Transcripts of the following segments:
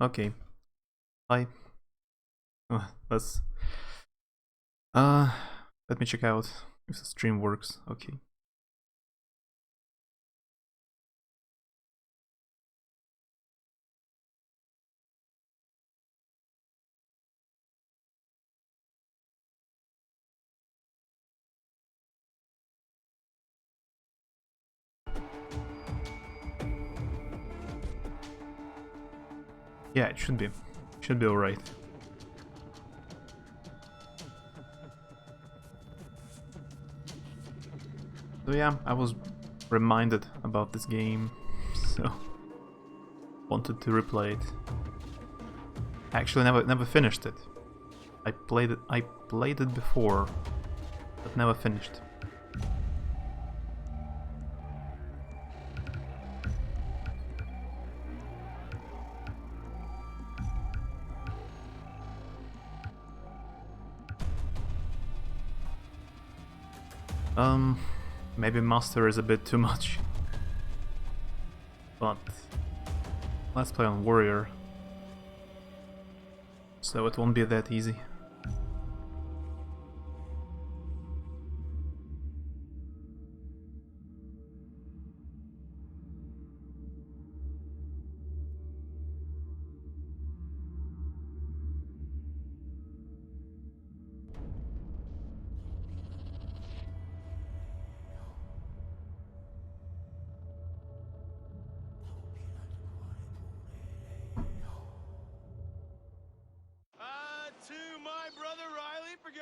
Okay. Hi. Let's let me check out if the stream works. Okay. Yeah, it should be. Should be alright. So yeah, I was reminded about this game, so wanted to replay it. Actually, never finished it. I played it before, but never finished. Maybe master is a bit too much, but let's play on warrior, so it won't be that easy.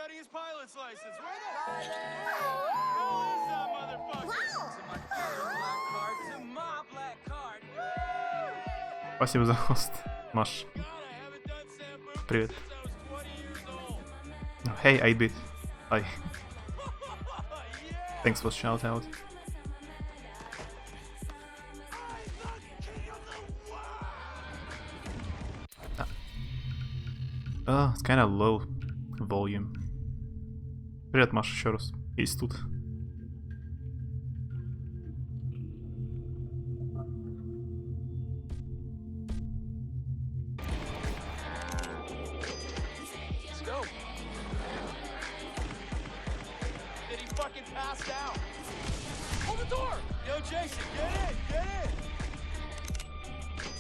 getting his pilot's license. Where the hell is that motherfucker? To my black card, to my black card. Спасибо за хост, Маш. Привет. Oh, hey, 8-bit. Hi. Thanks for shout out. It's kinda low volume. Привет, Маша, еще раз. Есть тут. Let's go. Did he fucking pass out? Hold the door! Yo, Jason, get in! Get in!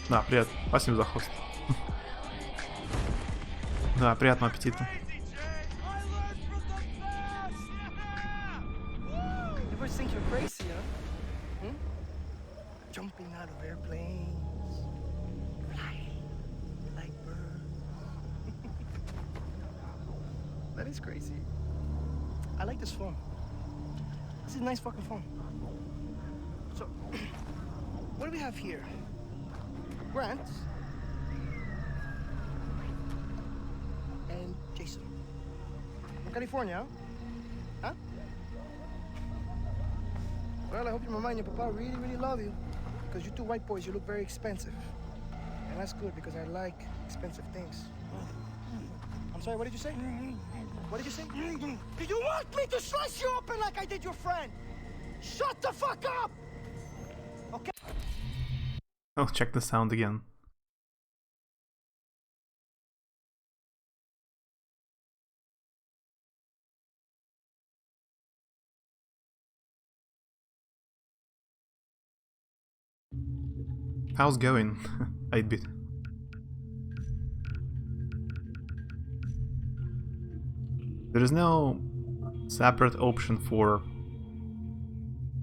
Да, привет. Спасибо за хост. Да, приятного аппетита. You ever think you're crazy, huh? Jumping out of airplanes, flying like birds. That is crazy. I like this phone. This is a nice fucking phone. So, what do we have here? Grant and Jason from California, huh? Well, I hope your mama and your papa really, really love you, because you two white boys, you look very expensive, and that's good because I like expensive things. I'm sorry, what did you say? What did you say? Do you want me to slice you open like I did your friend? Shut the fuck up! Okay. Oh, check the sound again. How's going? 8-bit. There is no separate option for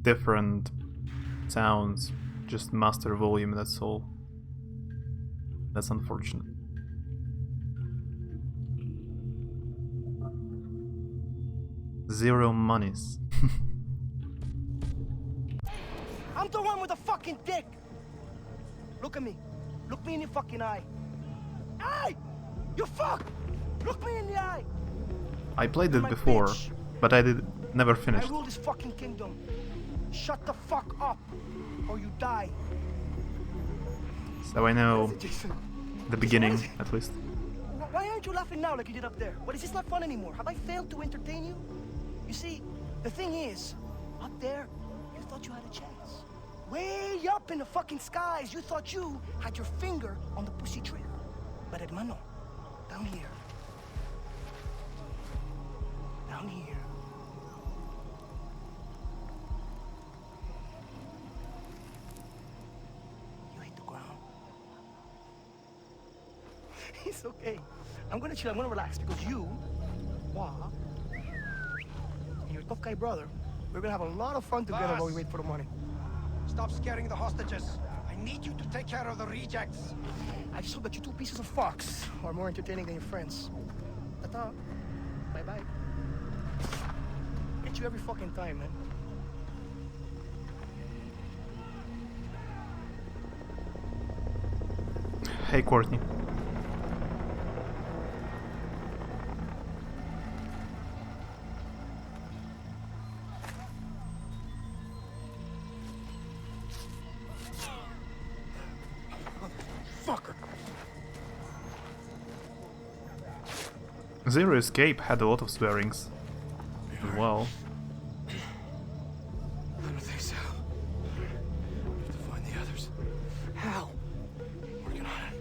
different sounds, just master volume, that's all. That's unfortunate. Zero monies. I'm the one with the fucking dick! Look at me. Look me in the fucking eye. Hey! You fuck! Look me in the eye! I played it My before, bitch. but I never I finished. rule this fucking kingdom. Shut the fuck up, or you die. So I know What is it, Jason? the Jason, beginning, what is it? at least. Why aren't you laughing now like you did up there? What, is this not fun anymore? Have I failed to entertain you? You see, the thing is, up there, you thought you had a chance. Way up in the fucking skies, you thought you had your finger on the pussy trigger. But hermano, down here. Down here. You hit the ground. It's okay. I'm gonna chill, I'm gonna relax because you, Wah, and your tough guy brother, we're gonna have a lot of fun together while we wait for the money. Stop scaring the hostages. I need you to take care of the rejects. I just hope that you two pieces of fox are more entertaining than your friends. Ta-ta. Bye-bye. Get you every fucking time, man. Hey, Courtney. Fucker. Zero Escape had a lot of swearings as well. I don't think so. We have to find the others. How? Working on it.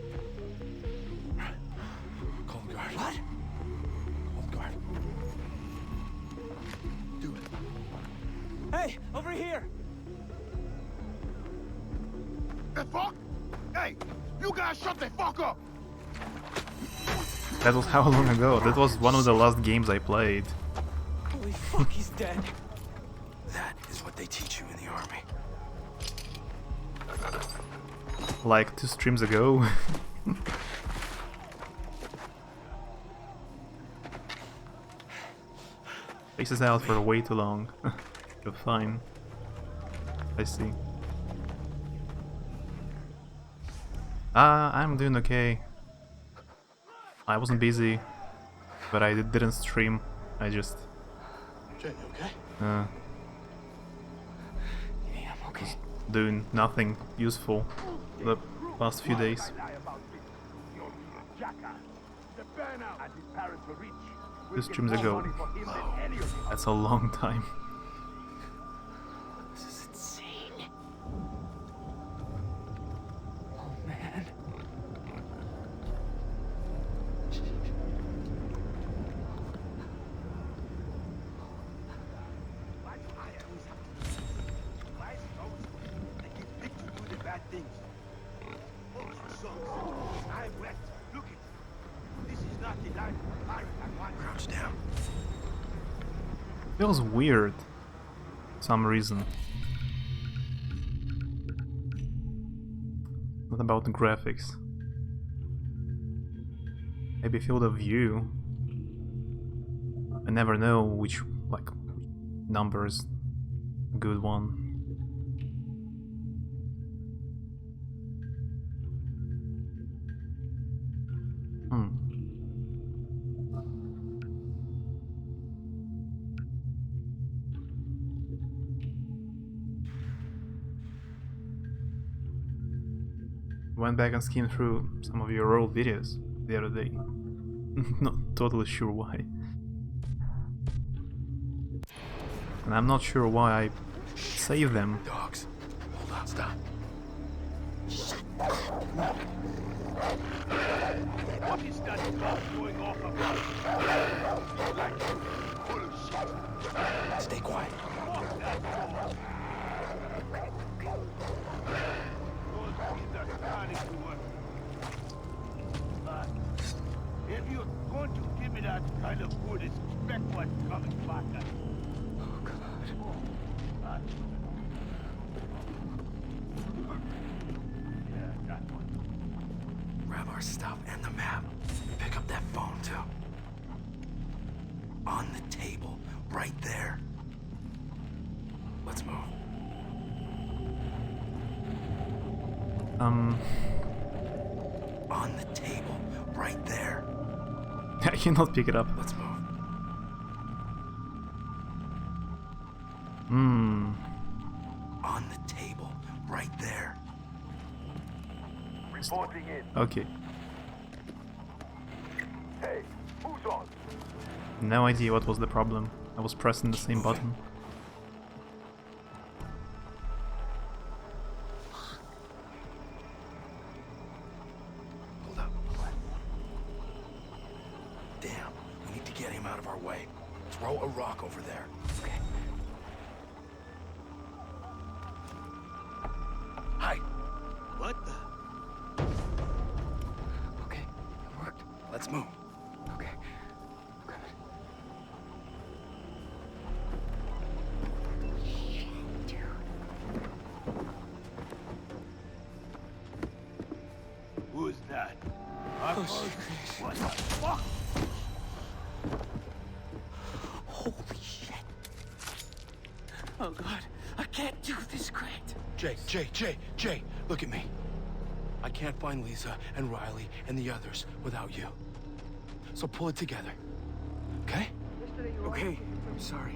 Call the guard. What? Call the guard. Dude. Hey, over here! The fuck? Hey, you guys shut the fuck up! That was how long ago? That was one of the last games I played. Holy fuck, he's dead. That is what they teach you in the army. Like 2 streams ago. Faces out for way too long. You're fine. I see. I'm doing okay. I wasn't busy, but I didn't stream. I just Jay, you okay? uh, Yeah, I'm okay. doing nothing useful the past few days. Two streams ago. That's a long time. This is insane. Oh man. Crouch down. Feels weird. For some reason. What about the graphics? Maybe field of view. I never know which number is a good one. Went back and skimmed through some of your old videos the other day. Not totally sure why. And I'm not sure why I saved them. Dogs. Hold on, stop. What is that dog going off about? Like full of shit. Stay quiet. Fuck that dog. Those kids are starting to work. But if you're going to give me that kind of food, expect what's coming back at you. Oh God. Yeah, that one. Grab our stuff and the map. Pick up that phone too. On the table, right there. Let's move. On the table, right there. I cannot pick it up. Let's move. On the table, right there. Reporting in. Okay. Hey, who's on? No idea what was the problem. I was pressing the same button. Hold up. Damn, we need to get him out of our way. Throw a rock over there. Okay. Hide. What the? Okay, it worked. Let's move. Okay. Coming. Dude. Who's that? Oh, shit. What the fuck? Holy shit. Oh God, I can't do this, Grant. Jay, look at me. I can't find Lisa and Riley and the others without you. So pull it together. Okay? Okay, I'm sorry.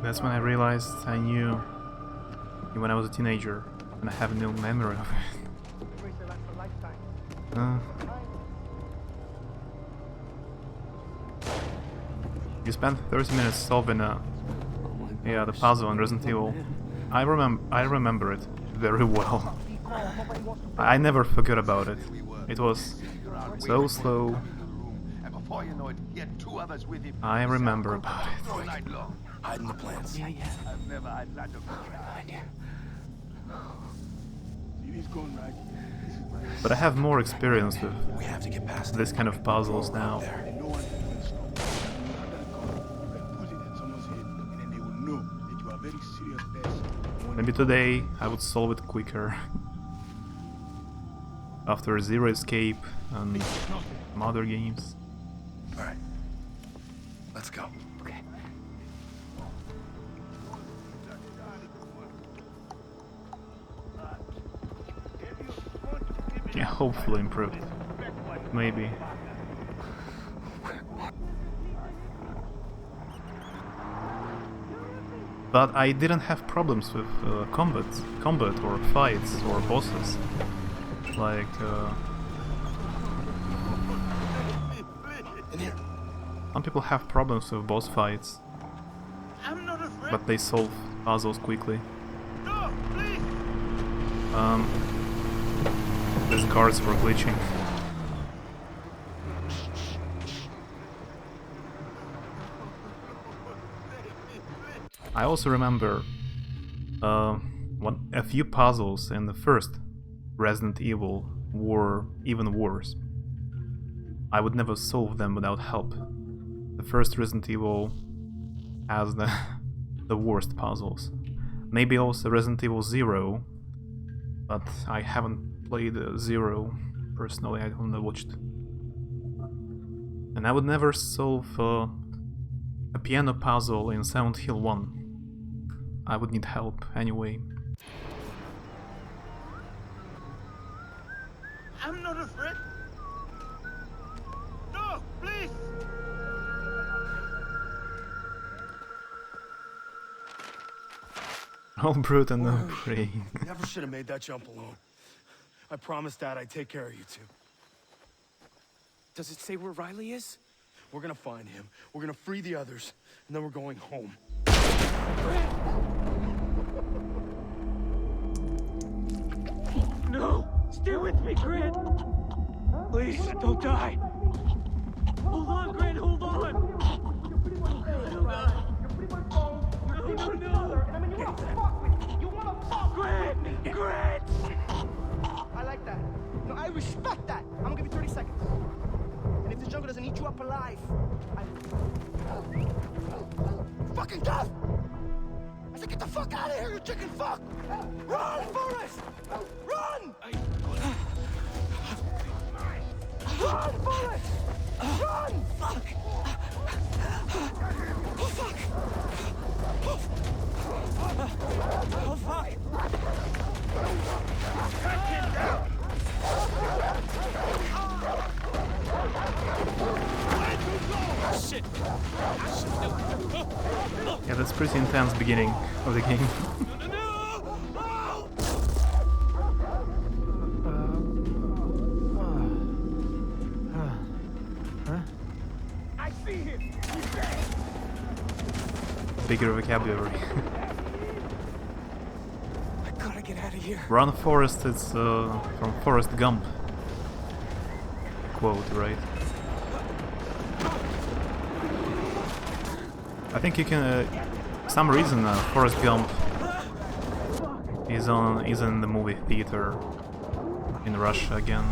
That's when I realized I knew you when I was a teenager, and I have no memory of it. You spent 30 minutes solving the puzzle in Resident Evil. I remember it very well. I never forgot about it. It was so slow. And before you know it, he had two others with him. I remember about it. All night long. Hide in the plants. Yeah. I've never had that before. See this gun, right? This is my But I have more experience with We have to get past this kind of puzzles now. there. no one can stop. You have that gun, you can put it at someone's head, and then they will know that you are very serious person. Maybe today I would solve it quicker. after Zero Escape and some other games. All right. Let's go. Okay. Yeah, hopefully improved. Maybe. But I didn't have problems with combat or fights or bosses. Like, some people have problems with boss fights, I'm not afraid. but they solve puzzles quickly. No, please. These guards were glitching. I also remember a few puzzles in the first Resident Evil were even worse. I would never solve them without help. The first Resident Evil has the worst puzzles. Maybe also Resident Evil 0, but I haven't played 0 personally, I only watched. And I would never solve a piano puzzle in Silent Hill 1. I would need help anyway. I'm not afraid. No, please. All brute and no prey. Never should have made that jump alone. I promised Dad I'd take care of you two. Does it say where Riley is? We're gonna find him. We're gonna free the others, and then we're going home. No! Stay with me, Grant! Please, don't die! Hold on, Grant, hold on! Oh, God. No, no! Grant! Grant! I like that. No, I respect that. I'm gonna give you 30 seconds. And if the jungle doesn't eat you up alive, fucking death! I said get the fuck out of here, you chicken fuck! Run, Forrest! Run! Run, Forrest! Run! Fuck! Oh, fuck! Oh, fuck! Shit! Yeah, that's pretty intense beginning of the game. I see him. He's dead. Bigger vocabulary. I gotta get out of here. Run Forest is from Forrest Gump. Quote, right? I think you can. Some reason Forrest Gump is in the movie theater in Russia again.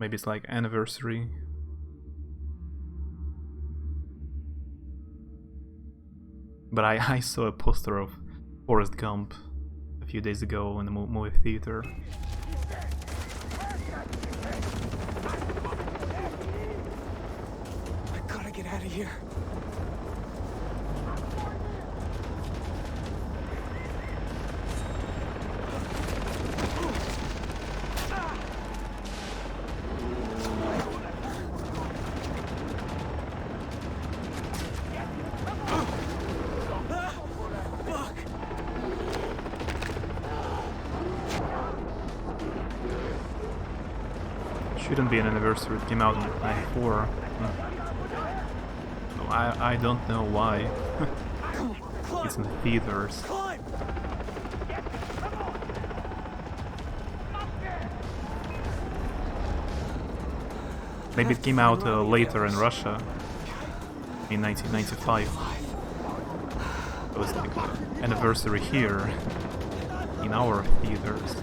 Maybe it's like anniversary. But I saw a poster of Forrest Gump a few days ago in the movie theater. I gotta get out of here. Shouldn't be an anniversary, it came out in '94. So I don't know why. It's in the theaters. Climb! Maybe it came out later in Russia, in 1995. It was like an anniversary here, in our theaters.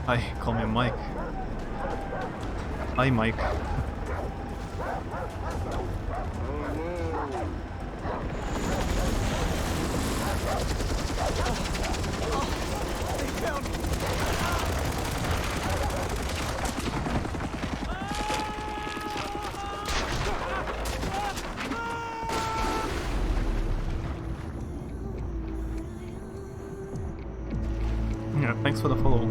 Hi, call me Mike. Hi, Mike. They found me. Yeah, thanks for the follow.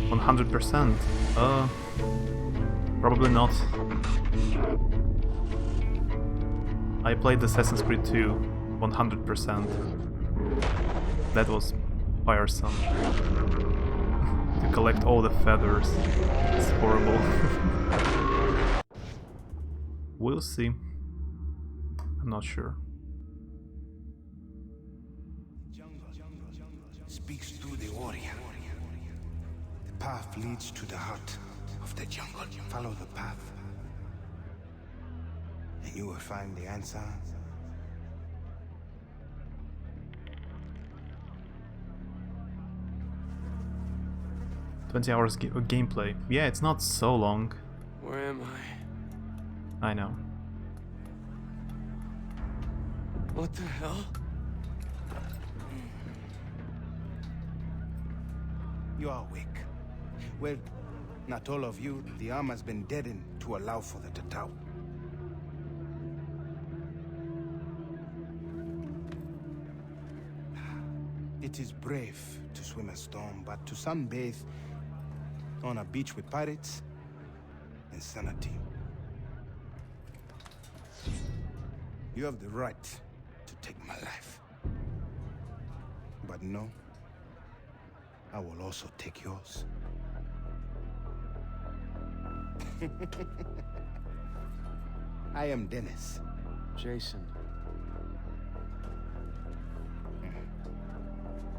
100%. Probably not. I played Assassin's Creed 2 100%. That was tiresome. To collect all the feathers. It's horrible. We'll see. I'm not sure. Speaks through the warrior. The path leads to the heart of the jungle. Follow the path, and you will find the answer. $20 of gameplay. Yeah, it's not so long. Where am I? I know. What the hell? You are awake. Well, not all of you. The arm has been deadened to allow for the Tatau. It is brave to swim a storm, but to sunbathe on a beach with pirates, insanity. You have the right to take my life. But no, I will also take yours. I am Dennis. Jason.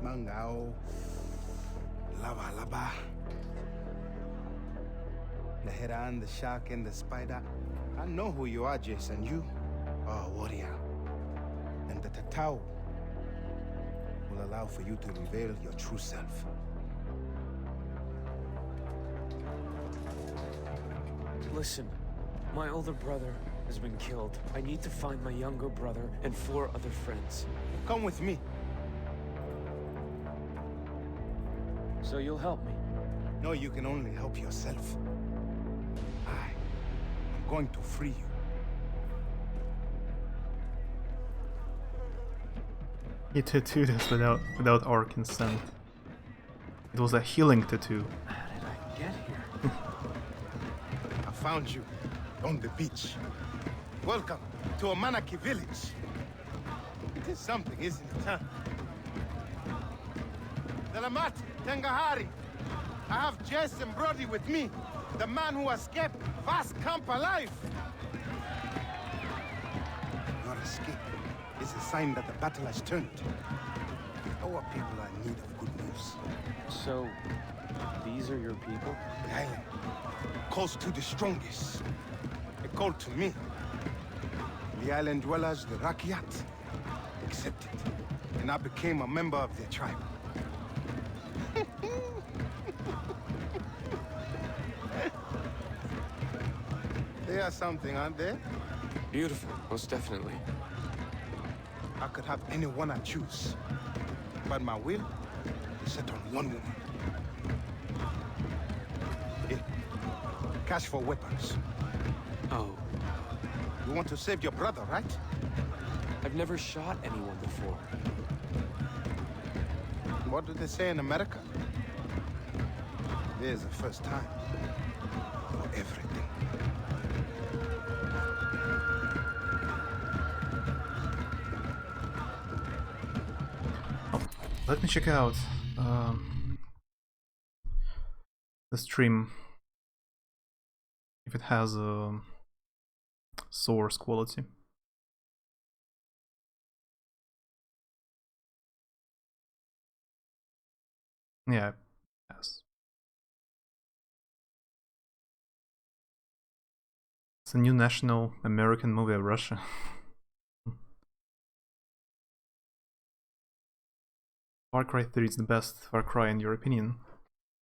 Mangao. Lava lava. The heron, the shark, and the spider. I know who you are, Jason. You are a warrior. And the Tatau will allow for you to reveal your true self. Listen, my older brother has been killed. I need to find my younger brother and 4 other friends. Come with me. So you'll help me? No, you can only help yourself. I'm going to free you. He tattooed us without our consent. It was a healing tattoo. How did I get here? I found you on the beach. Welcome to Amanaki village. It is something, isn't it, huh? Delamat Tengahari. I have Jess and Brody with me. The man who escaped Vast Camp alive. Your escape is a sign that the battle has turned. Our people are in need of good news. So, these are your people? The island calls to the strongest. It called to me. The island dwellers, the Rakyat, accepted. And I became a member of their tribe. They are something, aren't they? Beautiful, most definitely. I could have anyone I choose. But my will is set on one woman. Here, cash for weapons. Oh, You want to save your brother, right? I've never shot anyone before. What do they say in America? There's a first time for everything. Let me check out the stream if it has a source quality. Yeah, yes. It's a new national American movie of Russia. Far Cry 3 is the best Far Cry in your opinion?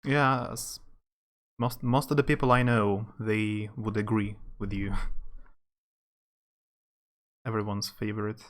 Yes. Most of the people I know, they would agree with you. Everyone's favorite.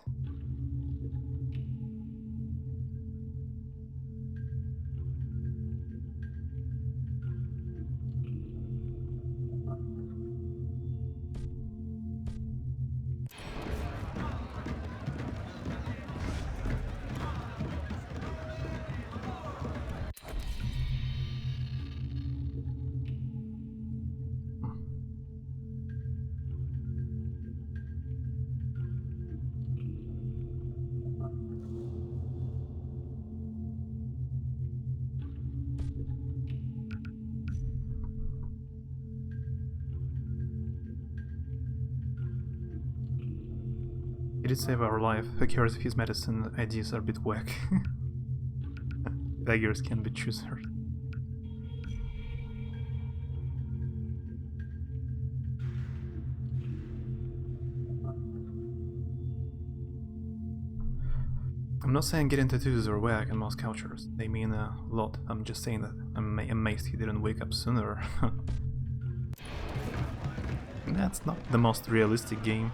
He did save our life. Who cares if his medicine ideas are a bit whack? Beggars can be choosers. I'm not saying getting tattoos are whack in most cultures. They mean a lot. I'm just saying that I'm amazed he didn't wake up sooner. That's not the most realistic game.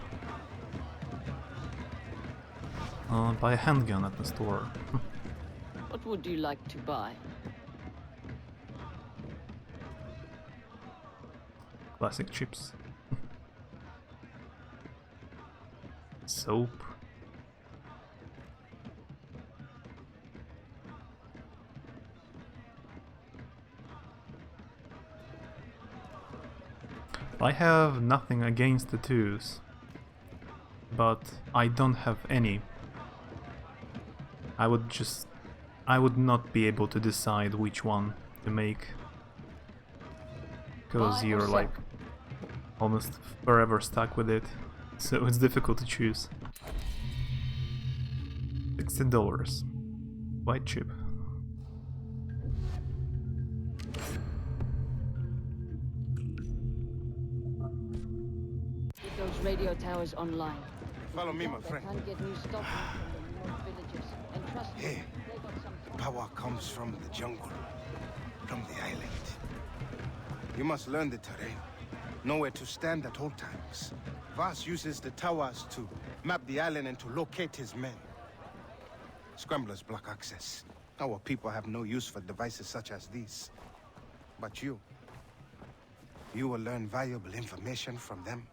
Buy a handgun at the store. What would you like to buy? Classic chips. Soap. I have nothing against tattoos, but I don't have any. I would not be able to decide which one to make. Because Buy or you're sell? like almost forever stuck with it, so it's difficult to choose. $60. Quite cheap. Get those radio towers online. Follow me, my They friend. can't get new stock from the remote villages. And trust me, Hey, they got some power comes from the jungle, from the island. You must learn the terrain, know where to stand at all times. Voss uses the towers to map the island and to locate his men. Scramblers block access. Our people have no use for devices such as these. But you will learn valuable information from them.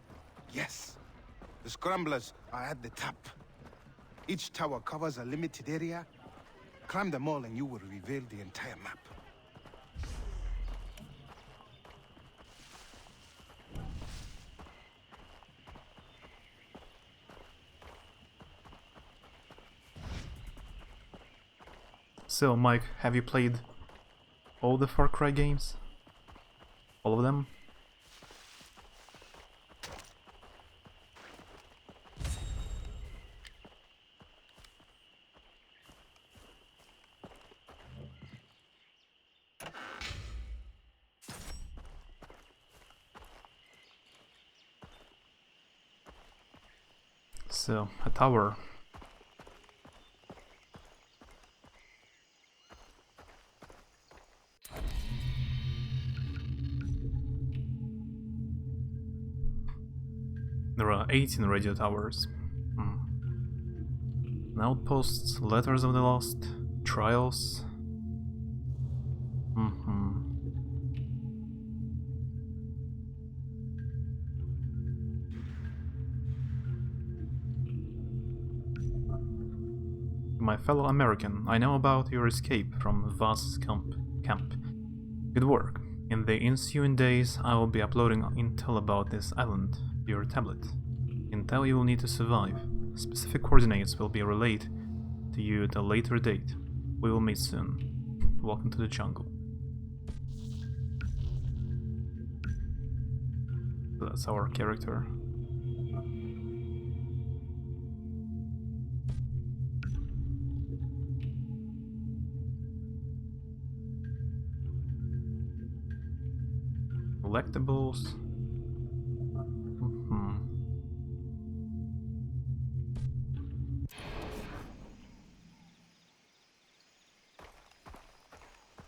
Yes, the Scramblers are at the top. Each tower covers a limited area. Climb them all and you will reveal the entire map. So, Mike, have you played all the Far Cry games? All of them? So, a tower. There are 18 radio towers. Outposts, Letters of the Lost, Trials. My fellow American, I know about your escape from Voss's camp. Good work. In the ensuing days, I will be uploading intel about this island to your tablet. Intel you will need to survive. Specific coordinates will be relayed to you at a later date. We will meet soon. Welcome to the jungle. So that's our character. Collectibles. Mhm.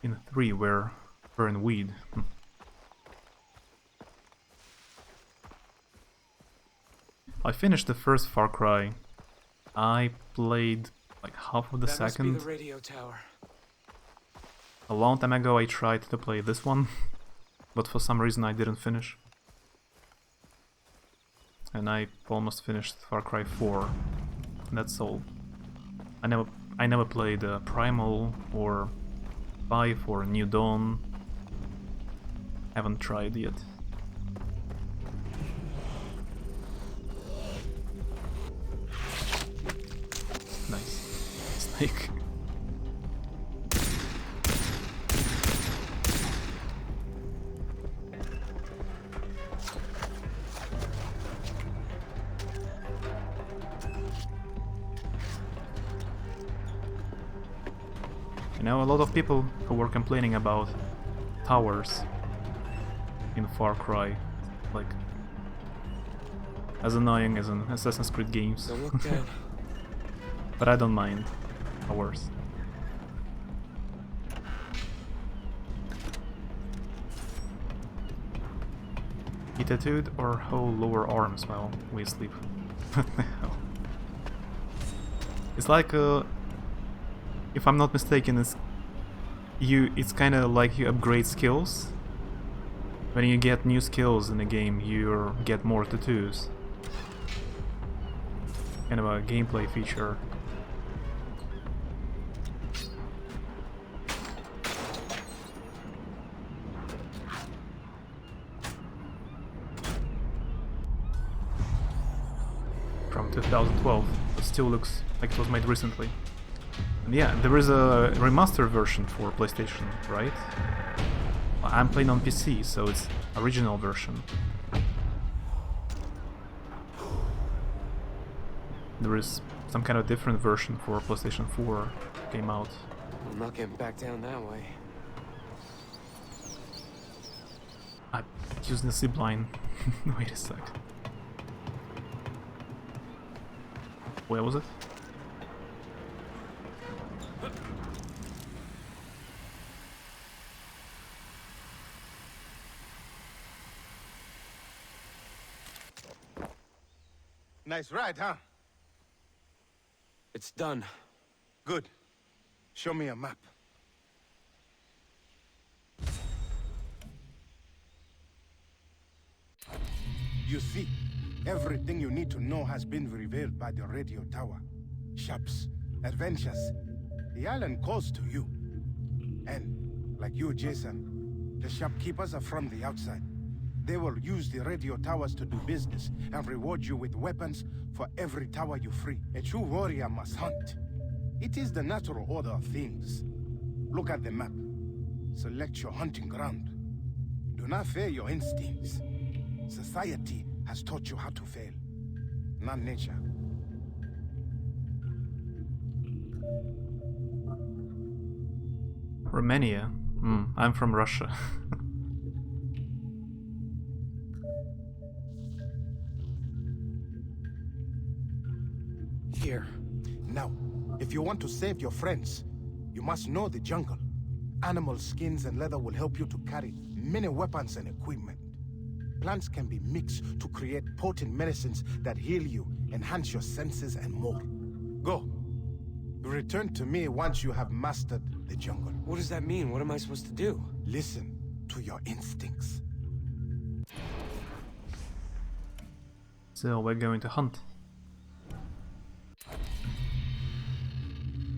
In 3 we're in weed. I finished the first Far Cry. I played like half of the That must be second. the radio tower. A long time ago I tried to play this one, but for some reason I didn't finish. And I almost finished Far Cry 4. That's all. I never played Primal or 5 or New Dawn. Haven't tried yet. Nice. Snake. You know, a lot of people who were complaining about towers in Far Cry, like as annoying as in Assassin's Creed games. Don't look down. But I don't mind towers. He tattooed our whole lower arms while we sleep. What the hell? It's like if I'm not mistaken, it's kind of like you upgrade skills. When you get new skills in the game, you get more tattoos. Kind of a gameplay feature. From 2012, but still looks like it was made recently. And yeah, there is a remastered version for PlayStation, right? I'm playing on PC, so it's original version. There is some kind of different version for PlayStation 4 came out. I'm not getting back down that way. I'm using the zipline. Wait a sec. Where was it? Nice ride, huh? It's done. Good. Show me a map. You see, everything you need to know has been revealed by the radio tower. Shops, adventures. The island calls to you. And, like you, Jason, the shopkeepers are from the outside. They will use the radio towers to do business and reward you with weapons for every tower you free. A true warrior must hunt. It is the natural order of things. Look at the map. Select your hunting ground. Do not fear your instincts. Society has taught you how to fail, not nature. Romania? I'm from Russia. Here. Now, if you want to save your friends, you must know the jungle. Animal skins and leather will help you to carry many weapons and equipment. Plants can be mixed to create potent medicines that heal you, enhance your senses, and more. Go. Return to me once you have mastered the jungle. What does that mean? What am I supposed to do? Listen to your instincts. So we're going to hunt.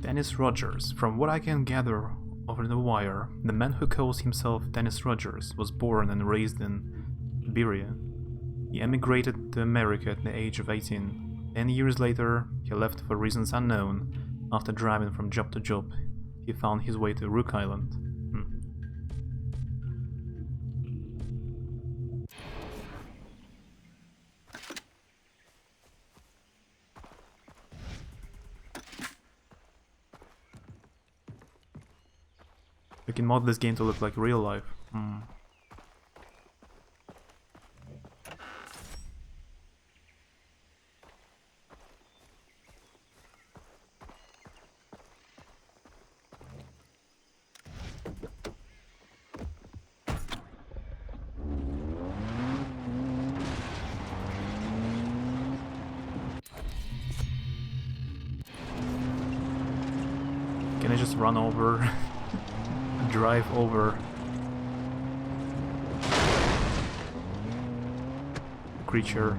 Dennis Rogers. From what I can gather over the wire, the man who calls himself Dennis Rogers was born and raised in Beria. He emigrated to America at the age of 18. 10 years later, he left for reasons unknown. After driving from job to job, he found his way to Rook Island. We can mod this game to look like real life. run over, drive over the creature.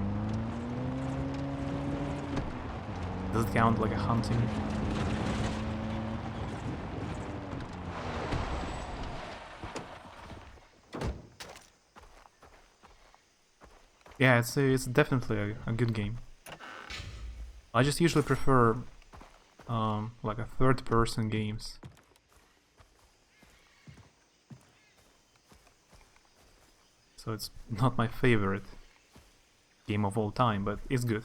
Does it count like a hunting? Yeah, it's definitely a good game. I just usually prefer like a third-person games. So it's not my favorite game of all time, but it's good.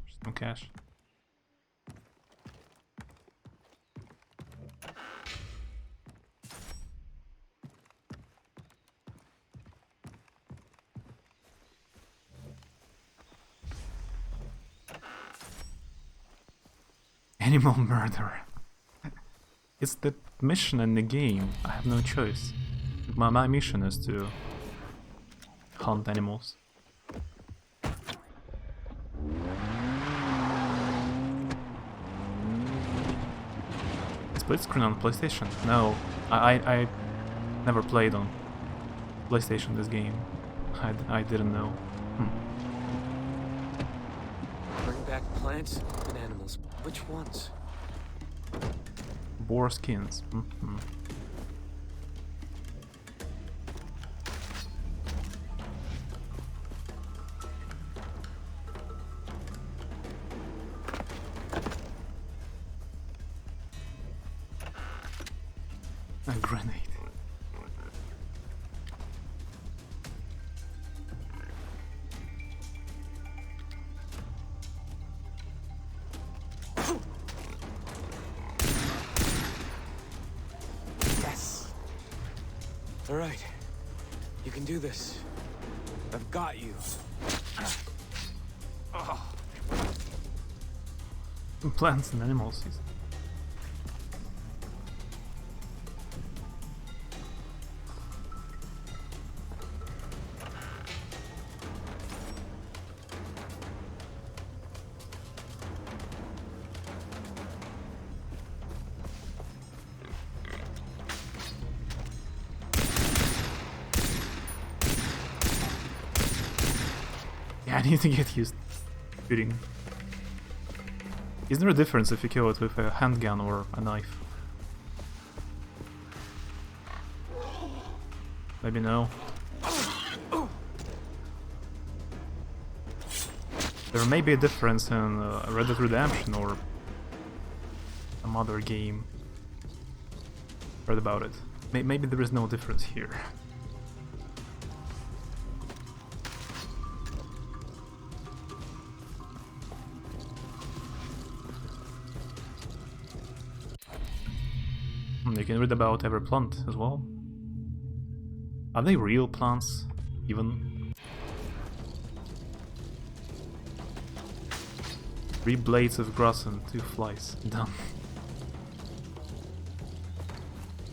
Just no cash. Animal murder. It's the mission in the game. I have no choice. My mission is to hunt animals. Split screen on PlayStation? No, I never played on PlayStation this game. I didn't know. Bring back plants and animals. Which ones? Boar skins. A grenade. Yes. All right. You can do this. I've got you. Plants and animals. Yeah, I need to get used to shooting. Is there a difference if you kill it with a handgun or a knife? Maybe no. There may be a difference in Red Dead Redemption or some other game. Heard about it. Maybe there is no difference here. You can read about every plant as well. Are they real plants, even? 3 blades of grass and 2 flies. Done.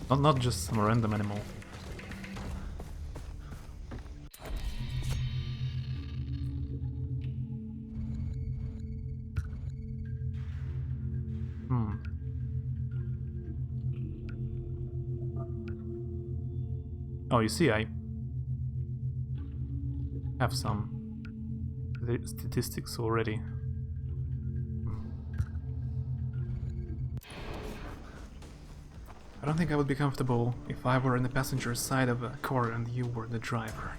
Not just some random animal. Oh, you see, I have some statistics already. I don't think I would be comfortable if I were in the passenger side of a car and you were the driver.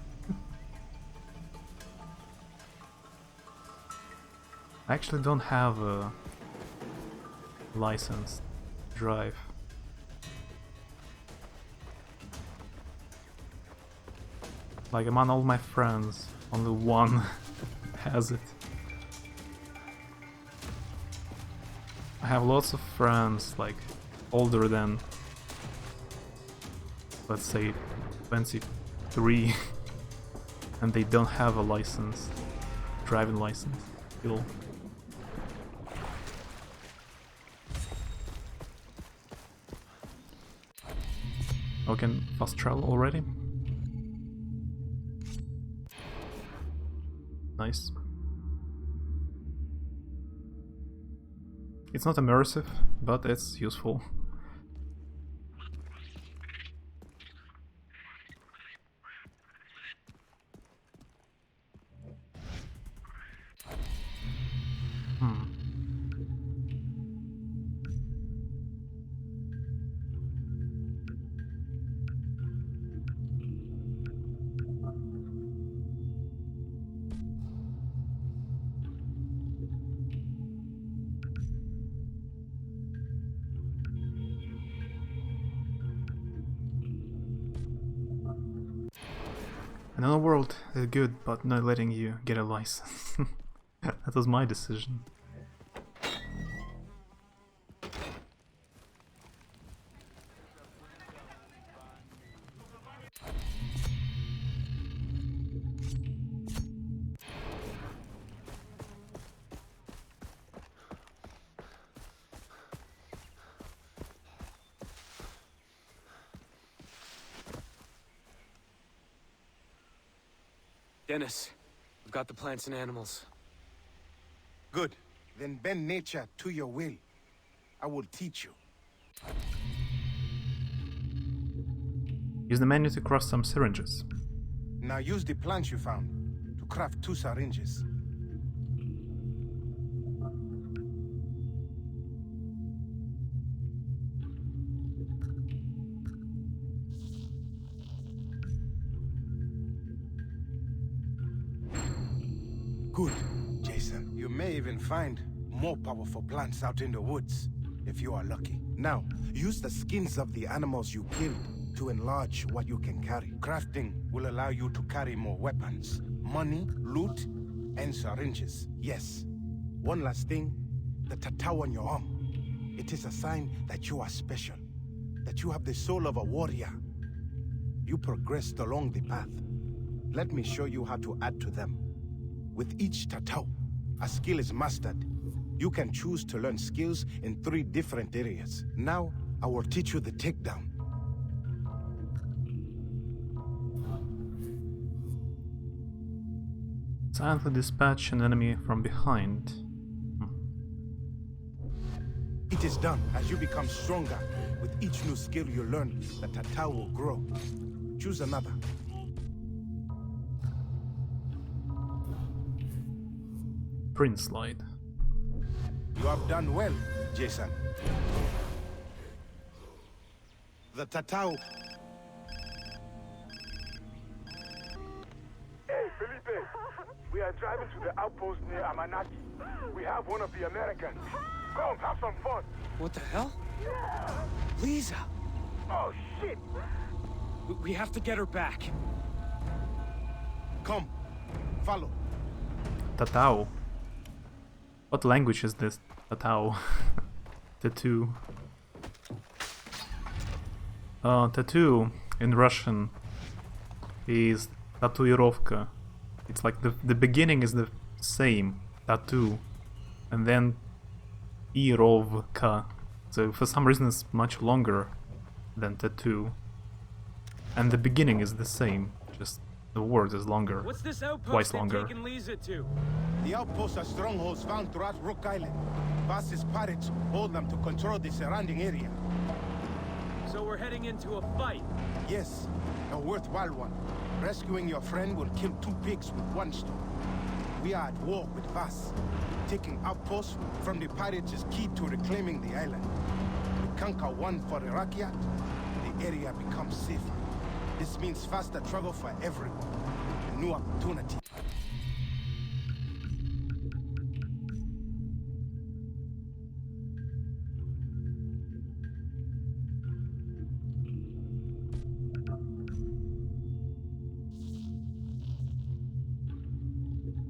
I actually don't have a license to drive. Like among all my friends, only one has it. I have lots of friends, like, older than, let's say, 23, and they don't have a license, driving license, still. Oh, can fast travel already? Nice. It's not immersive, but it's useful. Another world is good, but not letting you get a license. That was my decision. Dennis, we've got the plants and animals. Good. Then bend nature to your will. I will teach you. Use the menu to craft some syringes. Now use the plants you found to craft 2 syringes. Good, Jason. You may even find more powerful plants out in the woods, if you are lucky. Now, use the skins of the animals you killed to enlarge what you can carry. Crafting will allow you to carry more weapons, money, loot, and syringes. Yes. One last thing, the tattoo on your arm. It is a sign that you are special, that you have the soul of a warrior. You progressed along the path. Let me show you how to add to them. With each tattoo, a skill is mastered. You can choose to learn skills in 3 different areas. Now, I will teach you the takedown. Silently dispatch an enemy from behind. It is done. As you become stronger, with each new skill you learn, the tattoo will grow. Choose another. Print slide. You have done well, Jason. The tattoo. Hey, Felipe. We are driving to the outpost near Amanaki. We have one of the Americans. Come, have some fun. What the hell? Lisa! Oh, shit. We have to get her back. Come, follow. Tatao. What language is this? Tatao. Tattoo. Tattoo in Russian is tatuirovka. It's like the beginning is the same, tattoo, and then irovka. So for some reason it's much longer than tattoo. And the beginning is the same, just the word is longer. What's this Twice outpost they're longer. taking Lisa to? The outposts are strongholds found throughout Rook Island. Boss's pirates hold them to control the surrounding area. So we're heading into a fight. Yes, a worthwhile one. Rescuing your friend will kill 2 pigs with 1 stone. We are at war with Voss. Taking outposts from the pirates is key to reclaiming the island. We conquer one for Iraqiat, the area becomes safer. This means faster travel for everyone. A new opportunity.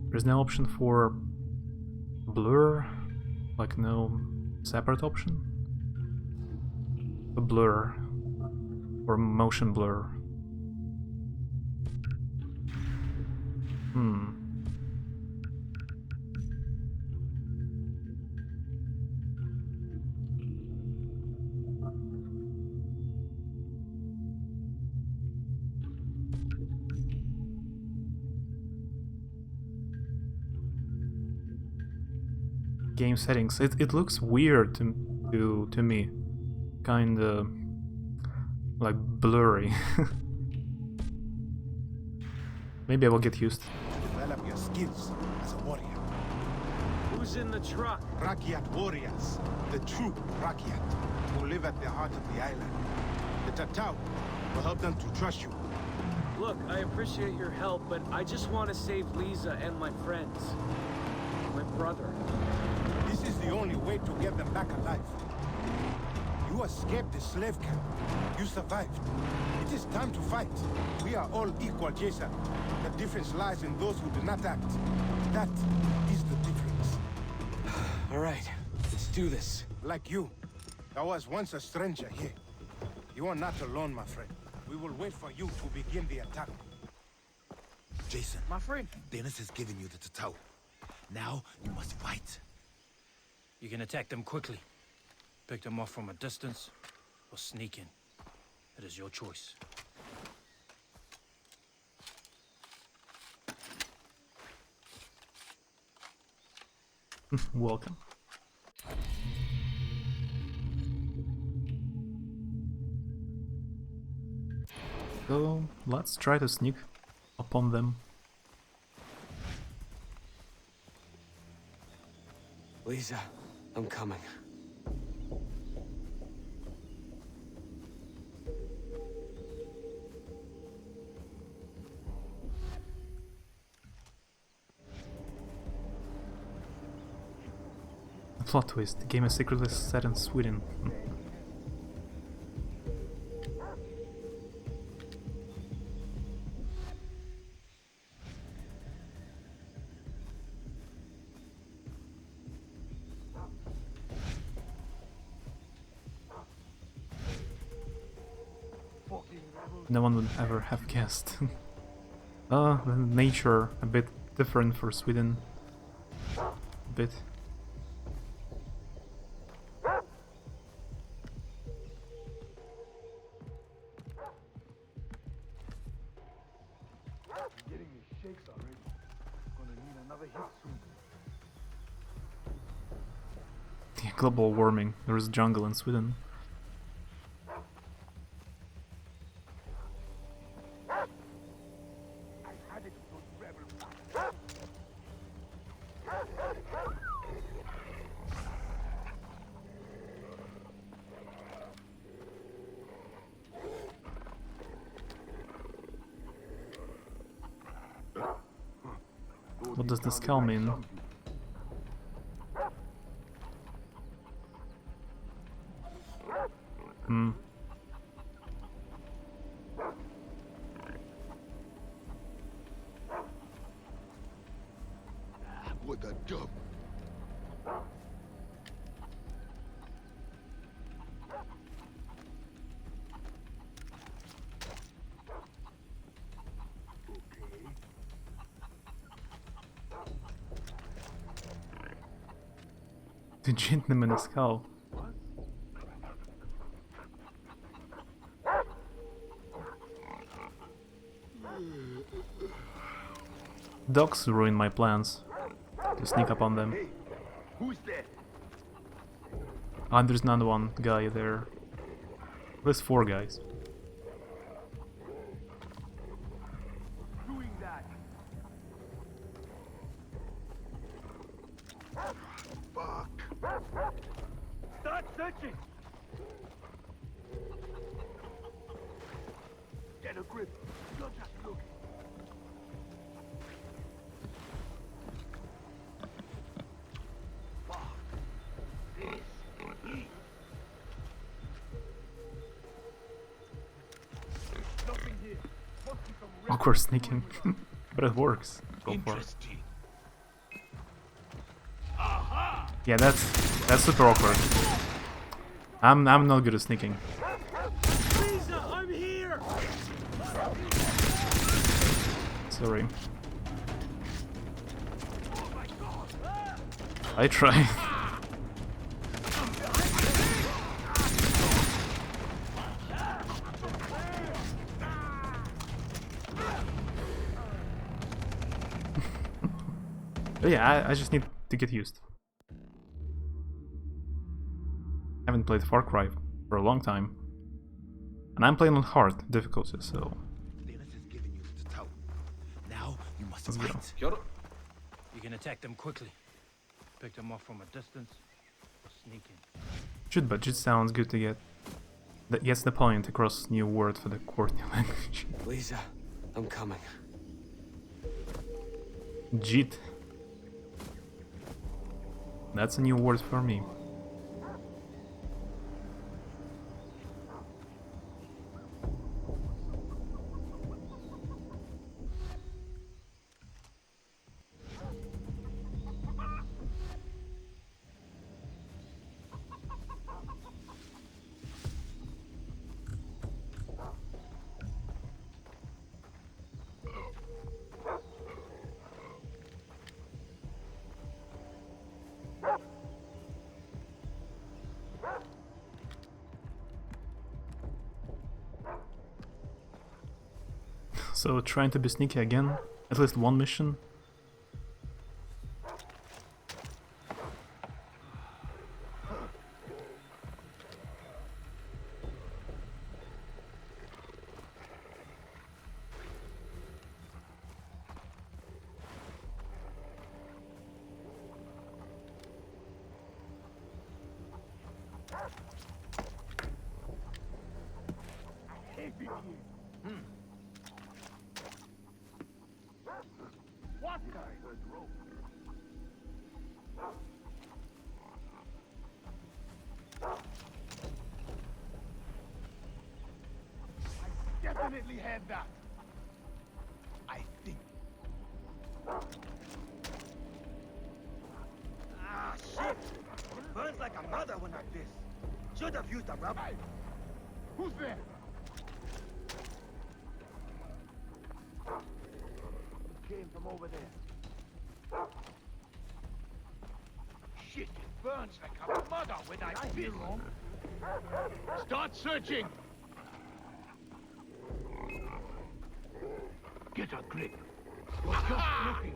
There's no option for blur, like no separate option. A blur or motion blur. game settings. It looks weird to me, kinda like blurry. Maybe I will get used. Develop your skills as a warrior. Who's in the truck? Rakyat warriors, the true Rakyat, who live at the heart of the island. The Tatau will help them to trust you. Look, I appreciate your help, but I just want to save Lisa and my friends. My brother. This is the only way to get them back alive. You escaped the slave camp. You survived. It is time to fight. We are all equal, Jason. The difference lies in those who do not act. That is the difference. All right, let's do this. Like you, I was once a stranger here. You are not alone, my friend. We will wait for you to begin the attack. Jason, My friend. Dennis has given you the Tatau. Now you must fight. You can attack them quickly. Pick them off from a distance, or sneak in. It is your choice. Welcome. So let's try to sneak upon them. Lisa, I'm coming. Plot twist, the game is secretly set in Sweden. No one would ever have guessed. The nature a bit different for Sweden. A bit. Getting me shakes already. Gonna need another hit soon. Yeah, global warming. There is jungle in Sweden. What does the skull mean? Hmm. What the duck? To hit them in the skull. Dogs ruin my plans to sneak up on them. Who's there? And there's another one guy there. There's 4 guys. Doing that. Fuck. Start searching. Get a grip. You're just looking. Awkward sneaking. But it works so far. Interesting. Yeah, that's super awkward. I'm not good at sneaking. Lisa, I'm here! Sorry. I try. But yeah, I just need to get used. played Far Cry for a long time. And I'm playing on hard difficulty, so... Linus has given you the Tau. Now you must Let's go. fight. You can attack them quickly. Pick them off from a distance. Or sneak in. Jit, but Jit sounds good to get. That gets the point across new word for the courtney language. Lisa, I'm coming. Jit. That's a new word for me. So trying to be sneaky again, at least one mission. Definitely had that. I think. Ah, shit! It burns like a mother when I piss. Should have used a rubber. Hey, who's there? Came from over there. Shit, it burns like a mother when I piss. Start searching. Get a grip. You're just looking.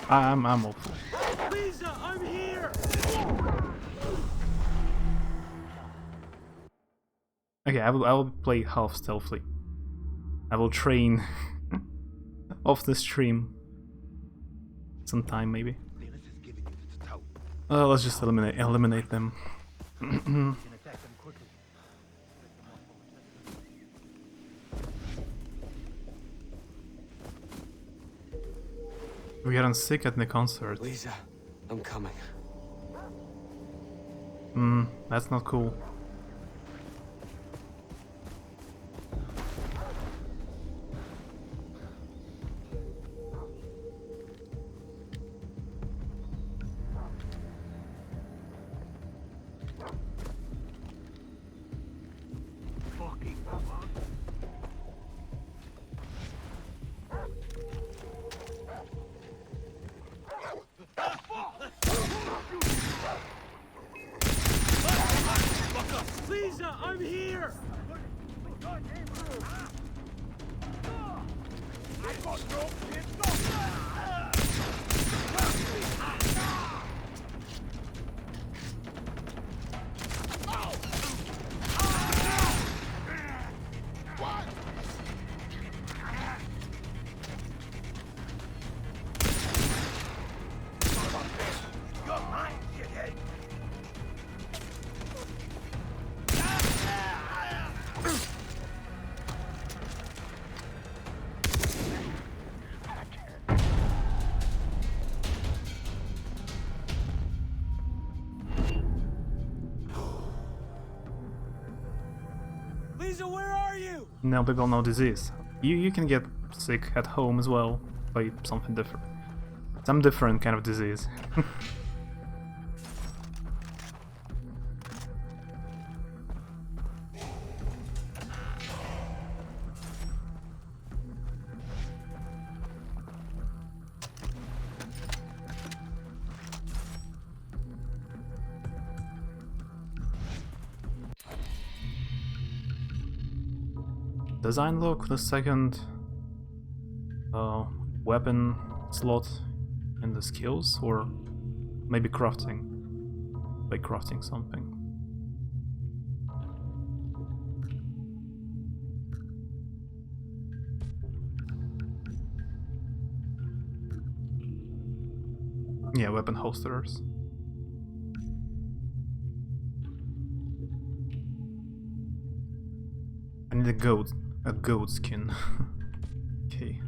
I'm awful. Lisa, I'm here! Okay, I will play half stealthily. I will train off the stream sometime maybe. Linus has given you the Tau. Let's just eliminate them. You can attack them quickly. We got sick at the concert. Lisa, I'm coming. That's not cool. Fucking Lisa, I'm here! I got no pistol. You're mine, shithead! Lisa, where are you? Now people know disease. You can get sick at home as well by something different. Some different kind of disease. Design look, the second weapon slot in the skills, or Maybe crafting. By crafting something. Yeah, weapon holsters. I need a goat skin. Okay.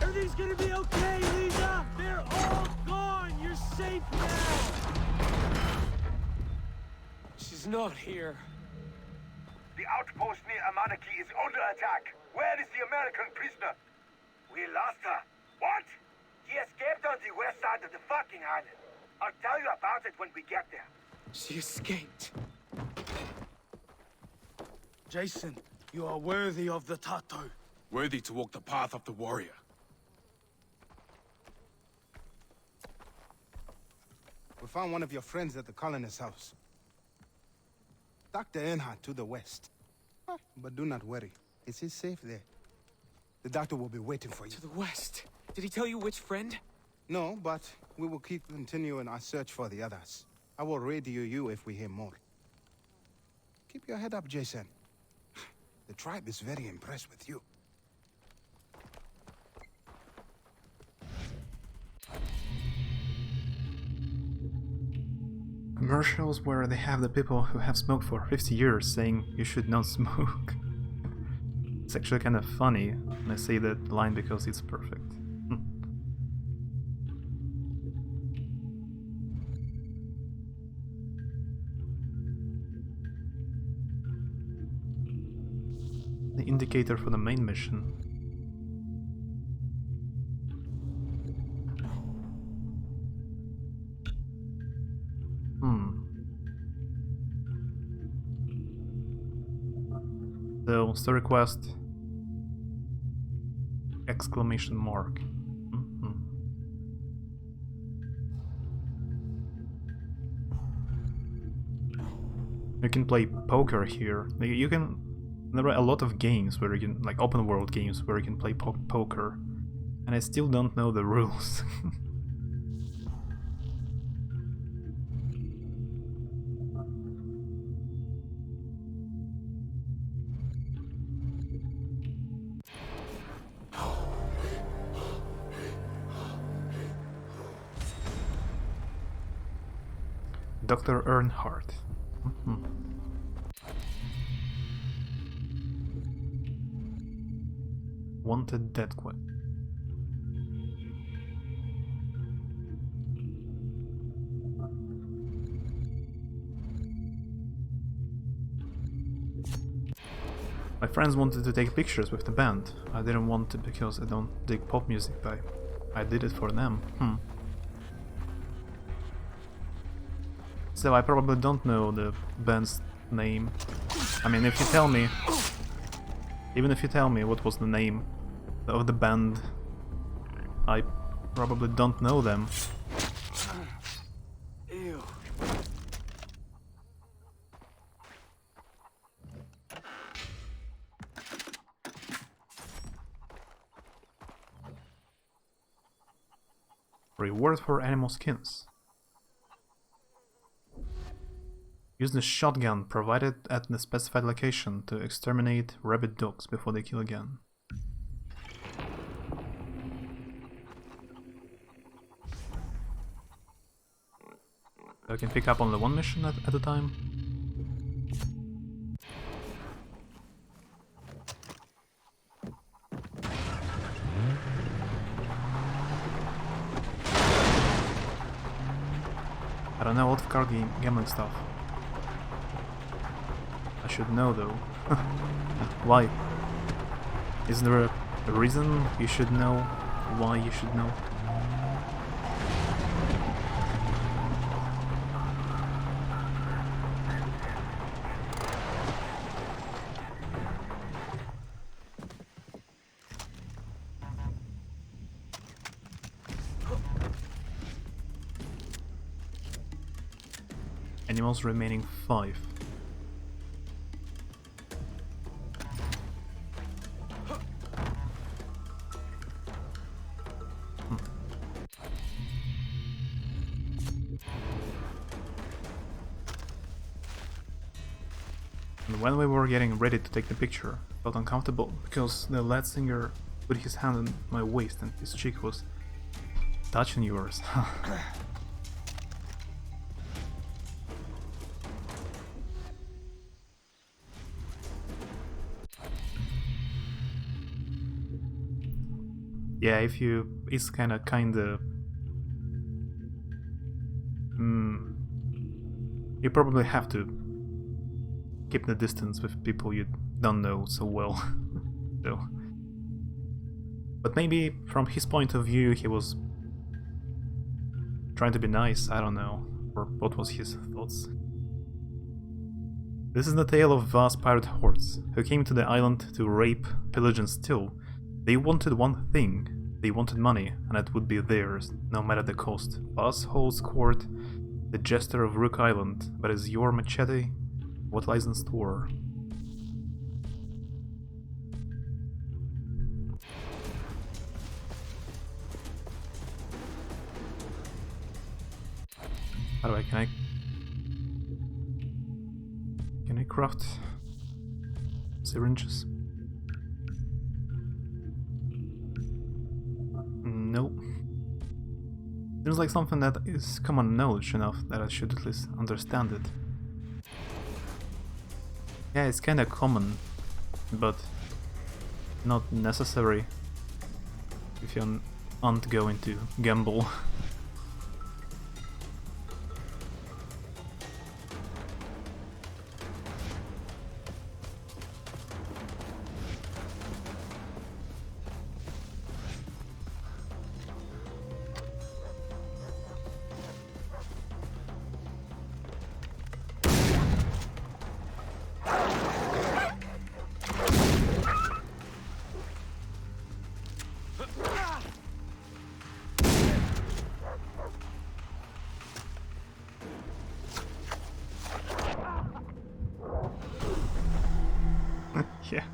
Everything's gonna be okay, Lisa! They're all gone! You're safe now! She's not here. The outpost near Amanaki is under attack. Where is the American prisoner? We lost her. What? She escaped on the west side of the fucking island. I'll tell you about it when we get there. She escaped. Jason, you are worthy of the tattoo. Worthy to walk the path of the warrior. We found one of your friends at the colonist's house. Dr. Earnhardt to the west. But do not worry. Is he safe there? The doctor will be waiting for you. To the west. Did he tell you which friend? No, but we will keep continuing our search for the others. I will radio you if we hear more. Keep your head up, Jason. The tribe is very impressed with you. Commercials where they have the people who have smoked for 50 years saying you should not smoke. It's actually kind of funny when I say that line because it's perfect. The indicator for the main mission. So, story quest. Exclamation mark. You can play poker here. You can. There are a lot of games where you can, like open world games, where you can play poker, and I still don't know the rules. Dr. Earnhardt. Wanted dead quest. My friends wanted to take pictures with the band. I didn't want to because I don't dig pop music, but I did it for them. So I probably don't know the band's name. I mean, if you tell me... Even if you tell me what was the name of the band, I probably don't know them. Ew. Reward for animal skins. Use the shotgun provided at the specified location to exterminate rabid dogs before they kill again. So I can pick up only one mission at a time. I don't know a lot of card gambling stuff. I should know though. Why? Is there a reason you should know why you should know? Animals remaining 5. And when we were getting ready to take the picture, I felt uncomfortable because the lead singer put his hand on my waist and his cheek was touching yours. Yeah, if you... it's kinda... you probably have to keep the distance with people you don't know so well. So... but maybe from his point of view he was trying to be nice, I don't know. Or what was his thoughts? This is the tale of vast pirate hordes who came to the island to rape, pillage and steal. They wanted one thing. They wanted money, and it would be theirs, no matter the cost. Buzz holds court, the jester of Rook Island, but is your machete? What lies in store? By the way, can I craft syringes? No. Seems like something that is common knowledge enough that I should at least understand it. Yeah, it's kinda common, but not necessary if you aren't going to gamble. Yeah.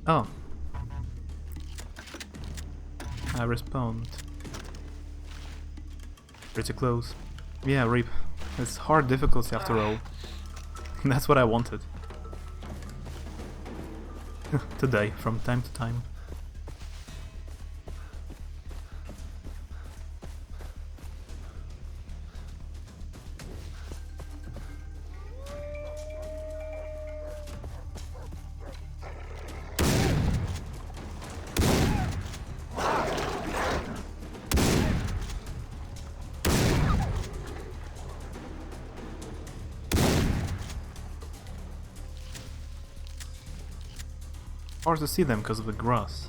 Oh. I respawned. Pretty close. Yeah, RIP. It's hard difficulty after all. That's what I wanted. To die from time to time. Hard to see them because of the grass.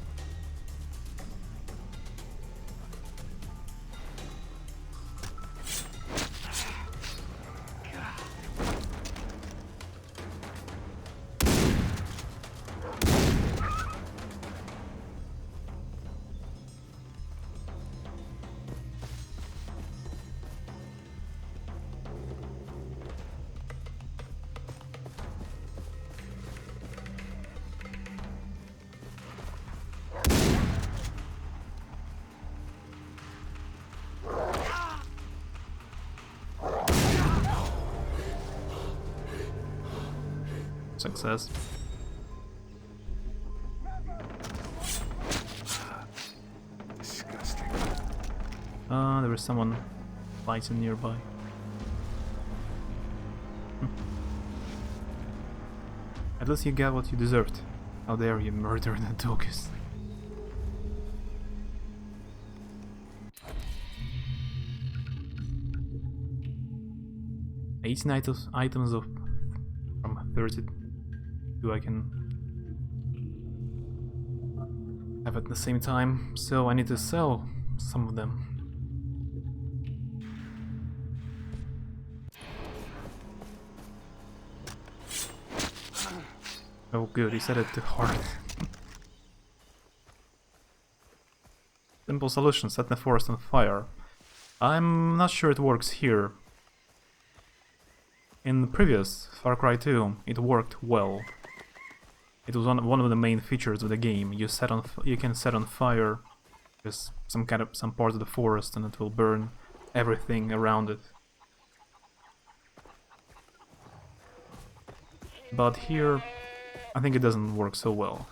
Success. Disgusting. There is someone fighting nearby. At least you got what you deserved. How dare you murder the dogs? items of from 32 I can have at the same time, so I need to sell some of them. Oh good, he said it too hard. simple solution, set the forest on fire. I'm not sure it works here. In the previous Far Cry 2, it worked well. It was one of the main features of the game. You can set on fire just some part of the forest, and it will burn everything around it. But here, I think it doesn't work so well.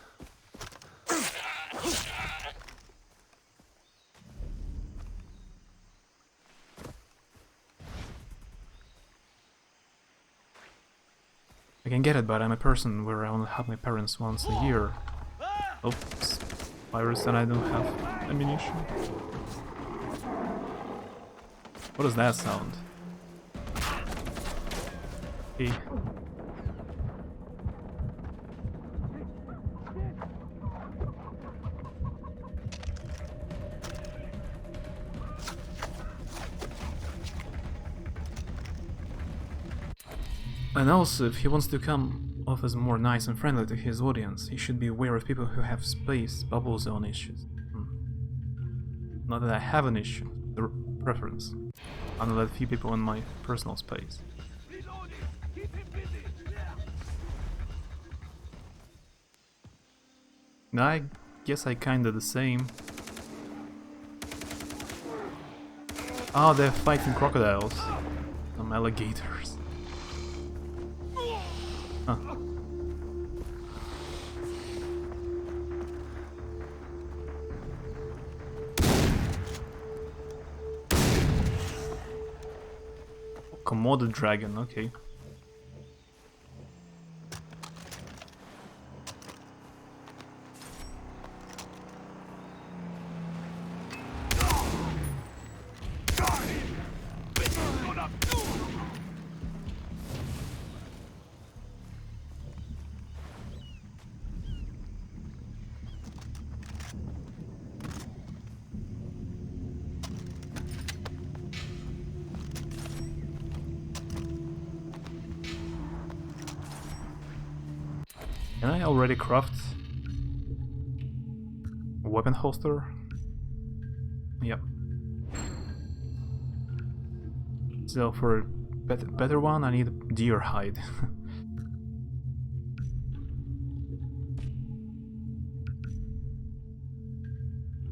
I can get it, but I'm a person where I only have my parents once a year. Oops. Virus, and I don't have ammunition. What does that sound? Hey. And also, if he wants to come off as more nice and friendly to his audience, he should be aware of people who have space bubble zone issues. Not that I have an issue, the preference. I only let few people in my personal space. I guess I kinda the same. Oh, they're fighting crocodiles. Some alligators. Huh. Komodo dragon, okay. Can I already craft a weapon holster? Yep. So for a better one, I need a deer hide.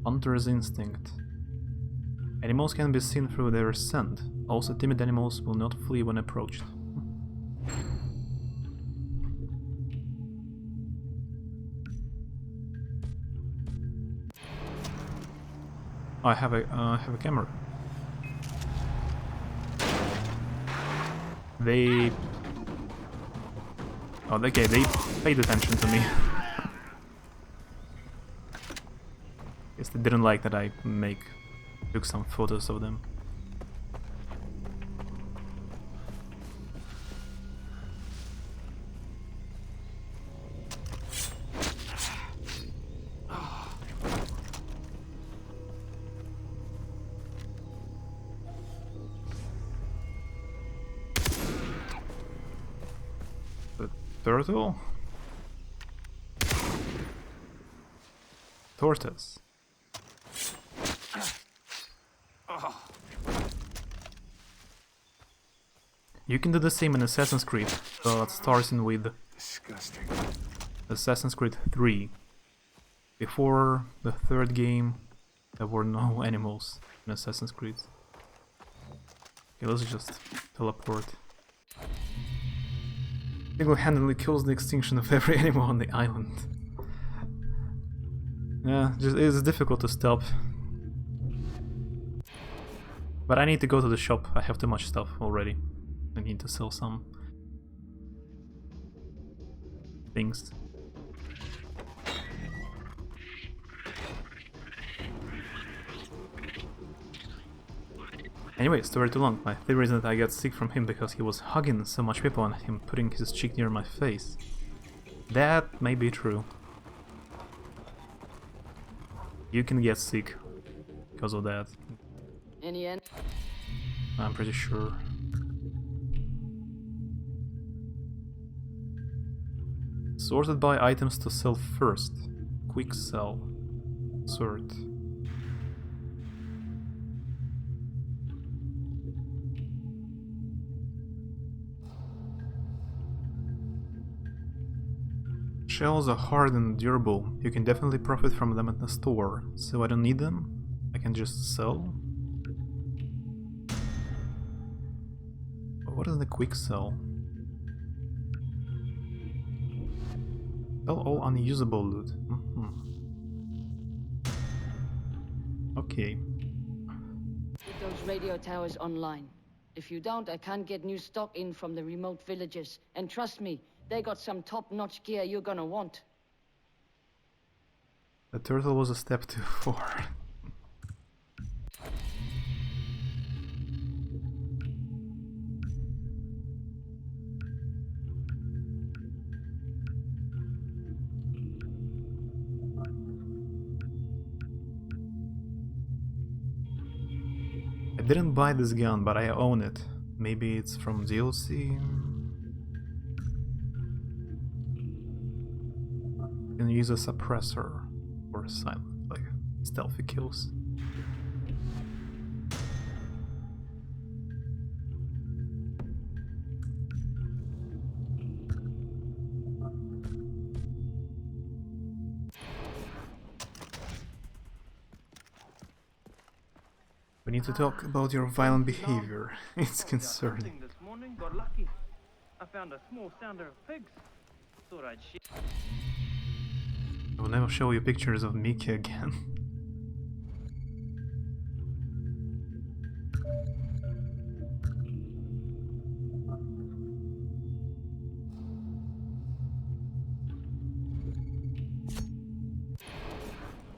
Hunter's instinct. Animals can be seen through their scent. Also, timid animals will not flee when approached. I have a camera. They... Oh, okay, they paid attention to me. Guess they didn't like that I took some photos of them. Turtle? Tortoise. You can do the same in Assassin's Creed, but starting with Disgusting. Assassin's Creed 3. Before the third game, there were no animals in Assassin's Creed. Okay, let's just teleport. Single-handedly kills the extinction of every animal on the island. Yeah, it's difficult to stop. But I need to go to the shop, I have too much stuff already. I need to sell some things. Anyway, story too long. My theory is that I got sick from him because he was hugging so much people and him putting his cheek near my face. That may be true. You can get sick because of that. In the end, I'm pretty sure. Sorted by items to sell first. Quick sell. Sort. Shells are hard and durable. You can definitely profit from them at the store. So I don't need them? I can just sell? But what is the quick sell? Sell all unusable loot. Okay. Get those radio towers online. If you don't, I can't get new stock in from the remote villages. And trust me, they got some top-notch gear you're gonna want. The turtle was a step too far. I didn't buy this gun, but I own it. Maybe it's from DLC? You can use a suppressor or silent, like stealthy kills. We need to talk about your violent behavior. It's concerning. This morning, got lucky. I found a small sounder of pigs. Thought I'd share. I will never show you pictures of Mickey again.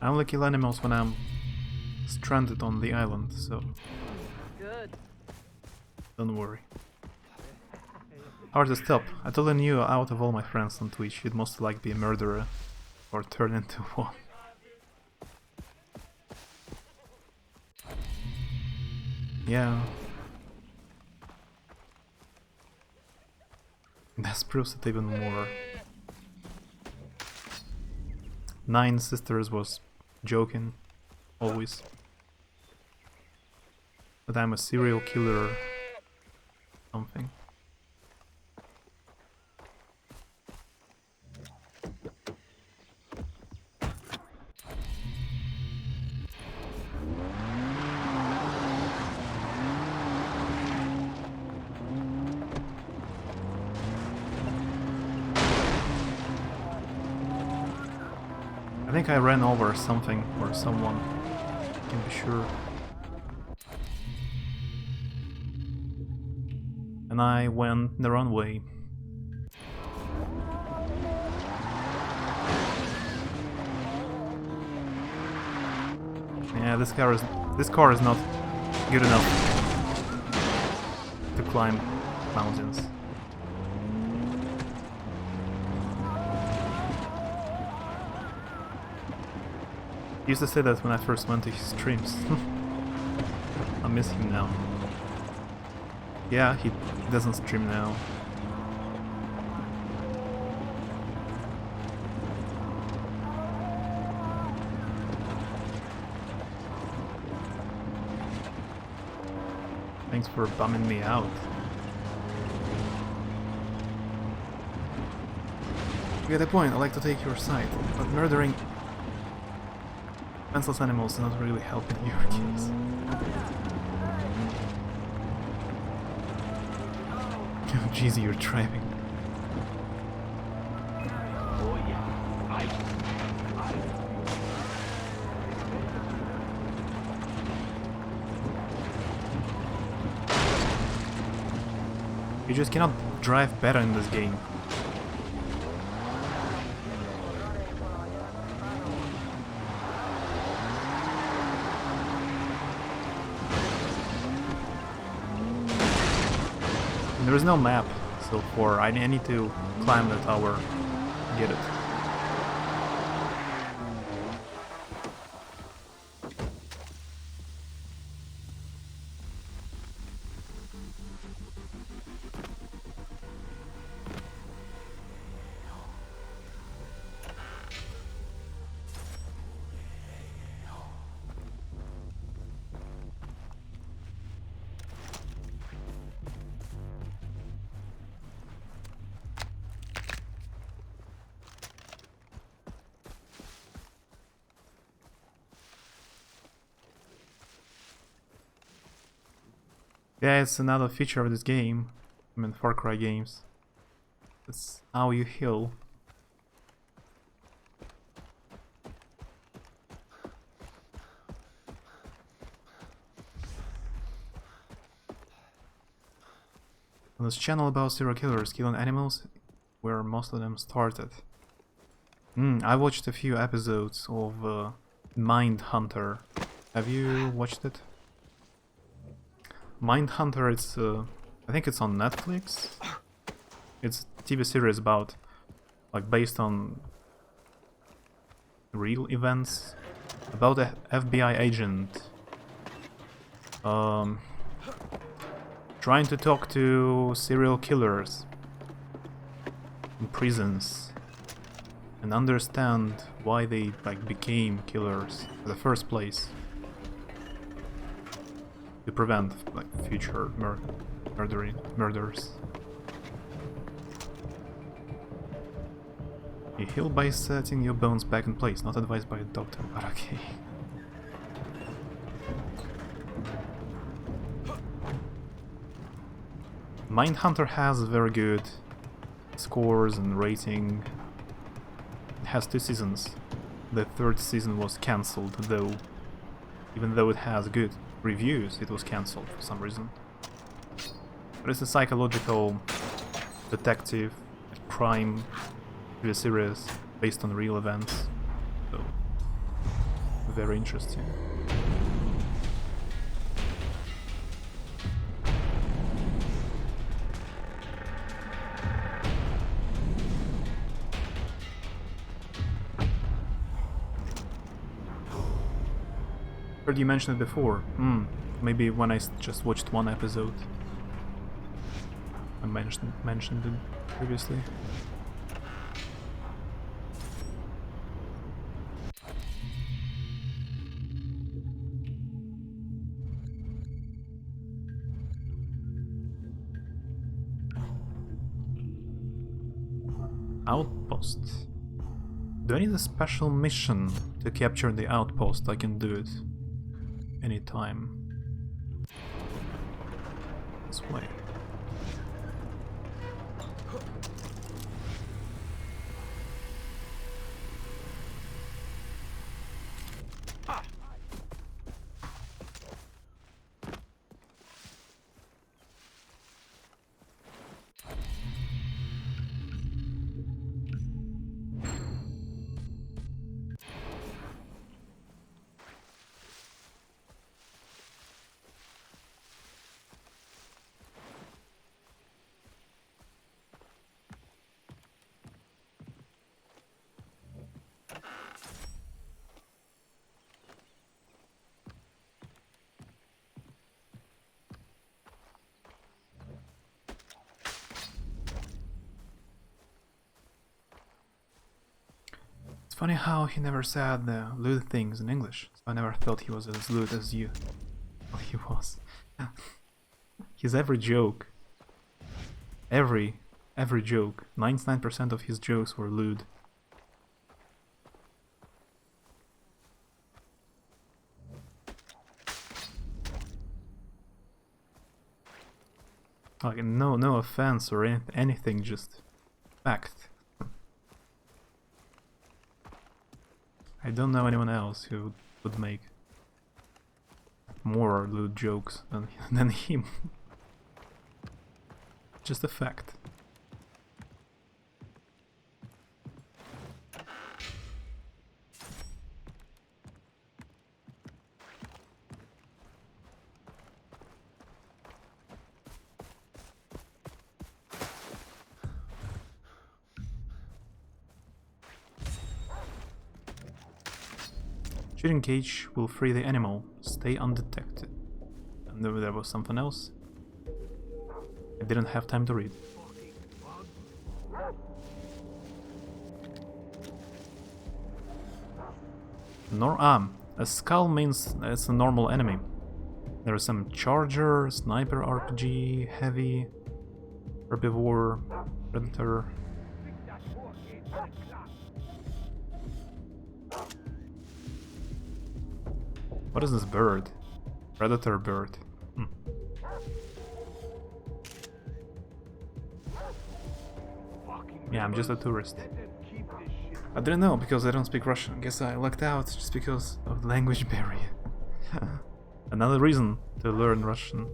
I only kill animals when I'm stranded on the island, so Good. don't worry. Hard to stop. I totally knew out of all my friends on Twitch you'd most likely be a murderer or turn into one. Yeah. That proves it even more. Nine Sisters was joking, always. But I'm a serial killer or something. I think I ran over something or someone, can be sure. And I went the wrong way. Yeah, this car is not good enough to climb mountains. He used to say that when I first went to his streams. I miss him now. Yeah, he doesn't stream now. Thanks for bumming me out. You get the point, I like to take your side, but murdering defenseless animals is not really helping your case. Oh jeez, you're driving. You just cannot drive better in this game. There is no map so far. I need to climb the tower, get it. Yeah, it's another feature of this game. I mean, Far Cry games. That's how you heal. On this channel about serial killers killing animals, where most of them started. I watched a few episodes of Mindhunter. Have you watched it? Mindhunter, it's I think it's on Netflix. It's a TV series about, like, based on real events about a FBI agent trying to talk to serial killers in prisons and understand why they, like, became killers in the first place, to prevent, like, future murders. You heal by setting your bones back in place, not advised by a doctor, but okay. Mindhunter has very good scores and rating. It has 2 seasons. The 3rd season was cancelled, though. Even though it has good reviews, it was cancelled for some reason. But it's a psychological detective crime TV series based on real events, so very interesting. Heard you mention it before. Maybe when I just watched one episode. I mentioned it previously. Outpost. Do I need a special mission to capture the outpost? I can do it anytime. This way. Funny how he never said the lewd things in English. So I never thought he was as lewd as you. Well, he was. His every joke, every joke, 99% of his jokes were lewd. Like, no offense or anything, just fact. I don't know anyone else who would make more lewd jokes than him. Just a fact. Shooting cage will free the animal. Stay undetected. And there was something else. I didn't have time to read. A skull means it's a normal enemy. There are some charger, sniper RPG, heavy, herbivore, predator. What is this bird? Predator bird. Yeah, I'm just a tourist. I didn't know because I don't speak Russian. Guess I lucked out just because of the language barrier. Another reason to learn Russian.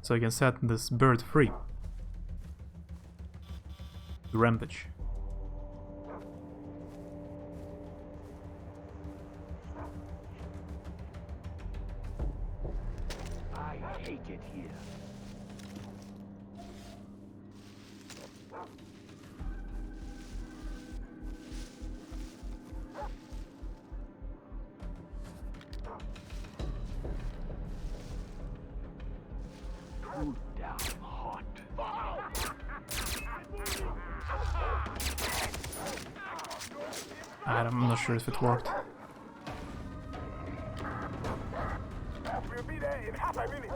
So I can set this bird free. To rampage. I hate it here. Too damn hot. I'm not sure if it worked. We'll be there in half a minute.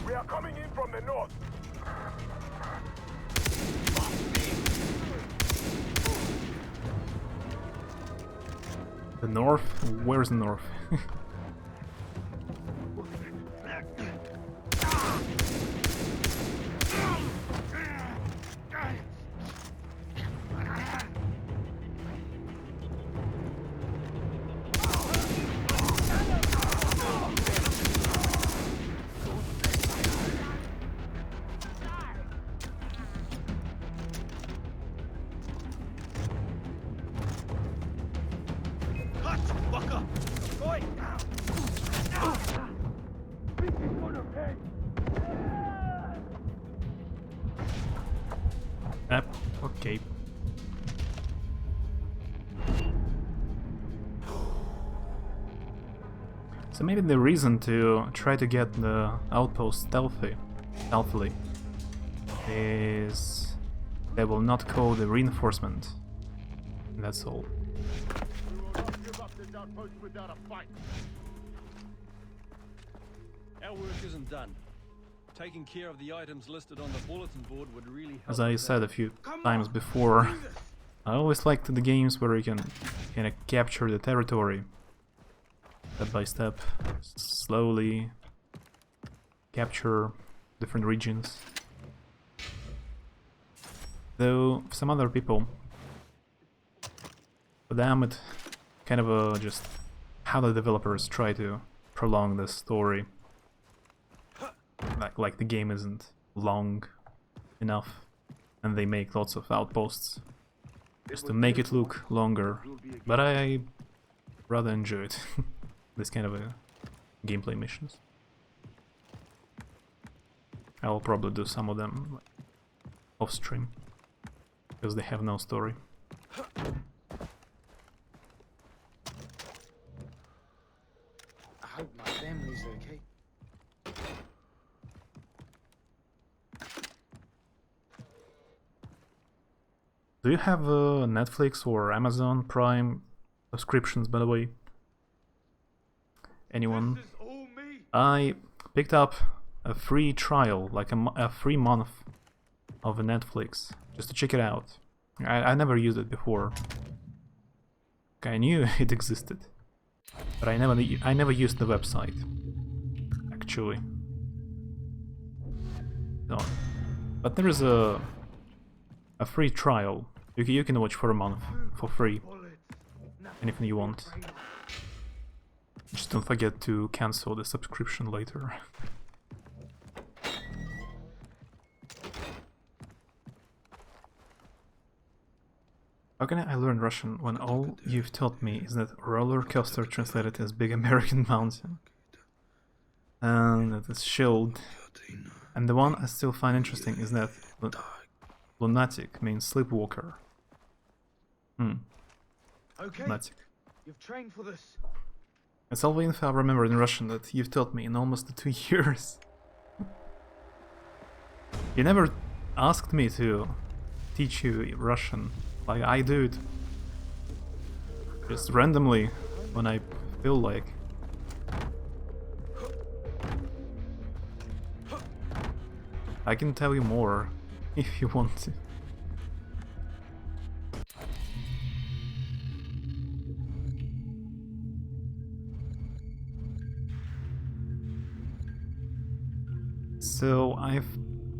We are coming in from the north. The north? Where's the north? Okay. So maybe the reason to try to get the outpost stealthily is they will not call the reinforcement. That's all. Our work isn't done. Taking care of the items listed on the bulletin board would really help. As I said a few times before, I always liked the games where you can kind of capture the territory step by step, slowly capture different regions. Though for some other people, for them it kind of just how the developers try to prolong the story. Like the game isn't long enough and they make lots of outposts just to make it look longer, but I rather enjoy it. This kind of a gameplay missions. I'll probably do some of them off stream because they have no story. I hope my family's okay. Do you have Netflix or Amazon Prime subscriptions, by the way? Anyone? I picked up a free trial, like a free month of Netflix, just to check it out. I never used it before. I knew it existed, but I never used the website, actually. So, but there is a free trial. You can watch for a month for free. Anything you want. Just don't forget to cancel the subscription later. How can I learn Russian when all you've taught me is that roller coaster translated as big American mountain? And that is shield. And the one I still find interesting is that lunatic means sleepwalker. Okay. Lunatic. You've trained for this. That's all the info I remember in Russian that you've taught me in almost 2 years. You never asked me to teach you Russian, like I do it just randomly when I feel like. I can tell you more if you want to. So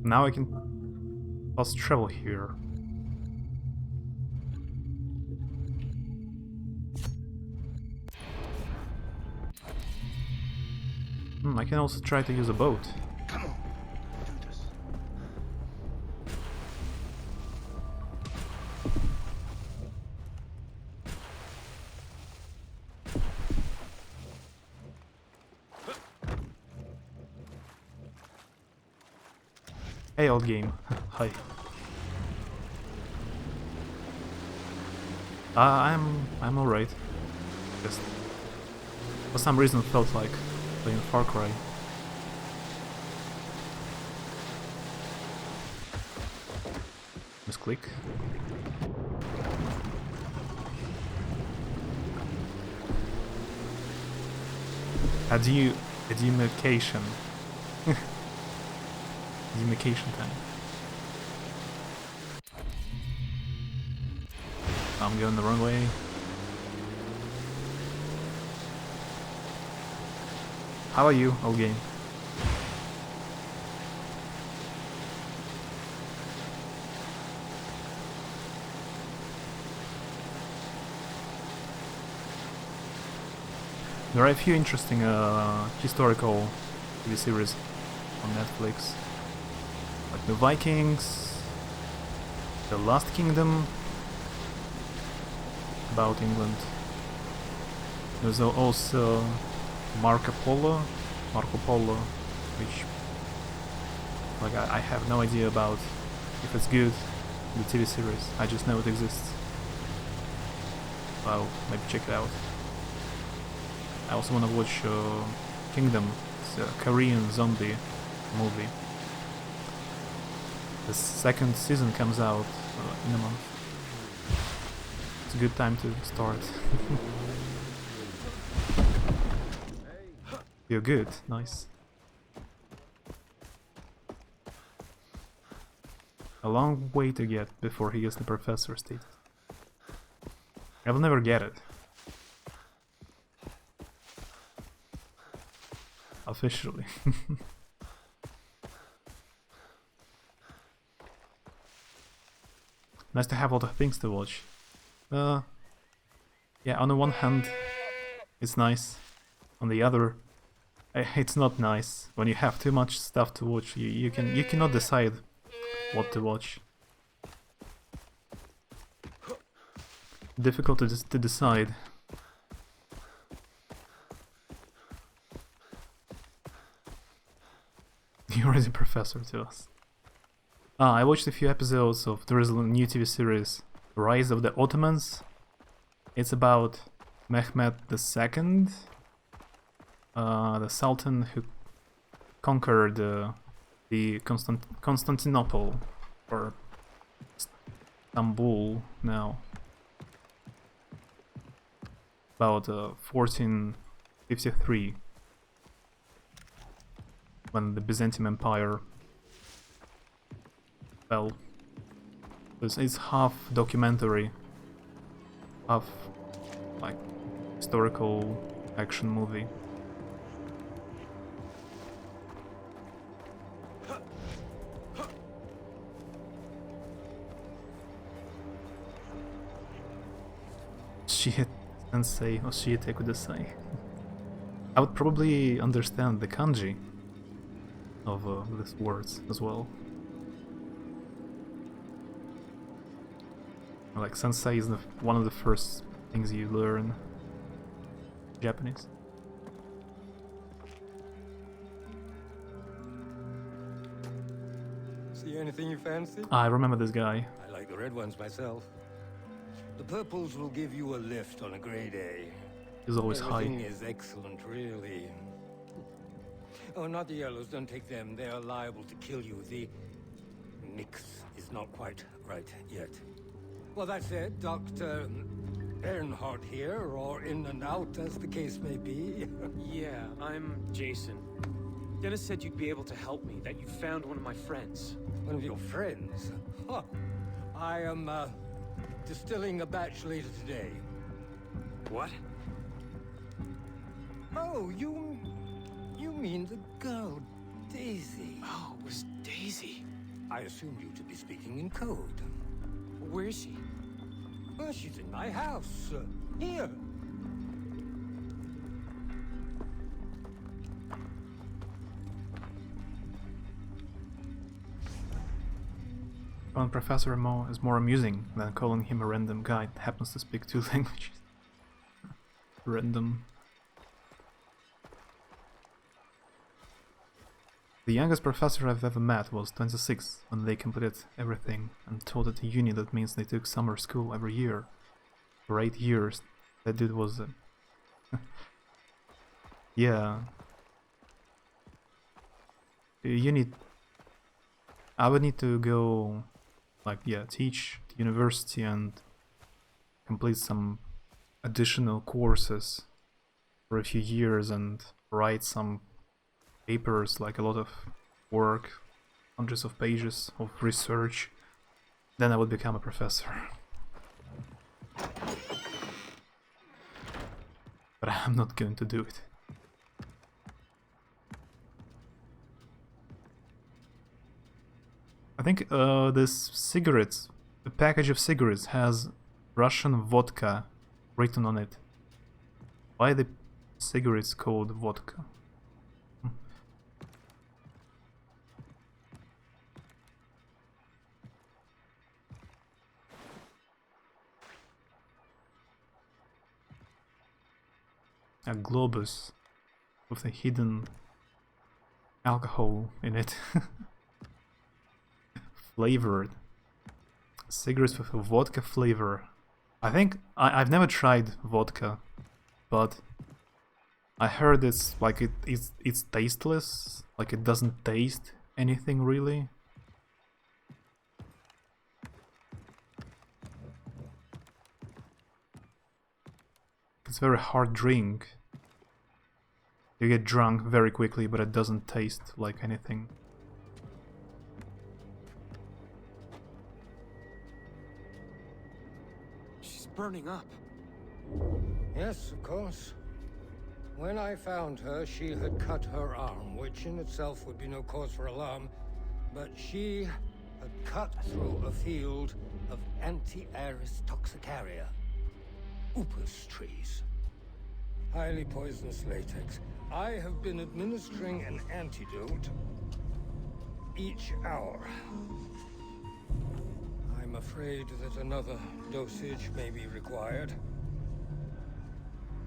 now I can fast travel here. I can also try to use a boat. Come on, do this. Hey, old game. Hi. I'm alright. Just for some reason felt like playing Far Cry. Misclick. Demarcation. Demarcation time. I'm going the wrong way. How are you, old game? There are a few interesting historical TV series on Netflix, like The Vikings, The Last Kingdom, about England. There's also Marco Polo, which like I have no idea about if it's good, the TV series. I just know it exists. I'll maybe check it out. I also want to watch Kingdom. It's a Korean zombie movie. The second season comes out in a month. It's a good time to start. You're good, nice. A long way to get before he gets the professor status. I will never get it. Officially. Nice to have a lot of things to watch. Yeah, on the one hand, it's nice. On the other, it's not nice. When you have too much stuff to watch, you cannot decide what to watch. Difficult to decide. You're already a professor to us. I watched a few episodes of there is a new TV series, Rise of the Ottomans. It's about Mehmed II, the Sultan who conquered the Constantinople, or Istanbul now, about 1453, when the Byzantine Empire fell. It's half documentary, half like historical action movie. Shiite sensei or Shiite kudasai. I would probably understand the kanji of these words as well. Like sensei is one of the first things you learn Japanese. See anything you fancy? I remember this guy. I like the red ones myself. The purples will give you a lift on a grade A. He's always Everything high. is excellent, really. Oh, not the yellows. Don't take them. They are liable to kill you. The mix is not quite right yet. Well, that said, Dr. Earnhardt here, or in and out, as the case may be. Yeah, I'm Jason. Dennis said you'd be able to help me, that you found one of my friends. One of your friends? Huh. I am, distilling a batch later today. What? Oh, you mean the girl, Daisy. Oh, it was Daisy. I assumed you to be speaking in code. Where is she? Well, she's in my house. Here. Calling Professor Mo is more amusing than calling him a random guy that happens to speak 2 languages. Random. The youngest professor I've ever met was 26 when they completed everything and taught at a uni. That means they took summer school every year. For 8 years. That dude was... yeah. You need... I would need to go... like, yeah, teach at university and complete some additional courses for a few years and write some papers, like a lot of work, hundreds of pages of research. Then I would become a professor. But I'm not going to do it. I think this cigarettes, the package of cigarettes has Russian vodka written on it. Why the cigarettes called vodka? A globus with a hidden alcohol in it. Flavored. Cigarettes with a vodka flavor. I think I've never tried vodka, but I heard it's like it's tasteless, like it doesn't taste anything really. It's a very hard drink. You get drunk very quickly, but it doesn't taste like anything. Burning up. Yes, of course. When I found her, she had cut her arm, which in itself would be no cause for alarm, but she had cut through a field of anti-aris toxicaria, upas trees. Highly poisonous latex. I have been administering an antidote each hour. I'm afraid that another dosage may be required.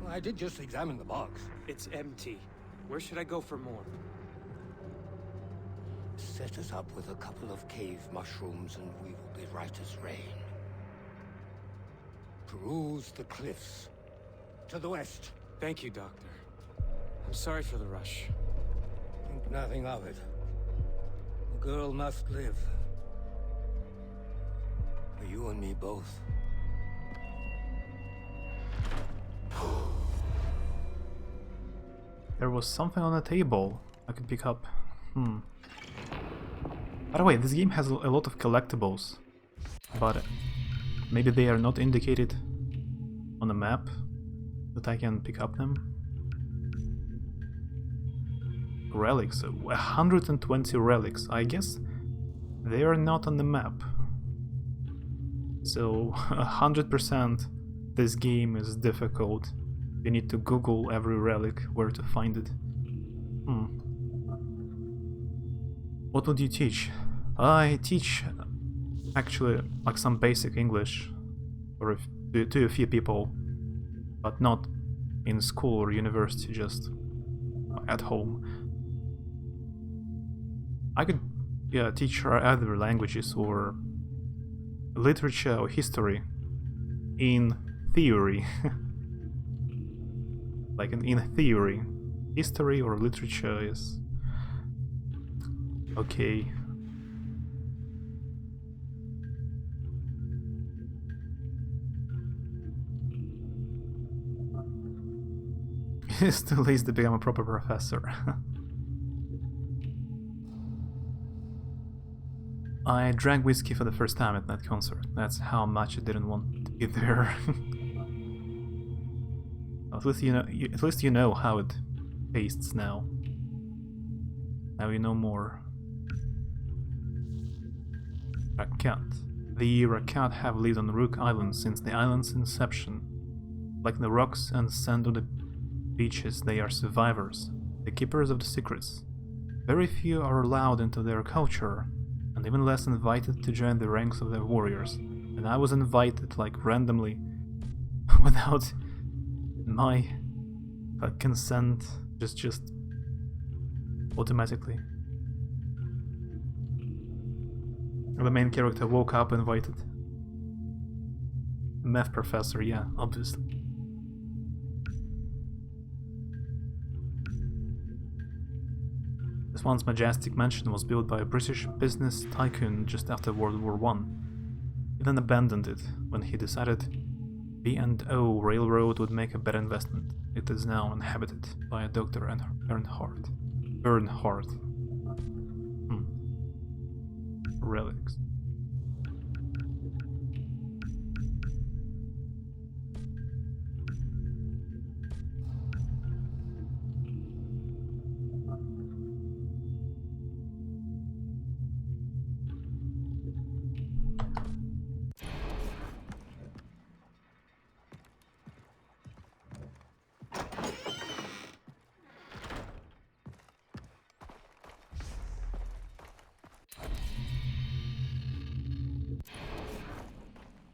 Well, I did just examine the box. It's empty. Where should I go for more? Set us up with a couple of cave mushrooms and we will be right as rain. Peruse the cliffs. To the west. Thank you, Doctor. I'm sorry for the rush. Think nothing of it. The girl must live. For you and me both. There was something on the table I could pick up. By the way, this game has a lot of collectibles, but maybe they are not indicated on the map that I can pick up them. Relics, 120 relics. I guess they are not on the map. So 100% this game is difficult. You need to Google every relic where to find it. What would you teach? I teach actually like some basic English to a few people, but not in school or university, just at home. I could teach her other languages or literature or history in theory. Like in theory, history or literature is okay. It's too late to become a proper professor. I drank whiskey for the first time at that concert. That's how much I didn't want to be there. At least you know how it tastes now. Now you know more. Rakat. The Rakat have lived on Rook Island since the island's inception. Like the rocks and sand on the beaches, they are survivors, the keepers of the secrets. Very few are allowed into their culture, and even less invited to join the ranks of their warriors. And I was invited, like, randomly, without my consent, just automatically. The main character woke up invited. Math professor, yeah, obviously. This once majestic mansion was built by a British business tycoon just after World War I. He then abandoned it when he decided B&O Railroad would make a better investment. It is now inhabited by a Dr. Earnhardt. Relics.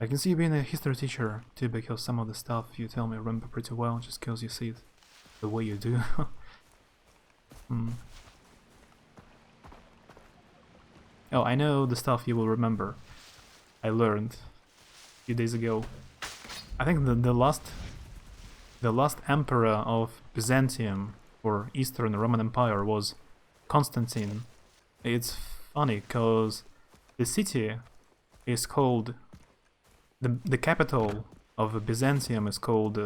I can see you being a history teacher too, because some of the stuff you tell me I remember pretty well, just because you see it the way you do. Oh, I know the stuff you will remember. I learned a few days ago. I think the last emperor of Byzantium or Eastern Roman Empire was Constantine. It's funny because the city is called the capital of Byzantium is called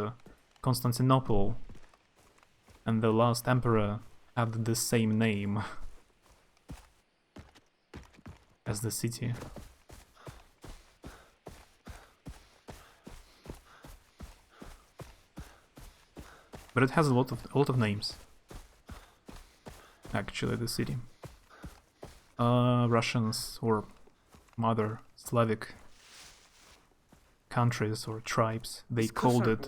Constantinople, and the last emperor had the same name as the city. But it has a lot of names. Actually, the city. Russians or other Slavic countries or tribes, they called it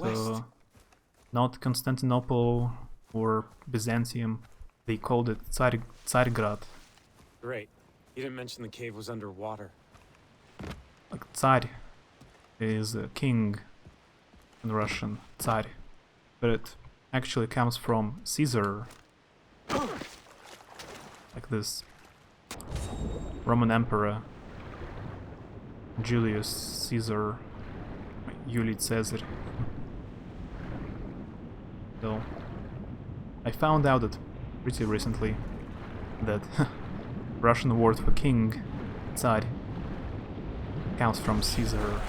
not Constantinople or Byzantium, they called it Tsargrad. Great. You didn't mention the cave was underwater. Like Tsar is king in Russian, Tsar, but it actually comes from Caesar, like this Roman emperor Julius Caesar. Caesar. So, I found out that pretty recently that Russian word for king, Tsar, comes from Caesar,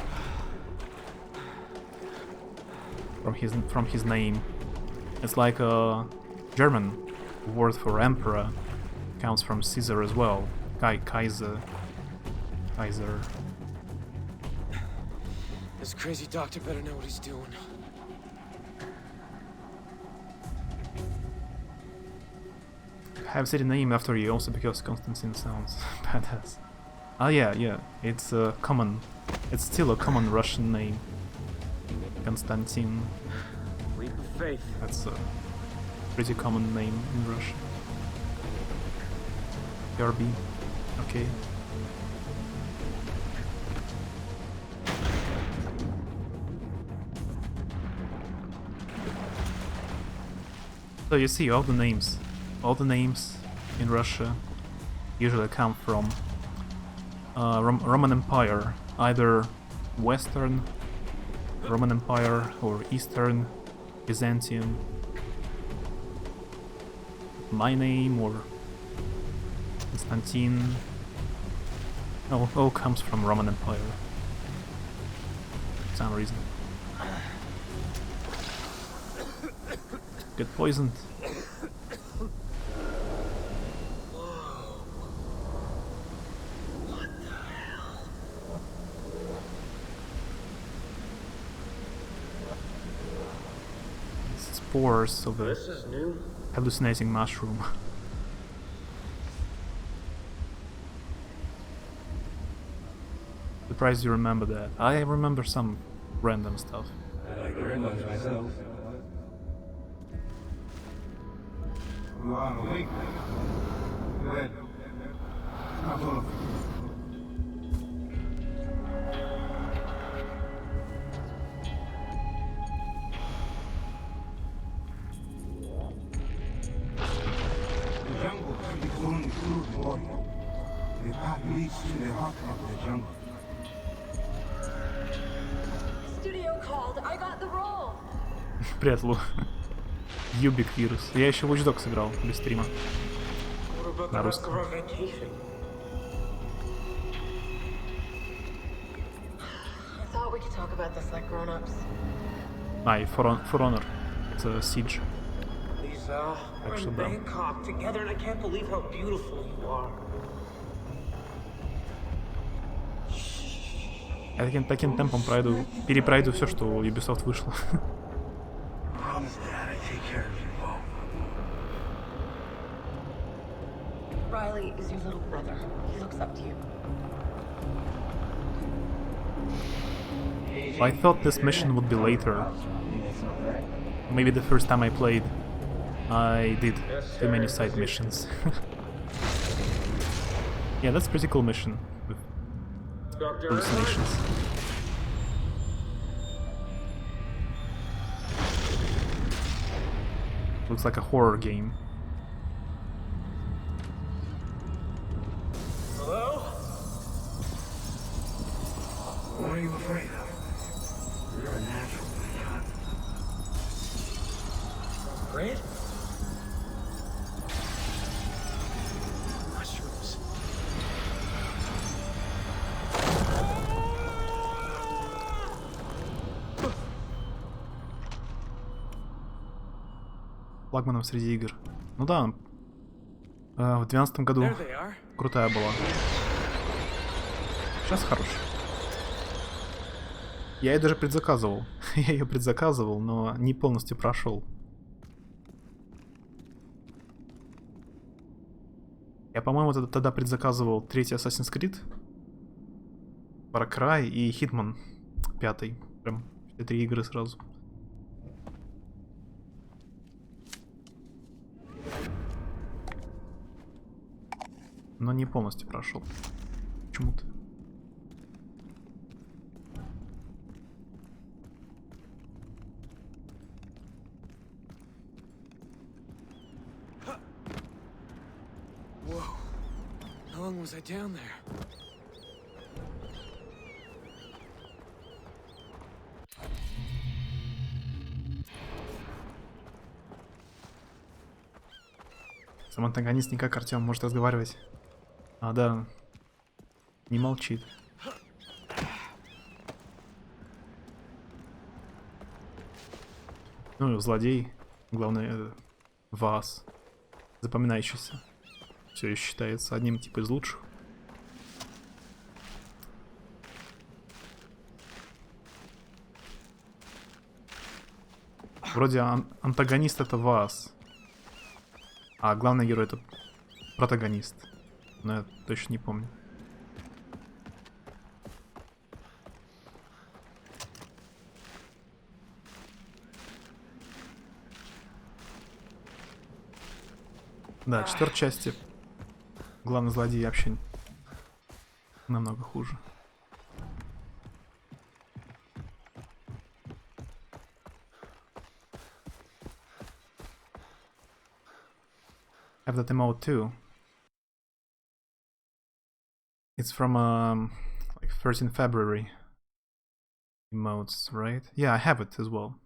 from his name. It's like a German word for emperor comes from Caesar as well. Kaiser. This crazy doctor better know what he's doing. I have said the name after you also because Constantine sounds badass. Ah yeah, it's a common, it's still a common Russian name. Konstantin. Leap of faith. That's a pretty common name in Russia. Kirby, okay. So you see all the names in Russia usually come from Roman Empire, either Western Roman Empire or Eastern Byzantium. My name or Constantine all comes from Roman Empire for some reason. Get poisoned. What the spores of a This is new. hallucinating mushroom. Surprised you remember that. I remember some random stuff. I like the red ones myself. You are awake. Good. Not all of you. The jungle is only through the warrior. The path leads to the heart of the jungle. Studio called. I got the role. Привет, Лу. Юбик вирус. Я еще Watch Dogs сыграл без стрима. На русском. I thought we could talk about this like grown-ups. А, и For Honor. Это Siege. Lisa, we're Actually, in да. Bangkok together, and I can't believe how beautiful you are. Я таким темпом перепройду все, что у Ubisoft вышло. Promise Dad I take care of you both. Riley is your little brother. He looks up to you. I thought this mission would be later. Maybe the first time I played, I did too many side missions. Yeah, that's a pretty cool mission with hallucinations. Looks like a horror game. Hello? What are you afraid of? You're a natural, my son. Great? Mushrooms. Флагманом среди игр. Ну да, в 2012 году There they are. крутая была. Сейчас хорошая. Я ее даже предзаказывал. Я ее предзаказывал, но не полностью прошел. Я, по-моему, тогда предзаказывал третий Assassin's Creed, Far Cry и Hitman 5. Прям все 3 игры сразу. Но не полностью прошел. Почему-то. Whoa. How long was I down there? Сам антагонист никак, Артем, может разговаривать. А, да. Не молчит. Ну и злодей. Главное, вас. Запоминающийся. Все еще считается одним типа из лучших. Вроде антагонист это вас. А главный герой это протагонист. Но я точно не помню. Да, в 4-й части главный злодей вообще намного хуже. I have that emote too. It's from like 13 February emotes, right? Yeah, I have it as well.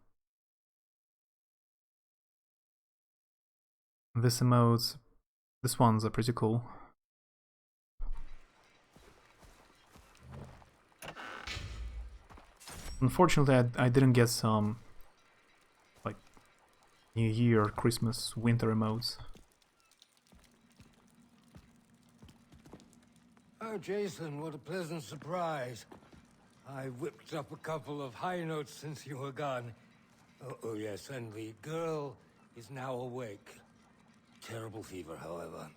This emotes, this ones are pretty cool. Unfortunately, I didn't get some like New Year, Christmas, winter emotes. Oh, Jason, what a pleasant surprise. I whipped up a couple of high notes since you were gone. Oh, yes, and the girl is now awake. Terrible fever, however.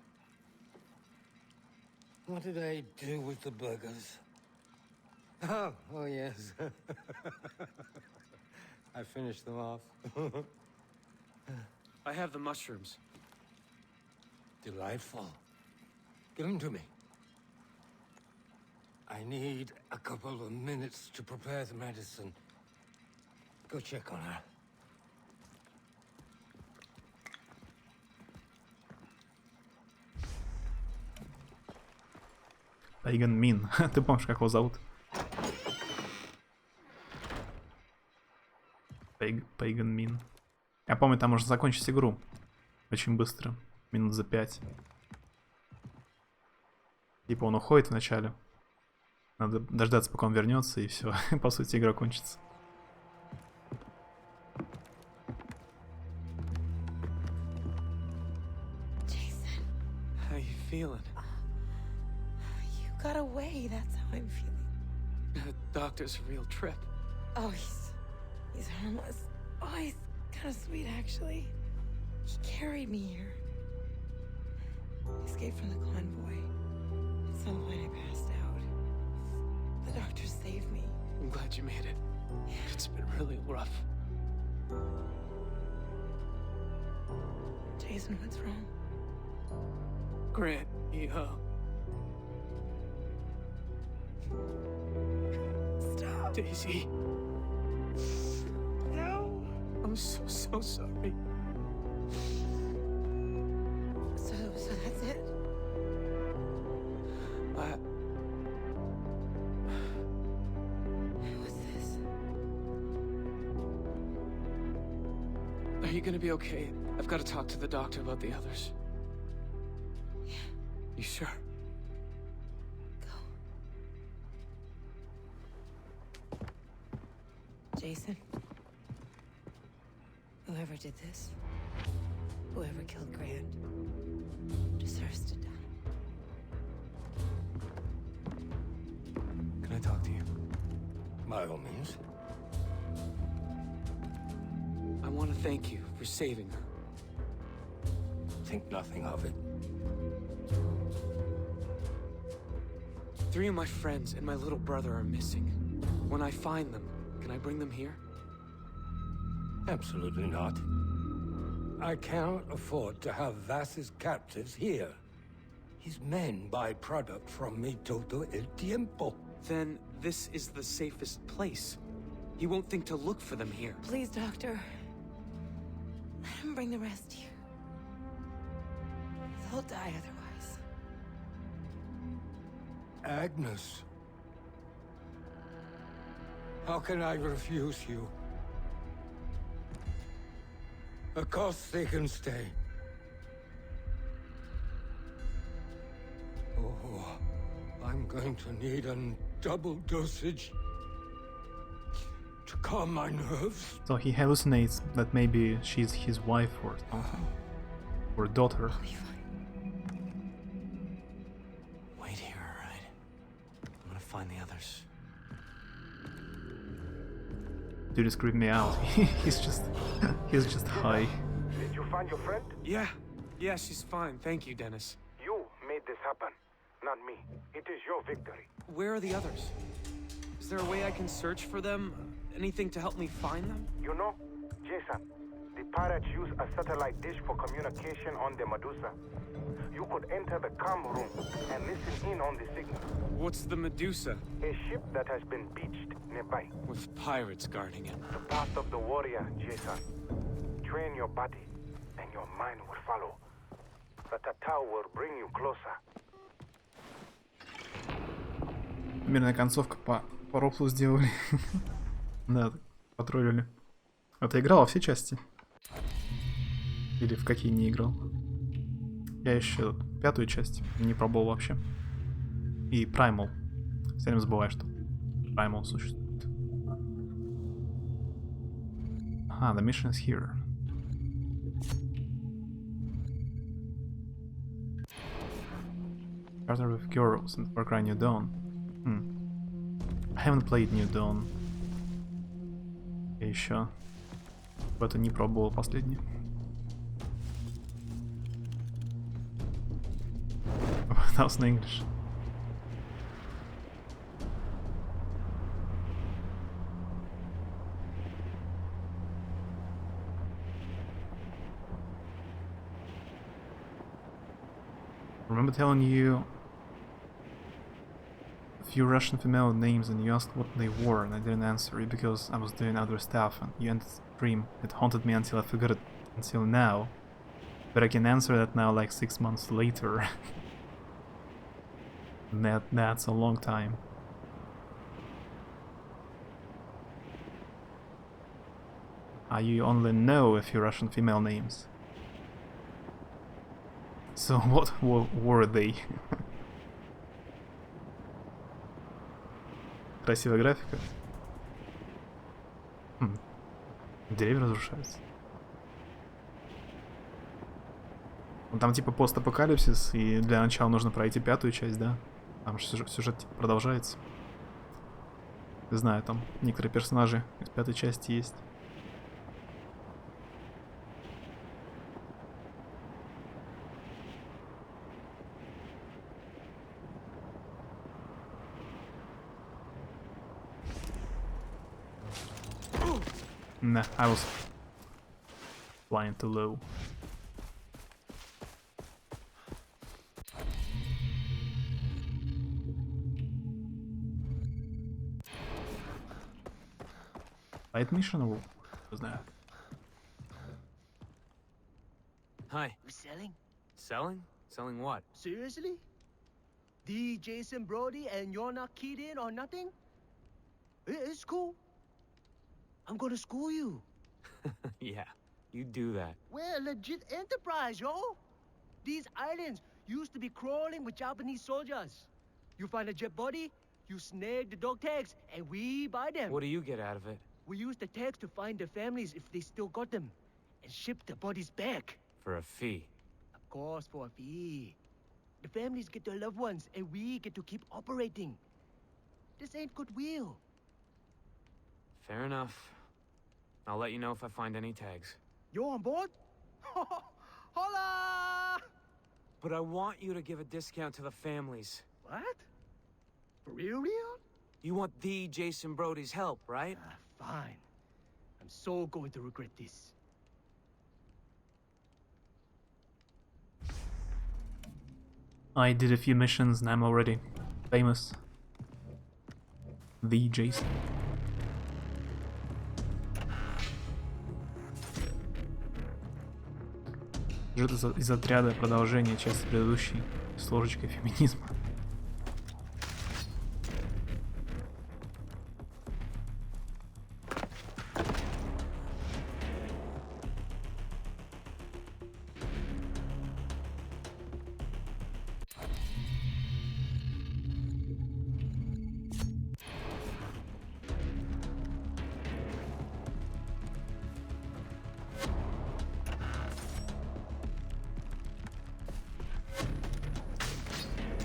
What did I do with the burgers? Oh yes. I finished them off. I have the mushrooms. Delightful. Give them to me. I need a couple of minutes to prepare the medicine. Go check on her. Pagan Min. Ты помнишь, как его зовут? Pagan Min. Я помню, там можно закончить игру. Очень быстро. Минут за 5. Типа он уходит вначале. Надо дождаться, пока он вернется, и все. По сути, игра кончится. Jason. How you feeling? You got away, that's how I'm feeling. The doctor's a real trip. Oh, he's harmless. Oh, he's kind of sweet, actually. He carried me here. I escaped from the convoy. At some point, I passed out. The doctor saved me. I'm glad you made it. It's been really rough. Jason, what's wrong? Grant, he, Stop. Daisy. No. I'm so sorry. So that's it? What's this? Are you gonna be okay? I've got to talk to the doctor about the others. Yeah. You sure? Jason, whoever did this, whoever killed Grant, deserves to die. Can I talk to you? By all means. I want to thank you for saving her. Think nothing of it. 3 of my friends and my little brother are missing. When I find them, can I bring them here? Absolutely not. I cannot afford to have Vass's captives here. His men buy product from me todo el tiempo. Then this is the safest place. He won't think to look for them here. Please, Doctor. Let him bring the rest here. They'll die otherwise. Agnes. How can I refuse you? Of course they can stay. Oh, I'm going to need a double dosage to calm my nerves. So he hallucinates that maybe she's his wife or something. Or daughter. I'll be fine. Wait here, alright? I'm gonna find the others. Dude is creeping me out. he's just high. Did you find your friend? Yeah, she's fine. Thank you, Dennis. You made this happen, not me. It is your victory. Where are the others? Is there a way I can search for them? Anything to help me find them? You know, Jason, the pirates use a satellite dish for communication on the Medusa. You could enter the comm room and listen in on the signal. What's the Medusa? A ship that has been beached nearby. With pirates guarding it. The path of the warrior, Jason. Train your body, and your mind will follow. The Tatau will bring you closer. Мирная концовка по рофлу сделали. Да, потроллили. А ты играл во все части? Или в какие не играл? Я еще 5-ю часть не пробовал вообще. И Primal. Все время забываю, что Primal существует. Ага, the mission is here. Charter with girls and Far Cry New Dawn. I haven't played New Dawn. И еще. Это не пробовал последний. That was in English. Remember telling you a few Russian female names and you asked what they were and I didn't answer you because I was doing other stuff and you ended the stream. It haunted me until I forgot it until now. But I can answer that now like 6 months later. That's a long time. You only know a few Russian female names. So what were they? Красивая графика. Деревья разрушаются. Ну, там типа постапокалипсис, и для начала нужно пройти 5-ю часть, да? Там сюжет типа продолжается. Не знаю, там некоторые персонажи из 5-й части есть. Nah, I was flying too low. Fight mission or was that? Hi. We selling? Selling? Selling what? Seriously? The Jason Brody and you're not keyed in or nothing? It's cool. I'm gonna school you. Yeah, you do that. We're a legit enterprise, yo. These islands used to be crawling with Japanese soldiers. You find a jet body, you snag the dog tags, and we buy them. What do you get out of it? We use the tags to find their families if they still got them, and ship the bodies back. For a fee. Of course, for a fee. The families get their loved ones, and we get to keep operating. This ain't goodwill. Fair enough. I'll let you know if I find any tags. You on board? Hola! But I want you to give a discount to the families. What? For real? You want the Jason Brody's help, right? Fine. I'm so going to regret this. I did a few missions and I'm already famous. The Jason. Сюжет из отряда, продолжение части предыдущей с ложечкой феминизма.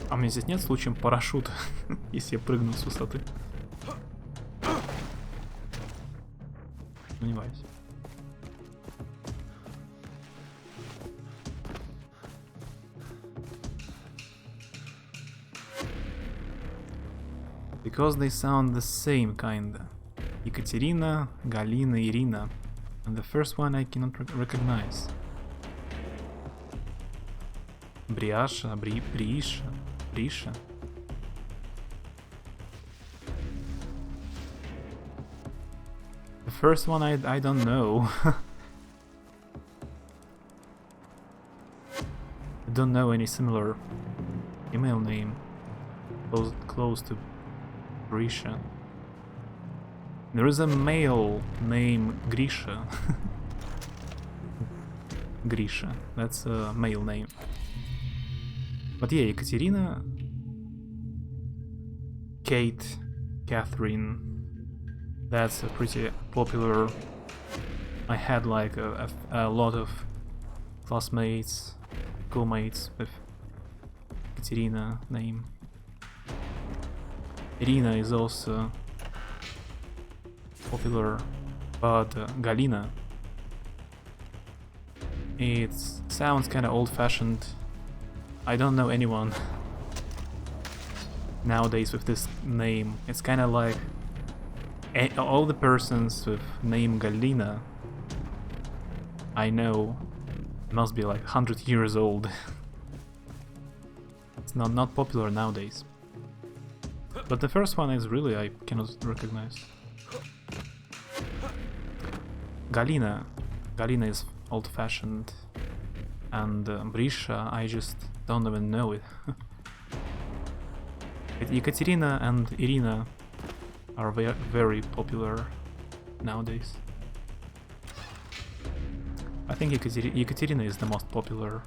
А у меня здесь нет случаем парашюта, если я прыгну с высоты. Сомневаюсь. Because they sound the same, kinda. Екатерина, Галина, Ирина. And the first one I cannot recognize. Бриаша, Брииша. Бриша. The first one I don't know. I don't know any similar email name close to Grisha. There is a male name Grisha. Grisha, that's a male name. But yeah, Екатерина, Kate, Catherine, that's a pretty popular. I had like a lot of classmates, schoolmates with Екатерina name. Irina is also popular, but Galina It sounds kind of old-fashioned. I don't know anyone nowadays with this name. It's kind of like all the persons with name Galina I know must be like 100 years old. It's not popular nowadays. But the first one is really I cannot recognize. Galina is old-fashioned, and Brisha I just don't even know it. Ekaterina and Irina are very popular nowadays. I think Ekaterina is the most popular.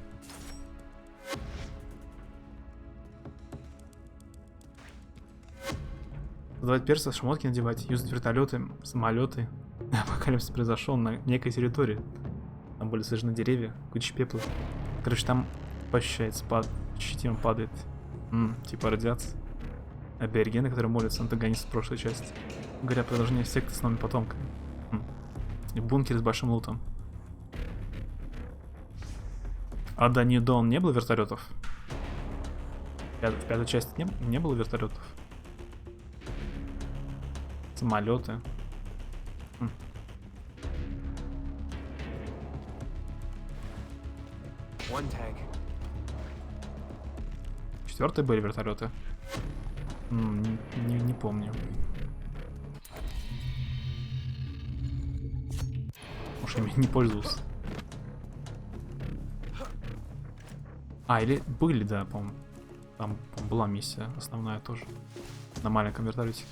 Создавать персов, шмотки надевать, юзать вертолеты, самолеты. Апокалипсис произошел на некой территории. Там были сожжены деревья, куча пепла. Короче, там ощущается, ощутимо падает. Типа радиация. Аборигены, которые молятся антагонисту в прошлой части. Говоря, продолжение секты с новыми потомками. И бункер с большим лутом. А до New Dawn не было вертолетов? В пятой части не было вертолетов? Самолеты. Четвертые были вертолеты? Не помню. Может, я ими не пользовался. Или были, да, по-моему. Там была миссия основная тоже. На маленьком вертолете.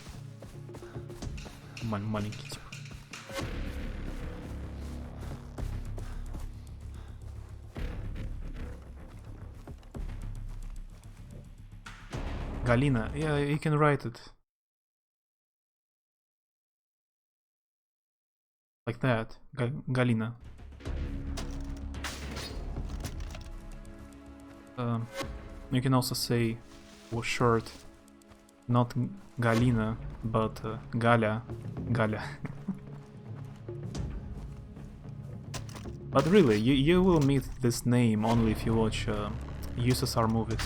Маленький типа. Galina, yeah, you can write it like that. Galina. You can also say short, not Galina, but Galia. But really, you will meet this name only if you watch USSR movies.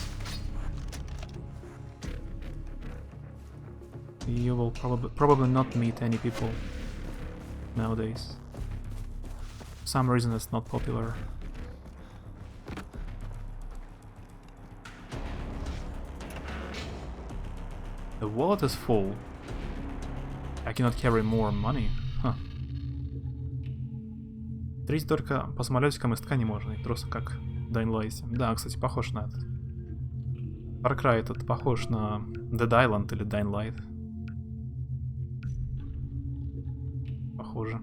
You will probably not meet any people nowadays. For some reason it's not popular. The wallet is full. I cannot carry more money. Huh. Треть только по самолетикам из ткани можно, и просто как в Dying Light. Да, кстати, похож на этот. Far Cry этот похож на Dead Island или Dying Light. Похоже.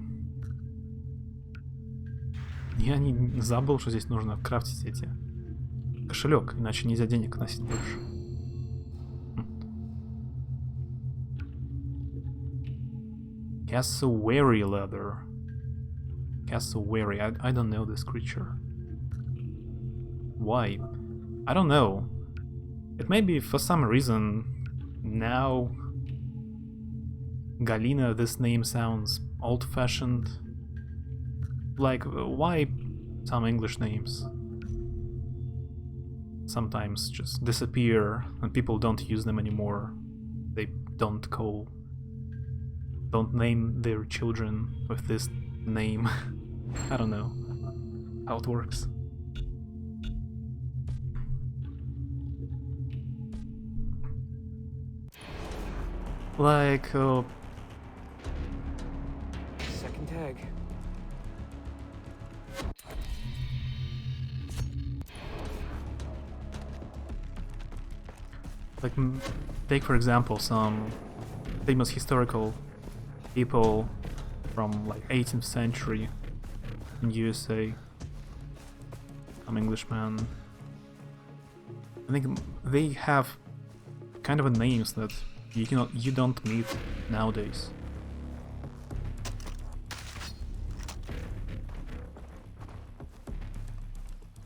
Я не забыл, что здесь нужно крафтить эти кошелек, иначе нельзя денег носить больше. Cassowary leather. Cassowary. I don't know this creature. Why? I don't know. It may be for some reason now Galina, this name sounds old-fashioned. Like, why some English names sometimes just disappear and people don't use them anymore? They don't name their children with this name. I don't know how it works. Like, second tag. Like, take for example some famous historical people from like 18th century in USA. Some Englishman. I think they have kind of names that you don't meet nowadays.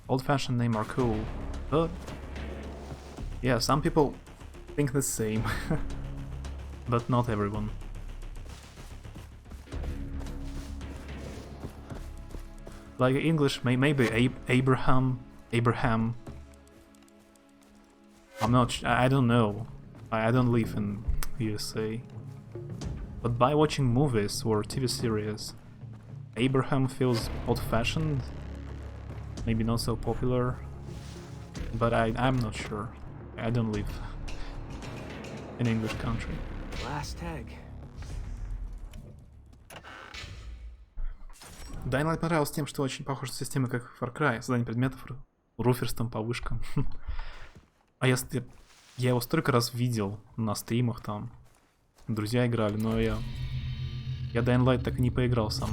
Old-fashioned names are cool, but yeah, some people think the same, but not everyone. Like English, maybe Abraham. I'm not. I don't know. I don't live in USA. But by watching movies or TV series, Abraham feels old-fashioned. Maybe not so popular. But I'm not sure. I don't live in English country. Last tag. Dying Light понравился тем, что очень похожа система, как в Far Cry. Создание предметов руферством по вышкам. А я его столько раз видел на стримах там. Друзья играли, но я Dying Light так и не поиграл сам.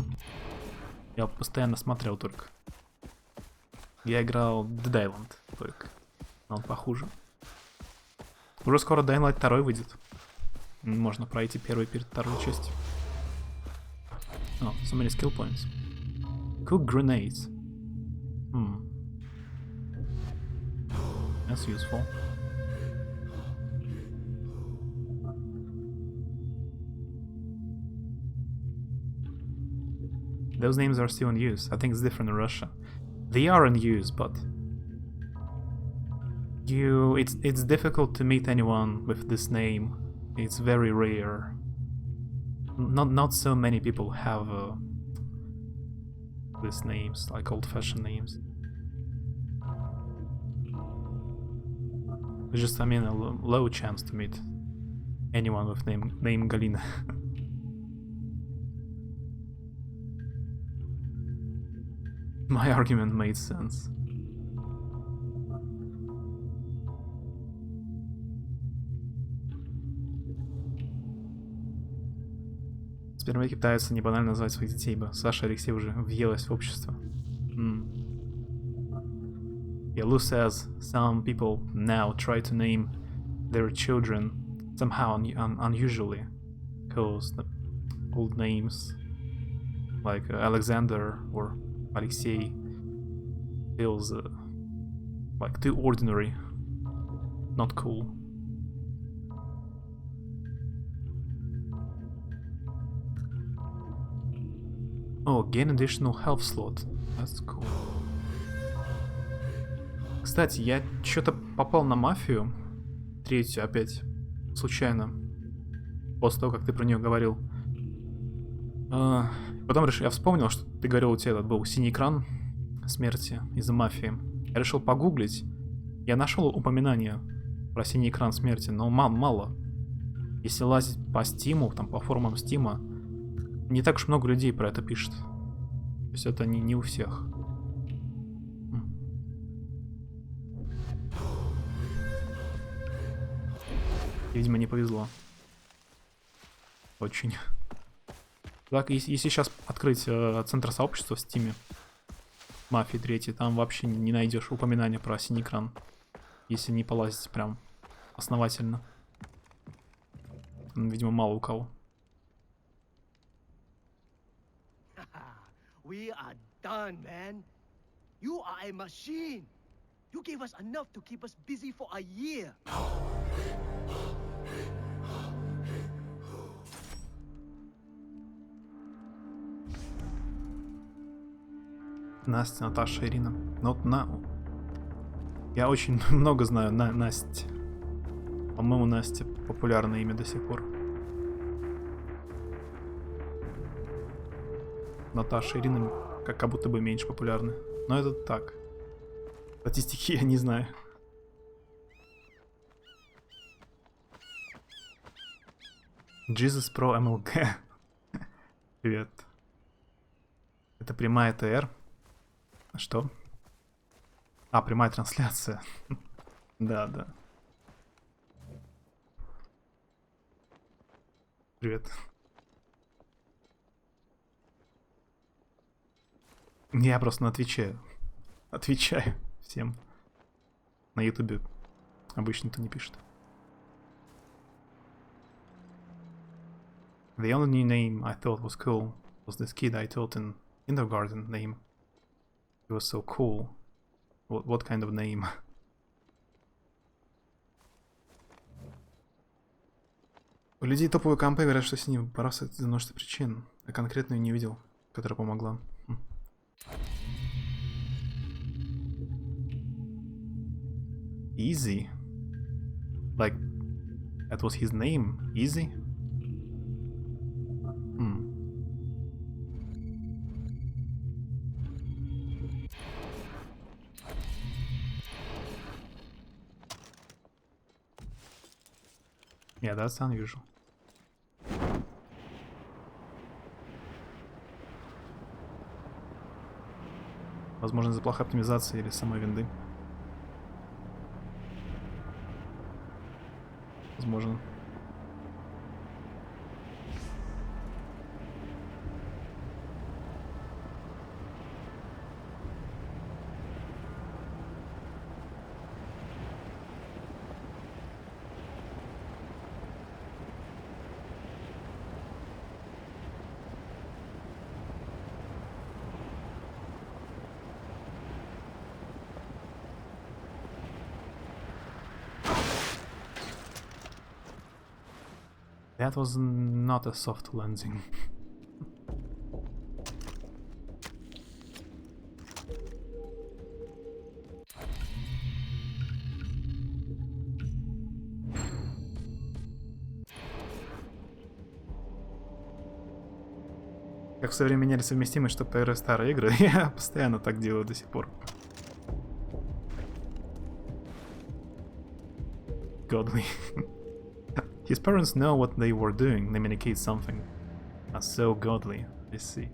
Я постоянно смотрел только. Я играл Dead Island только. Но он похуже. Уже скоро Dying Light 2 выйдет. Можно пройти первый перед второй частью. Oh, so many skill points. Cook grenades. That's useful. Those names are still in use. I think it's different in Russia. They are in use, but it's difficult to meet anyone with this name. It's very rare. Not so many people have these names, like old-fashioned names. It's just, I mean, a low chance to meet anyone with name Galina. My argument made sense. Спермаки пытаются не банально назвать своих детей, ибо Саша и Алексей уже въелась в общество. Yeah, Lou says some people now try to name their children somehow unusually, because the old names like Alexander or Alexei feels like too ordinary, not cool. Oh, gain additional health slot. That's cool. Кстати, я что-то попал на мафию третью опять, случайно, после того, как ты про нее говорил. Потом я вспомнил, что ты говорил, у тебя этот был синий экран смерти из-за мафии. Я решил погуглить. Я нашел упоминание про синий экран смерти, но мало. Если лазить по Стиму, там по форумам Стима, не так уж много людей про это пишет. То есть это не у всех. Видимо, не повезло. Очень. Так, если сейчас открыть центр сообщества в Стиме, Мафии 3, там вообще не найдешь упоминания про синий экран. Если не полазить прям основательно. Видимо, мало у кого. We are done, man. You are a machine. You gave us enough to keep us busy for a year. Настя, Наташа, Ирина. Ну вот я очень много знаю Настя. По-моему, Настя популярное имя до сих пор. Наташа, Ирина как будто бы меньше популярны. Но это так. Статистики я не знаю. Jesus Pro MLG. Привет. Это прямая ТР. Что? А, прямая трансляция. Да. Привет. Я просто отвечаю всем. На ютубе обычно никто не пишет. The only name I thought was cool was this kid I taught in kindergarten name. It was so cool. What kind of name? У людей топовые компы говорят, что с ним пора из-за множества причин. Я конкретную не видел, которая помогла. Easy? Like, that was his name? Easy? Hmm. Yeah, that's unusual. Возможно, из-за плохой оптимизации или самой винды. Возможно. That was not a soft landing. Как в свое время меняли совместимость, чтобы поиграть в старые игры, я постоянно так делаю до сих пор. Godly. His parents know what they were doing, they communicate something. So godly, I see.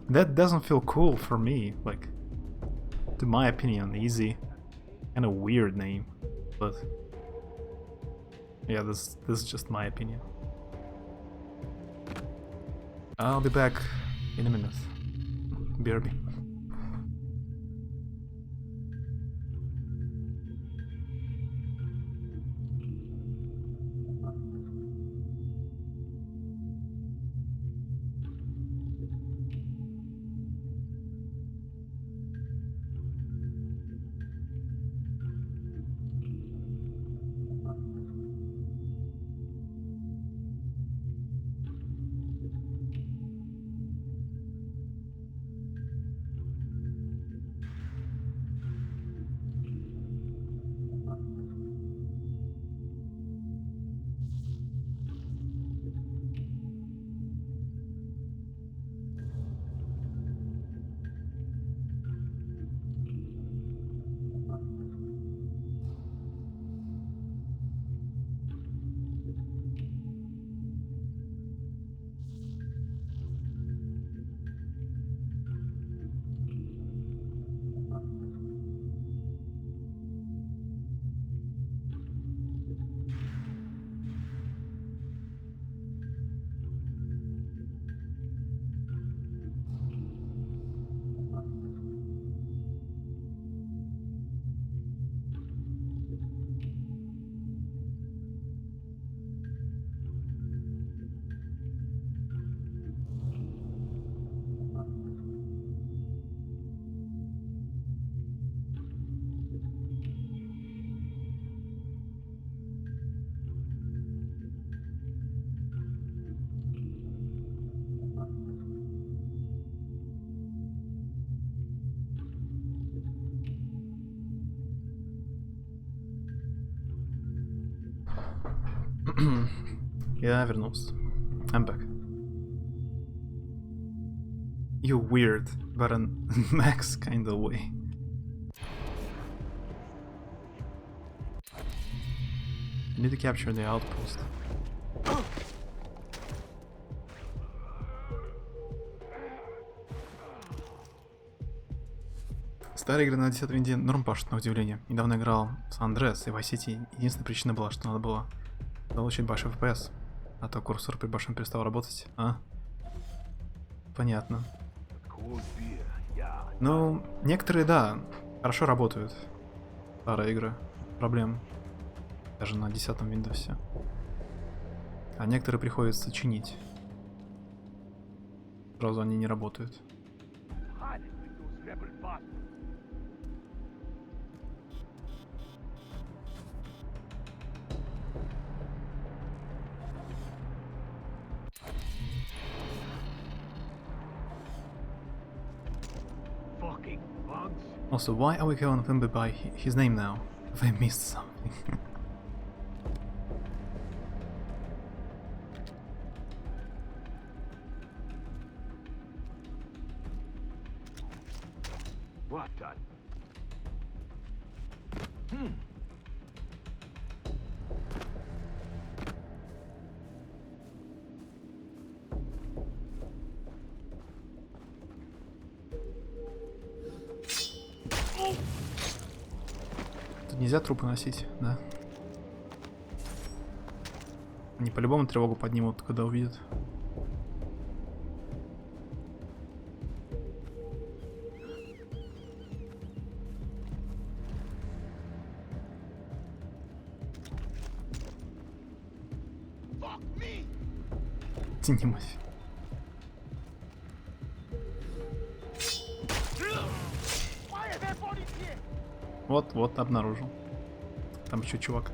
That doesn't feel cool for me, like, to my opinion, Easy. Kind of weird name, but yeah, this is just my opinion. I'll be back in a minute. BRB. Я вернулся. I'm back. You weird, but in Max kinda way. I need to capture the outpost. Старые игры на 10 винде норм пашут, на удивление. Недавно играл в Сан-Андреас и Vice City. Единственная причина была, что надо было получить большой FPS. А то курсор при большом перестал работать. Понятно. Ну, некоторые, да, хорошо работают. Старые игры. Проблем. Даже на 10-м Windows. А некоторые приходится чинить. Сразу они не работают. Also, why are we calling Thimby by his name now? They missed something. What done? Тут нельзя трупы носить, да? Они по-любому тревогу поднимут, когда увидят. Тянимось. Вот, обнаружил. Там еще чувак.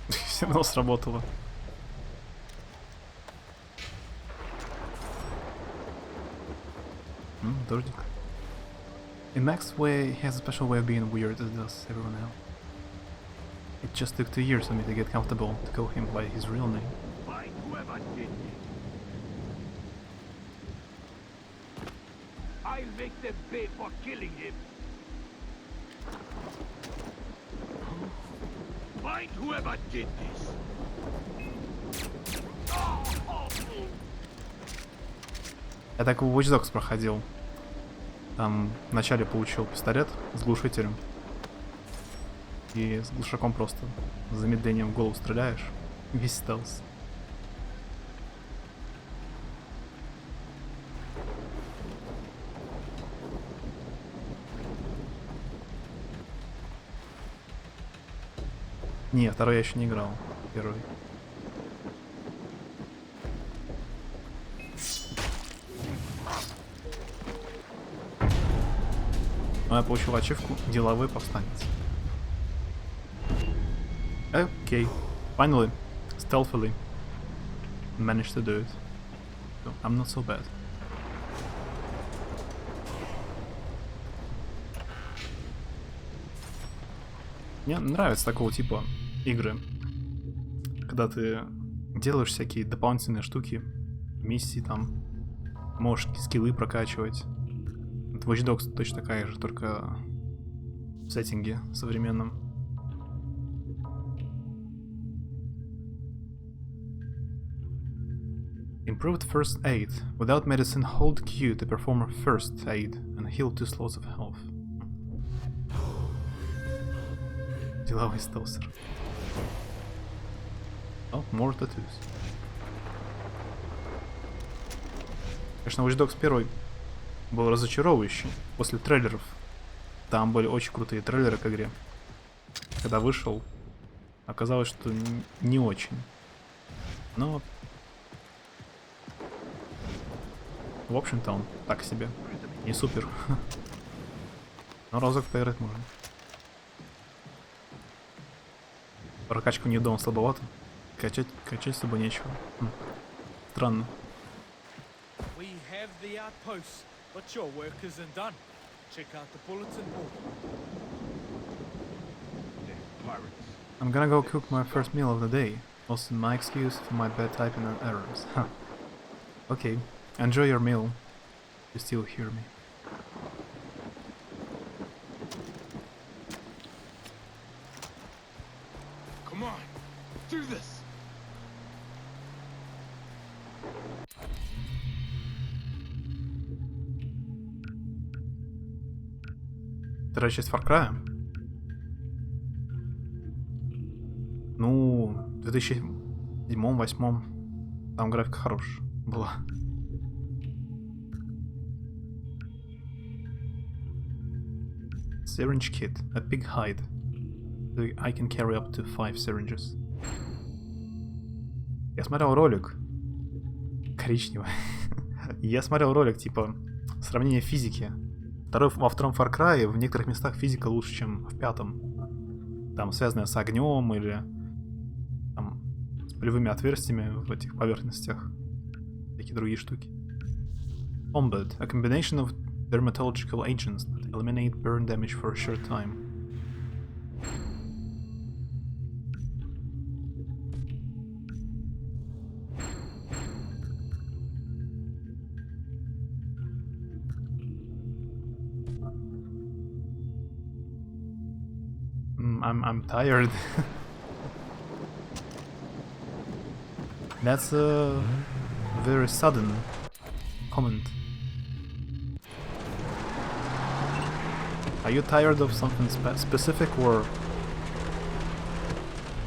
Все равно сработало. Дождик. In Mac's way, he has a special way of being weird, as does everyone else. It just took 2 years for me to get comfortable to call him by his real name. Find whoever did it. I'll make them pay for killing him. Find whoever did this. Я так в Watch Dogs проходил. Там вначале получил пистолет с глушителем. И с глушаком просто с замедлением в голову стреляешь. Весь стелс. Не, второй я еще не играл. Первый. Но я получил ачивку «Деловой повстанец». Okay, finally, stealthily managed to do it. So I'm not so bad. Мне нравятся такого типа игры, когда ты делаешь всякие дополнительные штуки, миссии там, можешь скиллы прокачивать. Watch Dogs точно такая же, только в сеттинге современном. Improved first aid. Without medicine, hold Q to perform a first aid and heal 2 slots of health. Деловой стелсер. Oh, more tattoos. Конечно, Watch Dogs 1 был разочаровывающий после трейлеров. Там были очень крутые трейлеры к игре. Когда вышел, оказалось, что не очень. Но в общем-то он так себе. Не супер. Но разок поиграть можно. Прокачка не дома слабовато. Качать особо нечего. Странно. We have the outposts, but your work isn't done. Check out the bulletin board. Pirates. I'm gonna go cook my first meal of the day. Also my excuse for my bad typing and errors. Okay, enjoy your meal. You still hear me. Come on, do this. Вторая часть Far Cry? Ну, в 2007-2008 там графика хорошая была. Syringe kit, a pig hide. So I can carry up to 5 syringes. Я смотрел ролик. Коричневый. Я смотрел ролик, типа, сравнение физики во втором Far Cry в некоторых местах физика лучше, чем в пятом. Там связанная с огнем или там, с пулевыми отверстиями в этих поверхностях. Такие другие штуки. Combat. A combination of dermatological agents that eliminate burn damage for a short time. I'm tired. That's a very sudden comment. Are you tired of something specific or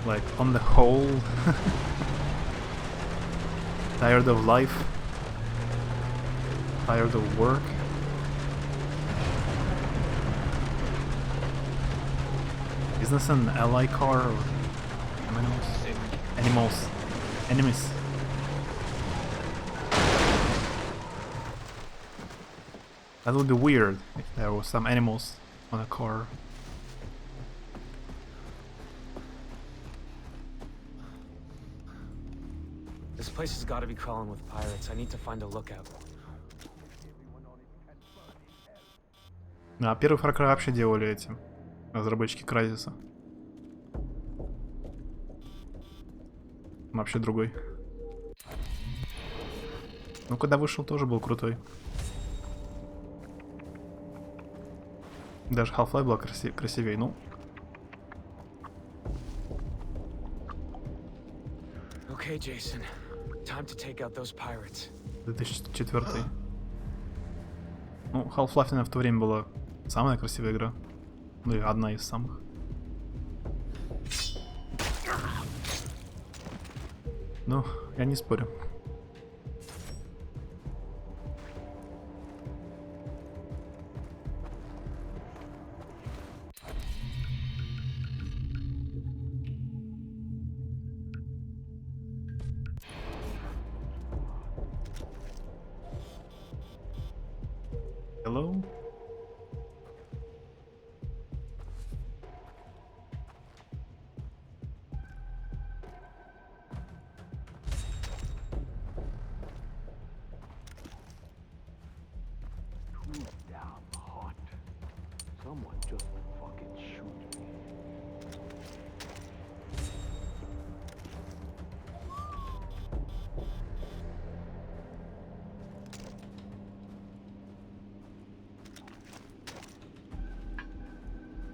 like on the whole tired of life? Tired of work? Is this an ally car or animals? Enemies. That would be weird if there were some animals on a car. This place has got to be crawling with pirates. I need to find a lookout. А первый Far Cry вообще делали эти разработчики Crysis. Вообще другой. Ну, когда вышел, тоже был крутой. Даже Half-Life была красивее, ну. Okay, Jason. Time to take out those pirates. 2004. Ну, Half-Life, наверное, в то время была самая красивая игра. Ну и одна из самых. Ну, я не спорю. Hello? Someone just fucking shoot me.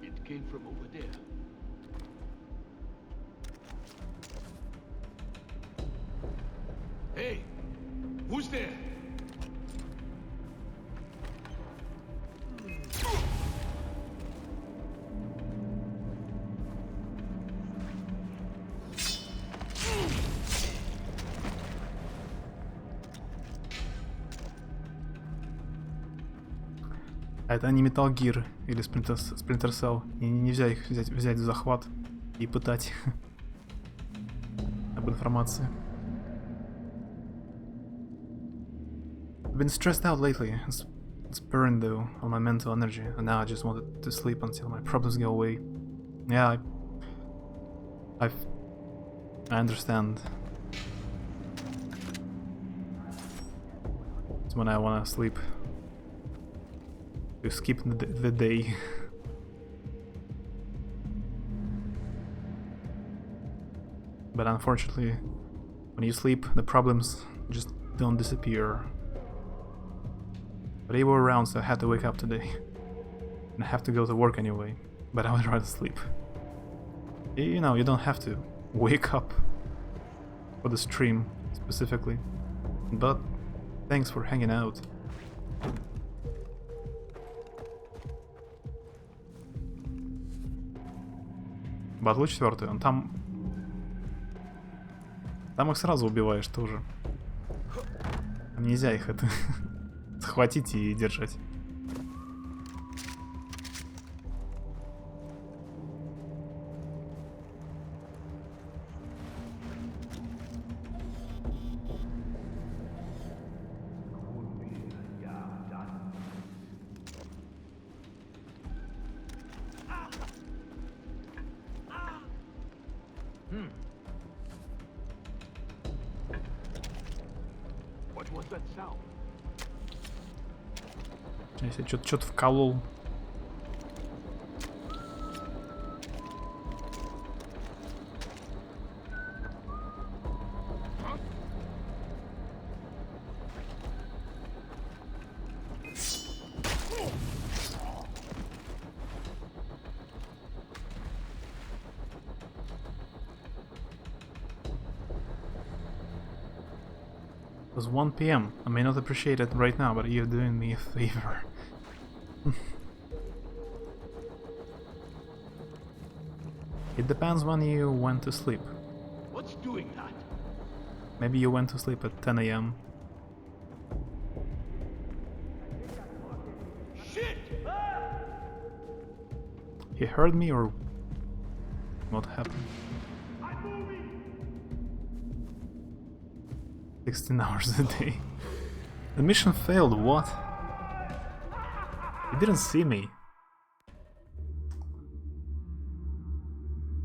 It came from over there. Hey, who's there? А это не Metal Gear или Splinter Cell. И нельзя их взять в захват и пытать об информации. I've been stressed out lately. It's burned though on my mental energy, and now I just wanted to sleep until my problems go away. Yeah, I understand. It's when I wanna sleep. To skip the day. But unfortunately, when you sleep, the problems just don't disappear. But they were around, so I had to wake up today. And I have to go to work anyway, but I would rather sleep. You know, you don't have to wake up for the stream specifically. But thanks for hanging out. Батл 4, он там их сразу убиваешь тоже. Там нельзя их это схватить и держать. Если что-то вколол. It was 1 p.m. I may not appreciate it right now, but you're doing me a favor. It depends when you went to sleep. What's doing that? Maybe you went to sleep at 10 a.m. Shit! He heard me or what happened? 16 hours a day. The mission failed, what? He didn't see me.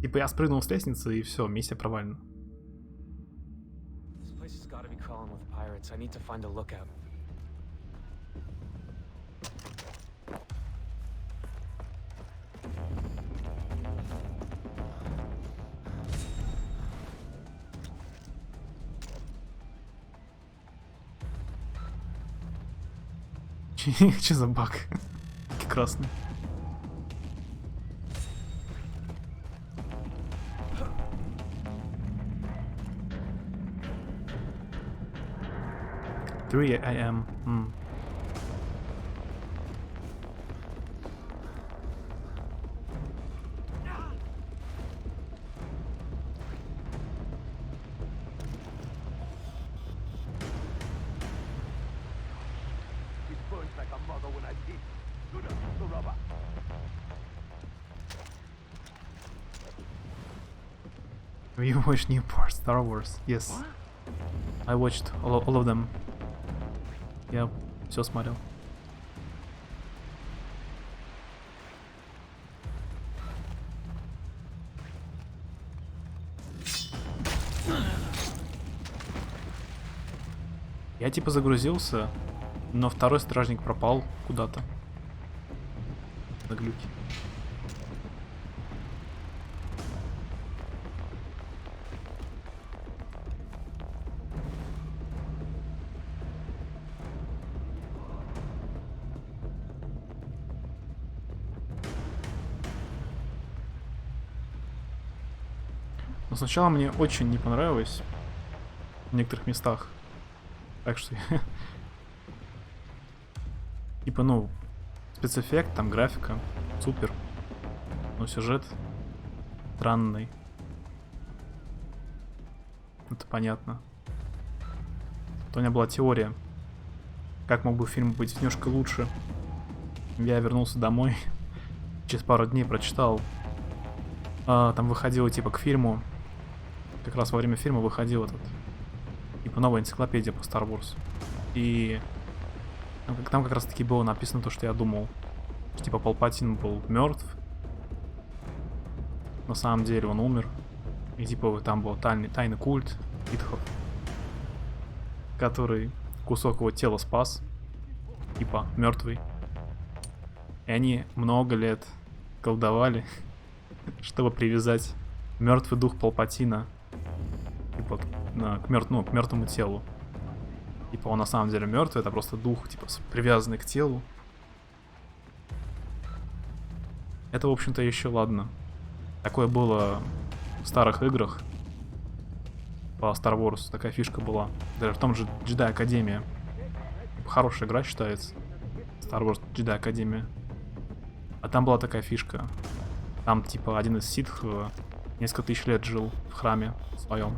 Типа я спрыгнул с лестницы и все, миссия провалена. This place has got to be crawling with pirates. I need to find a lookout. Че за баг? Красный. Three a.m. You watched new parts, Star Wars? Yes. I watched all of them. Я все смотрел. Я типа загрузился, но второй стражник пропал куда-то. На глюке. Но сначала мне очень не понравилось в некоторых местах. Так что типа, ну, спецэффект, там графика, супер. Но сюжет странный. Это понятно. То у меня была теория, как мог бы фильм быть немножко лучше. Я вернулся домой, через пару дней прочитал. Там выходило типа к фильму. Как раз во время фильма выходил этот типа новая энциклопедия по Star Wars. И там как раз таки было написано то, что я думал. Что, типа Палпатин был мертв. На самом деле он умер. И типа там был тайный культ ситхов, который кусок его тела спас. Типа мертвый. И они много лет колдовали, чтобы привязать мертвый дух Палпатина типа, к мертвому телу. Типа он на самом деле мертвый, это просто дух, типа, привязанный к телу. Это, в общем-то, еще ладно. Такое было в старых играх по Star Wars, такая фишка была. Даже в том же Jedi Academia. Типа, хорошая игра считается. Star Wars Jedi Academia. А там была такая фишка. Там, типа, один из ситх несколько тысяч лет жил в храме своем.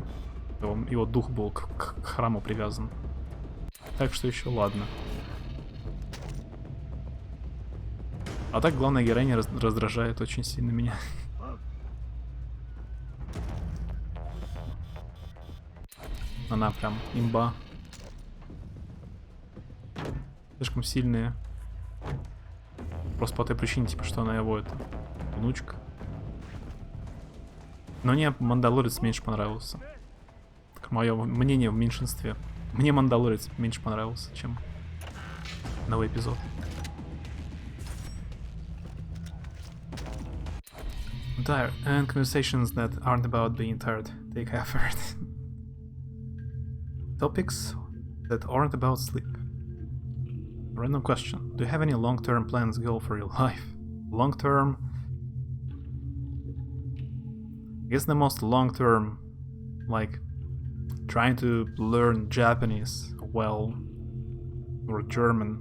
Его дух был к храму привязан. Так что еще ладно. А так главная героиня раздражает очень сильно меня. Она прям имба. Слишком сильная. Просто по той причине, типа, что она его это внучка. Но мне Мандалорец меньше понравился. Так, мое мнение в меньшинстве. Мне Мандалорец меньше понравился, чем новый эпизод. Dire and conversations that aren't about being tired take effort. Topics that aren't about sleep. Random question. Do you have any long-term plans goal for your life? Long-term... I guess the most long-term, like trying to learn Japanese well or German,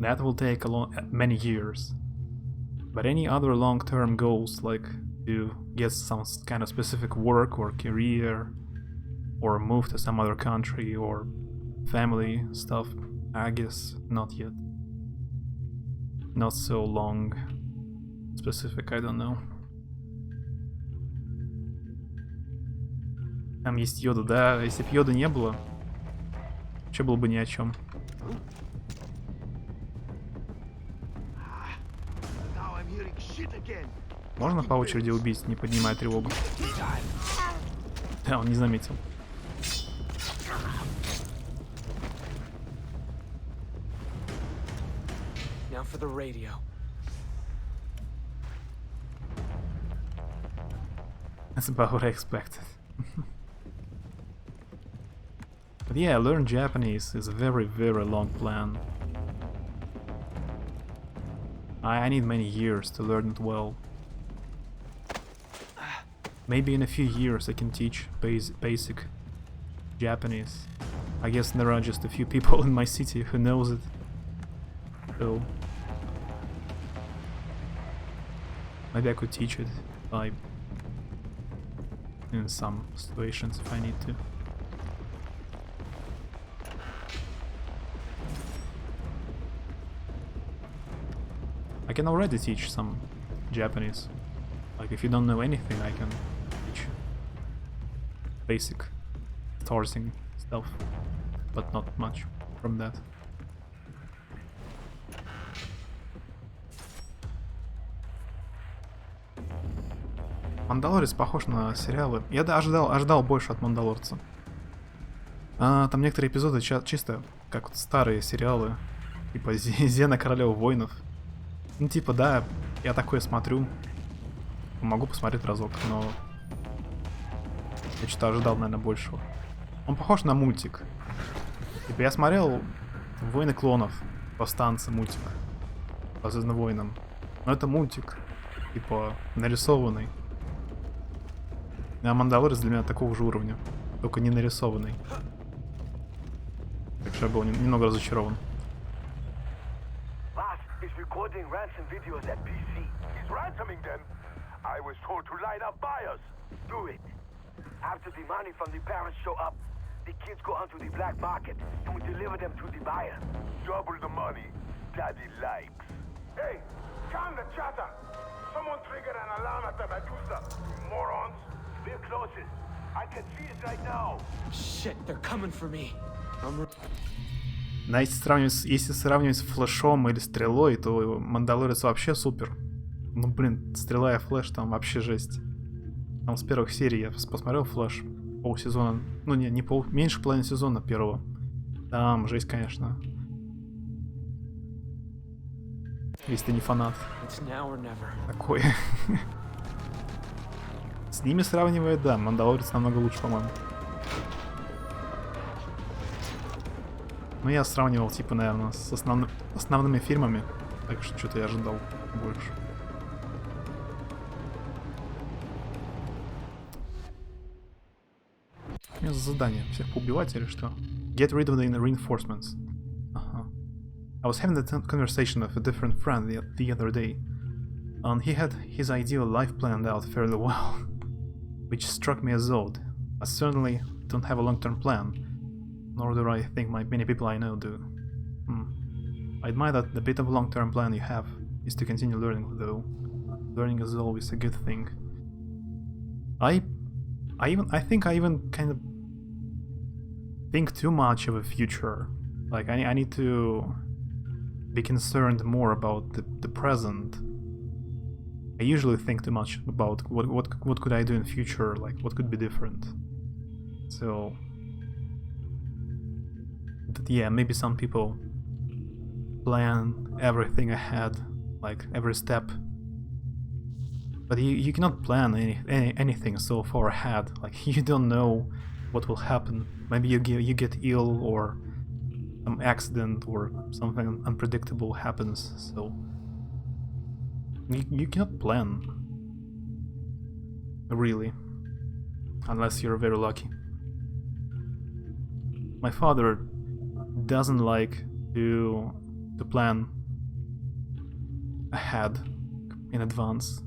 that will take many years. But any other long-term goals, like to get some kind of specific work or career, or move to some other country, or family stuff, I guess not yet. Not so long specific, I don't know. Там есть Йода, да, если б Йода не было, вообще было бы ни о чем. Можно по очереди убить, не поднимая тревогу? Да, он не заметил. Now for the radio. That's about what I expected. But yeah, learn Japanese is a very, very long plan. I need many years to learn it well. Maybe in a few years I can teach basic Japanese. I guess there are just a few people in my city who knows it. So maybe I could teach it in some situations if I need to. I can already teach some Japanese. Like if you don't know anything, I can teach basic starting stuff, but not much from that. Мандалорец похож на сериалы. Я ожидал больше от Мандалорца. Там некоторые эпизоды чисто как вот старые сериалы, типа Зена Королева Воинов. Ну типа да, я такое смотрю. Могу посмотреть разок, но я что-то ожидал, наверное, большего. Он похож на мультик. Типа я смотрел Войны клонов, Повстанцы мультик по Звездным войнам. Но это мультик, типа нарисованный. А Мандалорец для меня такого же уровня, только не нарисованный. Так что я был немного разочарован. Is recording ransom videos at PC. He's ransoming them. I was told to line up buyers. Do it. After the money from the parents show up, the kids go onto the black market and we deliver them to the buyer. Double the money. Daddy likes. Hey, calm the chatter. Someone triggered an alarm at the Medusa. Morons. We're closest. I can see it right now. Shit, they're coming for me. Если сравнивать с Флэшом или Стрелой, то Мандалорец вообще супер. Ну блин, Стрела и Флэш там вообще жесть. Там с первых серий я посмотрел Флэш, полсезона, ну не меньше половины сезона первого. Там жесть, конечно. Если ты не фанат. Такой. С ними сравнивая, да, Мандалорец намного лучше, по-моему. Ну, я сравнивал, типа, наверное, с основными фильмами, так что что-то я ожидал больше. У меня задание всех поубивать или что? Get rid of the reinforcements. I was having a conversation with a different friend the other day, and he had his ideal life planned out fairly well, which struck me as odd. I certainly don't have a long-term plan, nor do I think many people I know do. I admire that the bit of long-term plan you have is to continue learning, though. Learning is always a good thing. I think I even kind of think too much of a future. Like I need to be concerned more about the present. I usually think too much about what could I do in future, like what could be different. So that yeah, maybe some people plan everything ahead, like every step. But you cannot plan anything so far ahead. Like you don't know what will happen. Maybe you get ill, or some accident, or something unpredictable happens. So you cannot plan, really, unless you're very lucky. My father doesn't like to plan ahead in advance.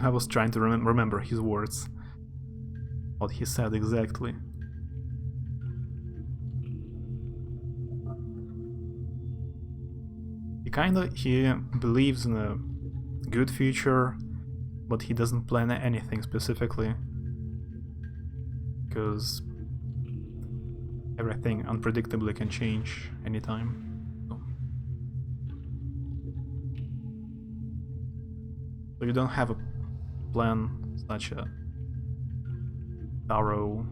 I was trying to remember his words, what he said exactly. He believes in a good future, but he doesn't plan anything specifically, because everything unpredictably can change anytime. So you don't have a plan, such a thorough,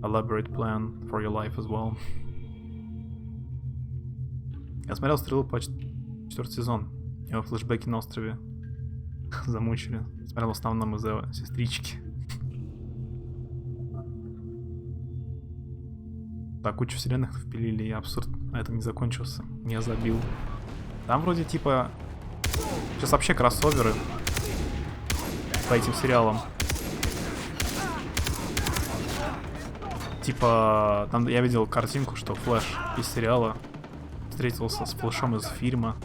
elaborate plan for your life as well. Я смотрел «Стрелу» почти 4-й сезон. Его флешбеки на острове замучили. Смотрел в основном из-за сестрички. Так, кучу вселенных впилили, и абсурд на этом не закончился. Я забил. Там вроде типа... Сейчас вообще кроссоверы по этим сериалам. Типа, там я видел картинку, что Флэш из сериала встретился с Флэшом из фильма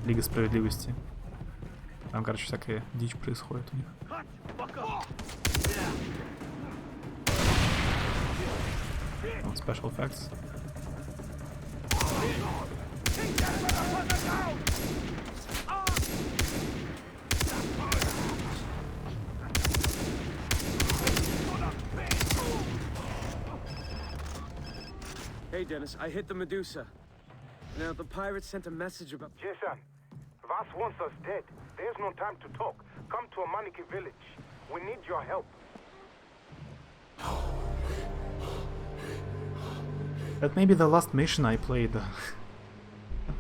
Лига Справедливости. Там, короче, всякая дичь происходит у них. Special effects. Hey, Dennis, I hit the Medusa. Now, the pirates sent a message about... Jason, Vass wants us dead. There's no time to talk. Come to Amaniki village. We need your help. That may be the last mission I played.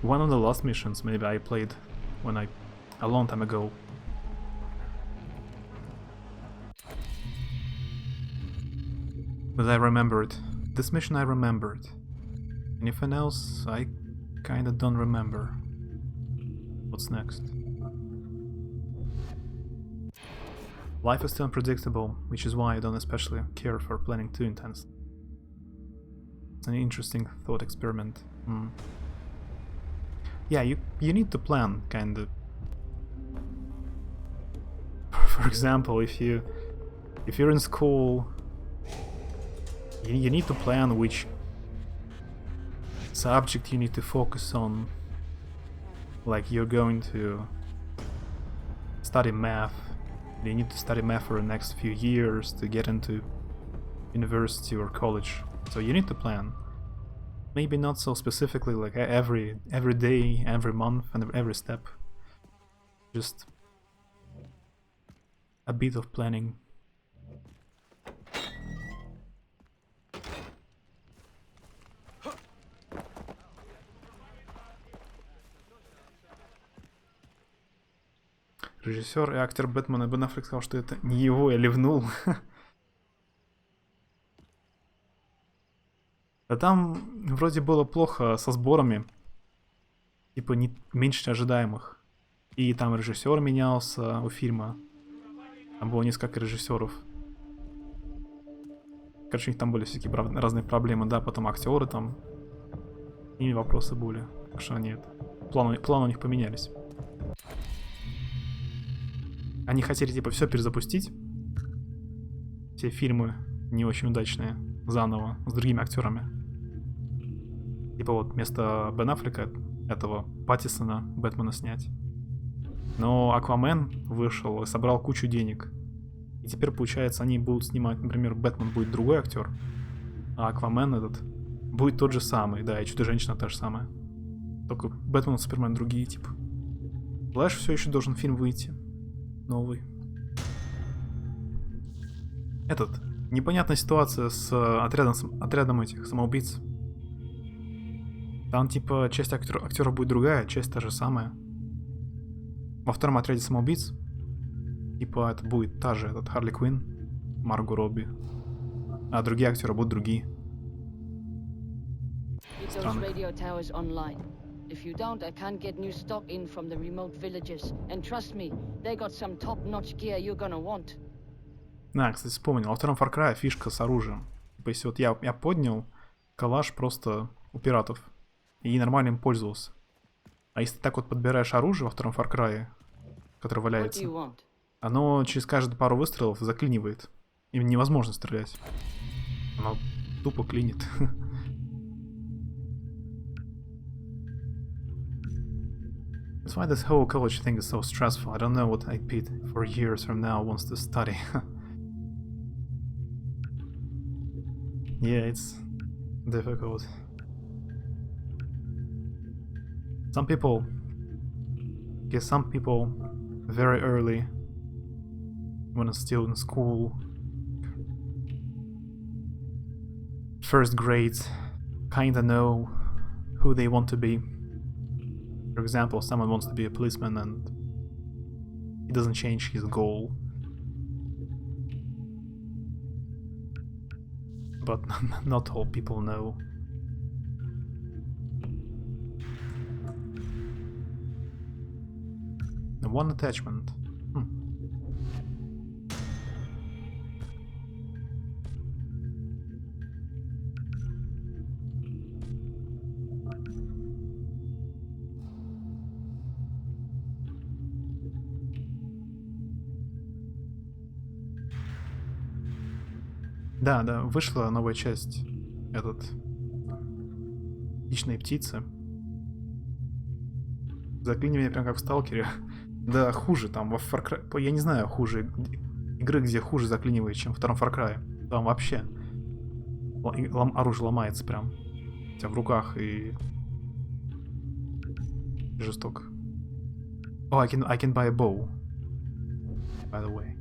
One of the last missions maybe I played a long time ago. But I remembered. This mission I remembered. Anything else, I kinda don't remember. What's next? Life is still unpredictable, which is why I don't especially care for planning too intense. It's an interesting thought experiment. Yeah, you need to plan, kinda. For example, if you're in school, you need to plan which subject you need to focus on. Like you're going to study math, you need to study math for the next few years to get into university or college. So you need to plan. Maybe not so specifically like every day, every month, and every step. Just a bit of planning. Режиссер и актер Бэтмена Бен Аффлек сказал, что это не его, я ливнул. А там вроде было плохо со сборами. Типа меньше ожидаемых. И там режиссер менялся у фильма. Там было несколько режиссеров. Короче, у них там были всякие разные проблемы. Да, потом актеры там. И вопросы были. Так что нет. Планы у них поменялись. Они хотели типа все перезапустить. Все фильмы не очень удачные. Заново. С другими актерами. Типа вот вместо Бен Аффлека этого Паттисона Бэтмена снять. Но Аквамен вышел и собрал кучу денег. И теперь, получается, они будут снимать, например, Бэтмен будет другой актер, а Аквамен этот будет тот же самый, да, и Чудо-женщина та же самая. Только Бэтмен и Супермен другие, типа. Флэш все еще должен фильм выйти. Новый. Непонятная ситуация с отрядом этих самоубийц. Там типа часть актера будет другая, часть та же самая. Во втором отряде самоубийц типа это будет та же, Харли Квинн, Марго Робби. А другие актеры будут другие. Get those radio towers online. If you don't, I can't get new stock in from the remote villages. And trust me, they got some top-notch gear you're gonna want. Кстати, вспомнил. Во втором Far Cry фишка с оружием. Типа, если вот я поднял калаш просто у пиратов и нормально им пользовался. А если ты так вот подбираешь оружие во втором Far Cry, которое валяется, оно через каждые пару выстрелов заклинивает. Им невозможно стрелять. Оно тупо клинит. That's why this whole college thing is so stressful. I don't know what I Pete for years from now wants to study. Yeah, it's difficult. Some people very early, when it's still in school, first grades, kinda know who they want to be. For example, someone wants to be a policeman and he doesn't change his goal. But not all people know. The one attachment. Да, вышла новая часть. Хищные птицы. Заклинивание прям как в Сталкере. Да, хуже там во Far Cry. Я не знаю, хуже игры, где хуже заклинивает, чем в втором Far Cry. Там вообще оружие ломается прям. У тебя в руках и жестоко. Oh, I can buy a bow. By the way.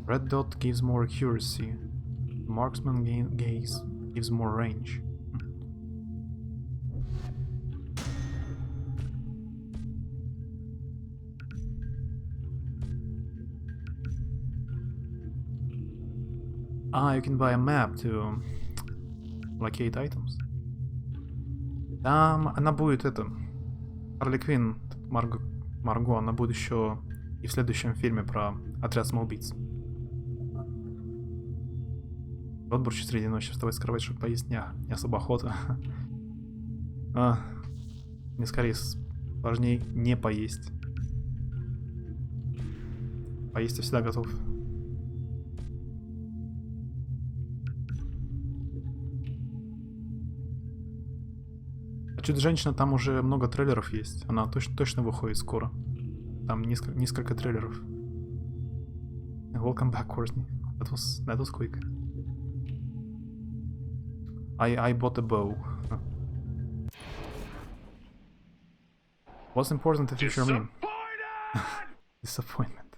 Red dot gives more accuracy. Marksman gaze gives more range. You can buy a map to locate items. Там она будет Харли Квинн, Марго, она будет еще и в следующем фильме про отряд самоубийц. Вот бурчи среди ночи вставать с кровати, чтобы поесть, не особо охота. Мне скорее важнее не поесть. Поесть я всегда готов. А Чудо-женщина, там уже много трейлеров есть. Она точно выходит скоро. Там несколько трейлеров. Welcome back, Courtney. That was quick. I bought a bow. What's important to future me? Disappointment.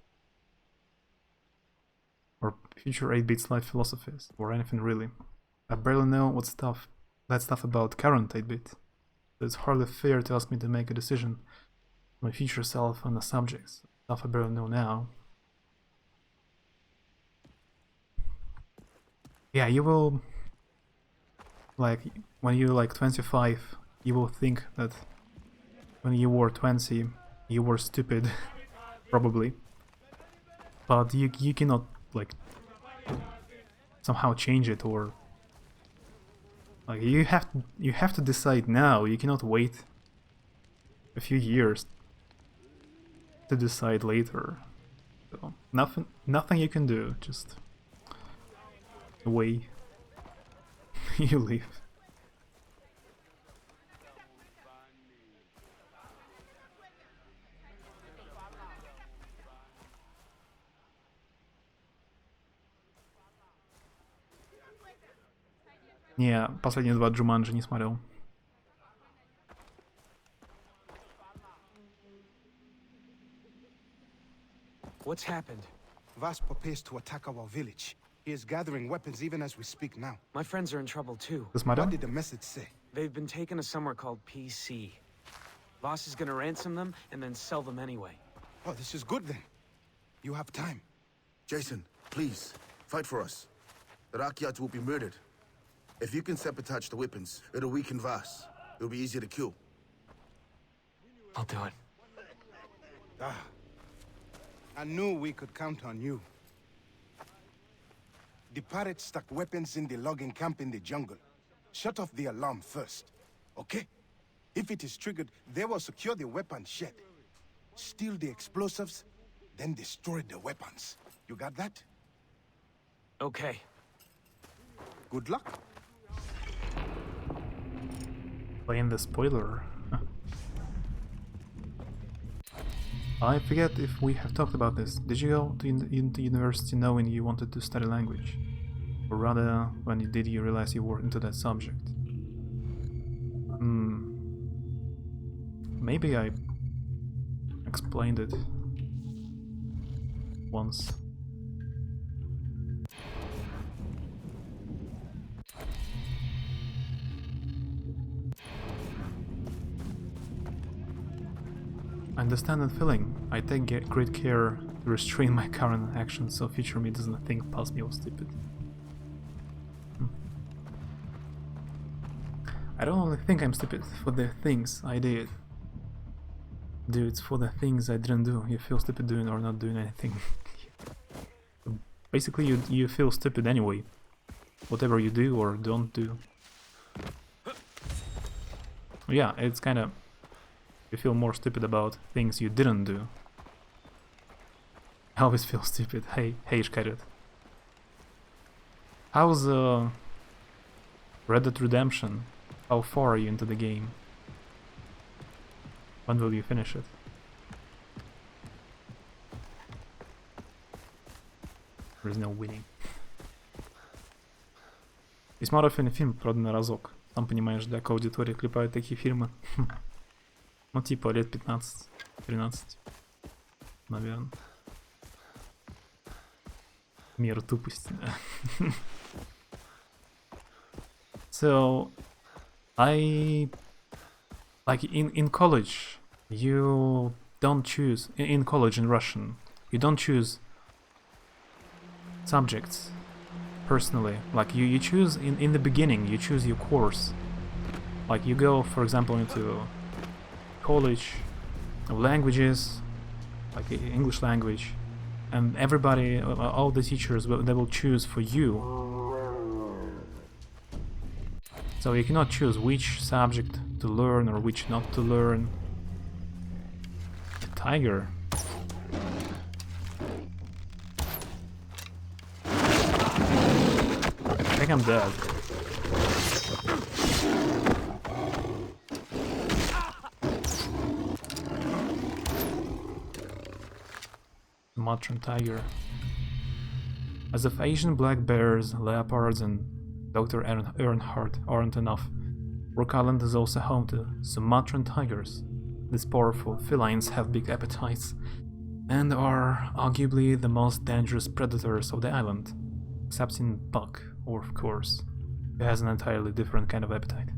Or future 8-bits life philosophies, or anything really. I barely know that stuff about current 8-bit. So it's hardly fair to ask me to make a decision on my future self on the subjects. Stuff I barely know now. Yeah, you will... Like, when you're like 25, you will think that when you were 20, you were stupid, probably. But you cannot, like, somehow change it, or... Like, you have to decide now, you cannot wait a few years to decide later. So, nothing you can do, just the way you live. Не, последние 2 Джуманджи не смотрел. What's happened? Vas prepares to attack our village. He is gathering weapons even as we speak now. My friends are in trouble too. Ты смотрел? What did the message say? They've been taken to somewhere called PC. Voss is gonna ransom them and then sell them anyway. Oh, this is good then. You have time. Jason, please, fight for us. The Rakyat will be murdered. If you can sabotage the weapons, it'll weaken Vas. It'll be easier to kill. I'll do it. Ah. I knew we could count on you. The pirates stuck weapons in the logging camp in the jungle. Shut off the alarm first, okay? If it is triggered, they will secure the weapon shed. Steal the explosives, then destroy the weapons. You got that? Okay. Good luck. Playing the spoiler. I forget if we have talked about this. Did you go to into university knowing you wanted to study language? Or rather, when you did, you realize you were into that subject? Maybe I explained it once. I understand that feeling. I take great care to restrain my current actions so future me doesn't think past me was stupid. I don't only think I'm stupid for the things I did. Dude, it's for the things I didn't do. You feel stupid doing or not doing anything. Basically, you feel stupid anyway. Whatever you do or don't do. Yeah, it's kinda... You feel more stupid about things you didn't do. I always feel stupid. Hey, Shkaret. How's Red Dead Redemption? How far are you into the game? When will you finish it? There is no winning. Весьма рофильный фильм, правда, на разок. Там, понимаешь, для аудитории клепают такие фильмы. Ну, типа, лет 15-13. Наверное. Мера тупости, да. So, like in college, you don't choose, in college in Russian, you don't choose subjects personally. Like you choose in the beginning, you choose your course. Like you go, for example, into college of languages, like English language, and everybody, all the teachers, they will choose for you. So you cannot choose which subject to learn or which not to learn. The tiger. I think I'm dead. Sumatran tiger. As if Asian black bears, leopards, and Dr. Earnhardt aren't enough, Rook Island is also home to Sumatran tigers. These powerful felines have big appetites and are arguably the most dangerous predators of the island, except in Buck, of course, who has an entirely different kind of appetite.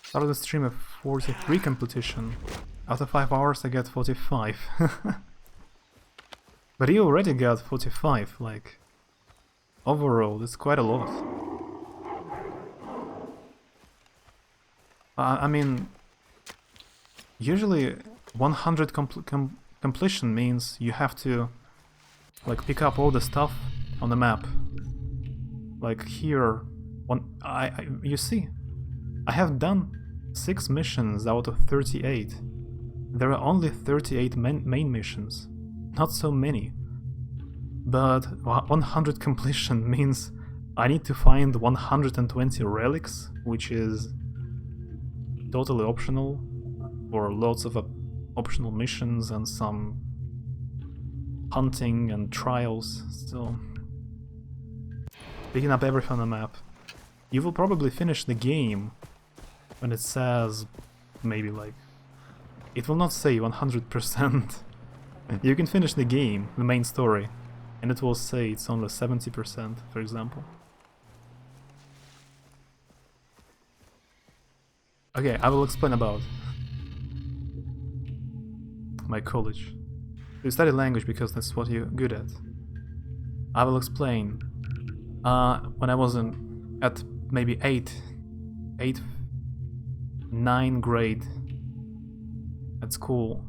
Started the stream of 43 competition. After 5 hours I get 45. But you already got 45, like... Overall, it's quite a lot. I mean... Usually 100 completion means you have to... like pick up all the stuff on the map. Like here... you see? I have done 6 missions out of 38. There are only 38 main missions, not so many. But 100 completion means I need to find 120 relics, which is totally optional, or lots of optional missions and some hunting and trials, so picking up everything on the map. You will probably finish the game when it says, maybe like, it will not say 100%. You can finish the game, the main story, and it will say it's only 70%, for example. Okay, I will explain about my college. You study language because that's what you're good at. I will explain. When I was at maybe 9th grade at school,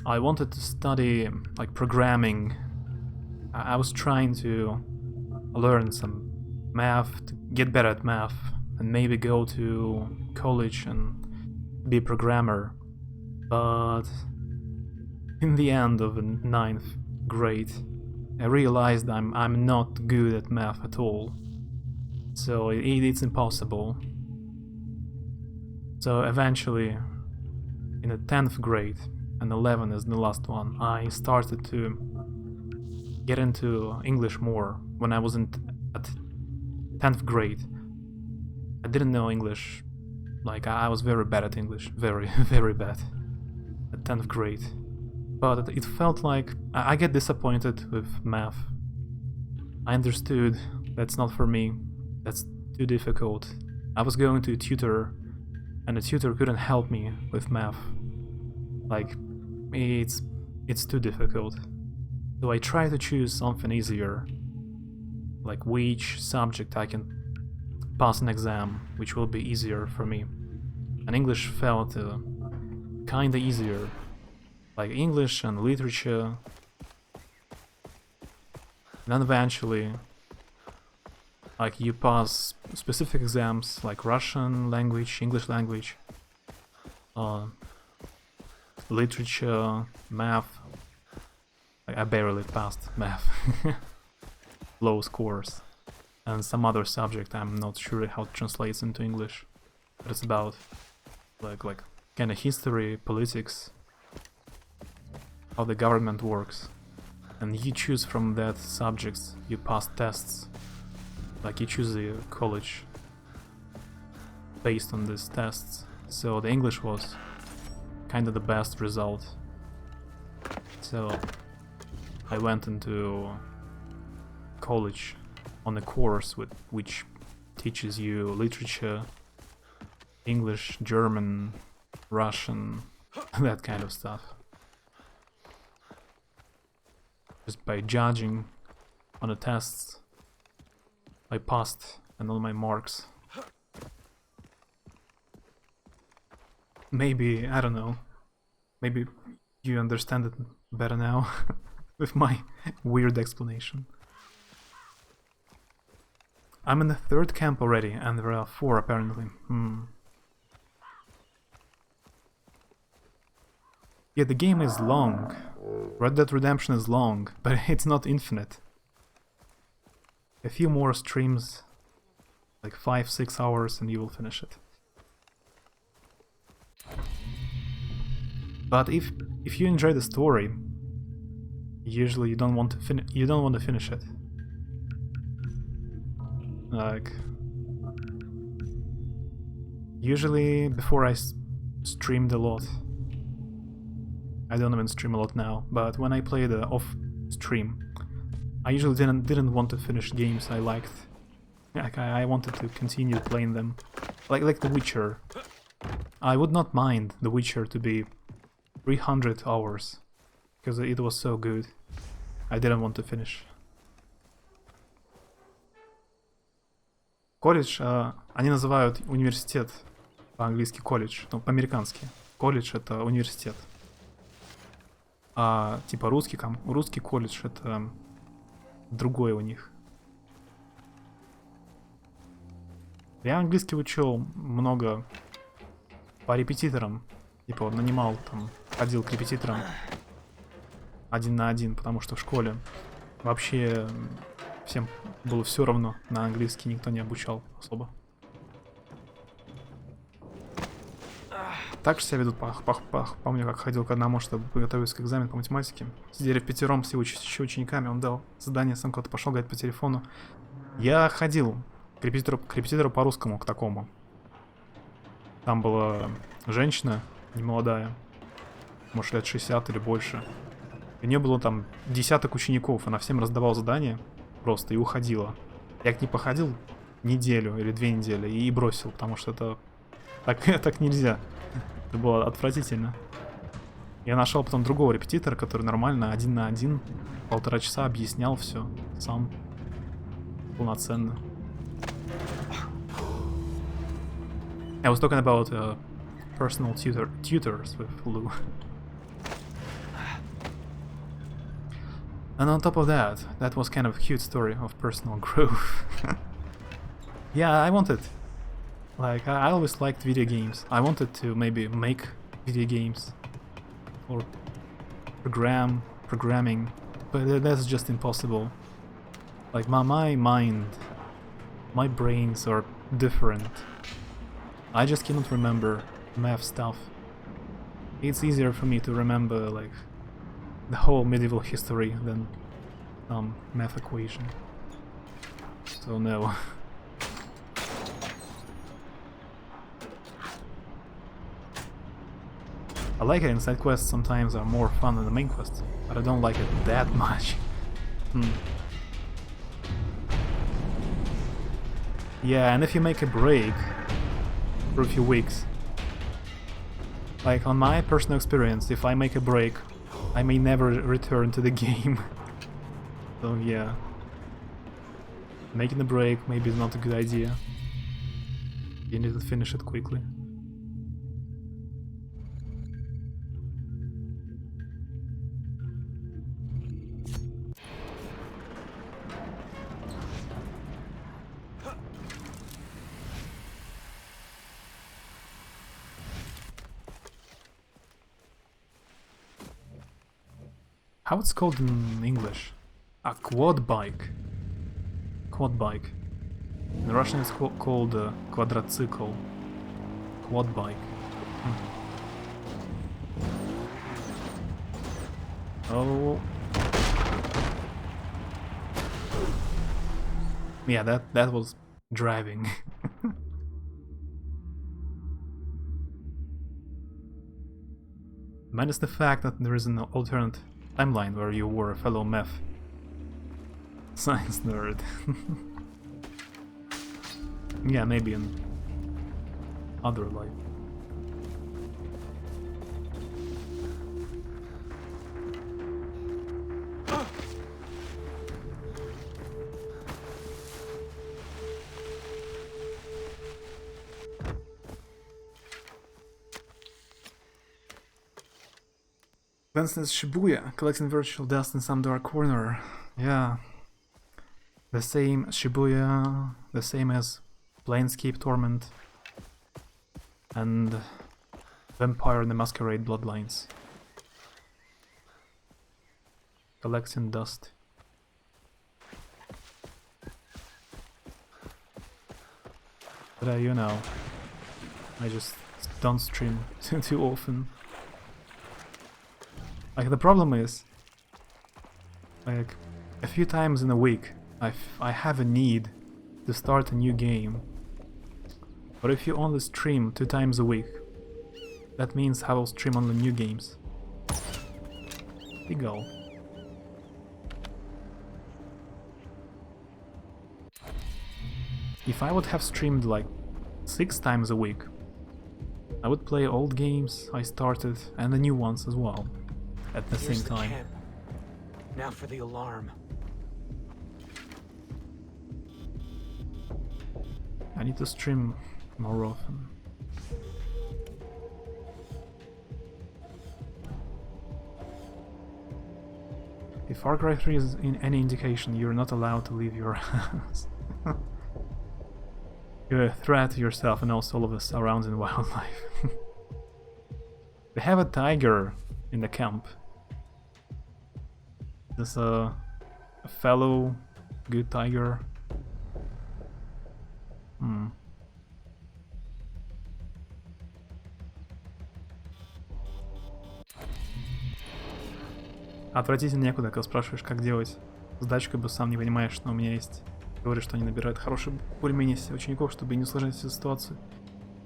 I wanted to study like programming. I was trying to learn some math, to get better at math, and maybe go to college and be a programmer. But in the end of the 9th grade, I realized I'm not good at math at all. So it's impossible. So eventually, in the 10th grade, and 11 is the last one, I started to get into English more. When I was at 10th grade, I didn't know English. Like, I was very bad at English. Very, very bad. At 10th grade. But it felt like I get disappointed with math. I understood that's not for me. That's too difficult. I was going to a tutor, and the tutor couldn't help me with math. Like, it's too difficult. So I try to choose something easier. Like which subject I can pass an exam, which will be easier for me. And English felt kinda easier. Like English and literature. And then eventually, like, you pass specific exams like Russian language, English language, literature, math. Like, I barely passed math. Low scores. And some other subject I'm not sure how it translates into English. But it's about like kind of history, politics, how the government works. And you choose from that subjects, you pass tests. Like, you choose the college based on these tests. So the English was kind of the best result. So I went into college on a course which teaches you literature, English, German, Russian, that kind of stuff. Just by judging on the tests, I passed, and all my marks. Maybe, I don't know, maybe you understand it better now with my weird explanation. I'm in the 3rd camp already, and there are 4 apparently. Yeah, the game is long. Red Dead Redemption is long, but it's not infinite. A few more streams, like 5-6 hours, and you will finish it. But if you enjoy the story, usually you don't want to finish it. Like, usually before I streamed a lot. I don't even stream a lot now, but when I played off stream, I usually didn't want to finish games I liked. Like, I wanted to continue playing them, like The Witcher. I would not mind The Witcher to be 300 hours, because it was so good. I didn't want to finish. Колледж, они называют университет по-английски колледж, ну, по-американски. Колледж — это университет. А типа русский колледж — это другое у них. Я английский учил много по репетиторам. Типа нанимал там, ходил к репетиторам 1 на 1, потому что в школе вообще всем было все равно, на английский никто не обучал особо. так же себя ведут, помню, как ходил к одному, чтобы готовиться к экзамену по математике. Сидели впятером с его еще учениками, он дал задание, сам куда-то пошел, говорит, по телефону. Я ходил к репетитору по русскому, к такому. Там была женщина, немолодая, может лет 60 или больше. У нее было там десяток учеников, она всем раздавала задания просто и уходила. Я к ней походил неделю или 2 недели и бросил, потому что это так нельзя. Это было отвратительно. Я нашел потом другого репетитора, который нормально, 1 на 1, 1,5 часа объяснял все сам полноценно. I was talking about personal tutors with Lou. And on top of that, that was kind of a cute story of personal growth. Yeah, I wanted, like, I always liked video games. I wanted to maybe make video games or programming, but that's just impossible. Like, my mind, my brains are different. I just cannot remember math stuff. It's easier for me to remember, like, the whole medieval history than math equation. So no. I like it, and side quests sometimes are more fun than the main quests, but I don't like it that much. Yeah, and if you make a break for a few weeks, like on my personal experience, if I make a break, I may never return to the game. So yeah, making a break maybe is not a good idea. You need to finish it quickly. How it's called in English? A quad bike. Quad bike. In Russian it's called quadrocycle. Quad bike. Oh. Yeah, that was driving. Minus the fact that there is an alternate timeline where you were a fellow math science nerd. Yeah, maybe in other life. For instance, Shibuya, collecting virtual dust in some dark corner. Yeah. The same Shibuya, the same as Planescape Torment and Vampire the Masquerade Bloodlines. Collecting dust. But you know, I just don't stream too often. Like, the problem is, like, a few times in a week I have a need to start a new game. But if you only stream 2 times a week, that means I will stream only new games. Legal. If I would have streamed like 6 times a week, I would play old games I started and the new ones as well at the same time. Camp. Now for the alarm. I need to stream more often. If Far Cry 3 is in any indication, you're not allowed to leave your house. You're a threat to yourself and also all of the surrounding wildlife. They have a tiger in the camp. There's a fellow good tiger. Отвратительно некуда, когда спрашиваешь, как делать. С дачкой бы сам не понимаешь, но у меня есть. Говорят, что они набирают хороших более-менее учеников, чтобы не усложнять всю ситуацию.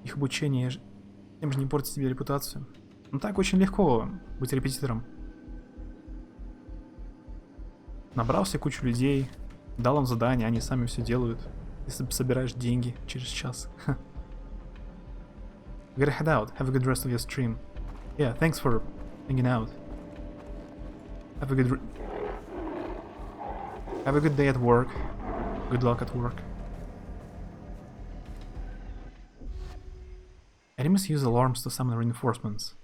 Их обучение, тем же не портить себе репутацию. Ну так очень легко быть репетитором. Набрал себе кучу людей, дал им задание, они сами все делают. Ты собираешь деньги через час. Gotta head out. Have a good rest of your stream. Yeah, thanks for hanging out. Have a good day at work. Good luck at work. Enemies use alarms to summon reinforcements.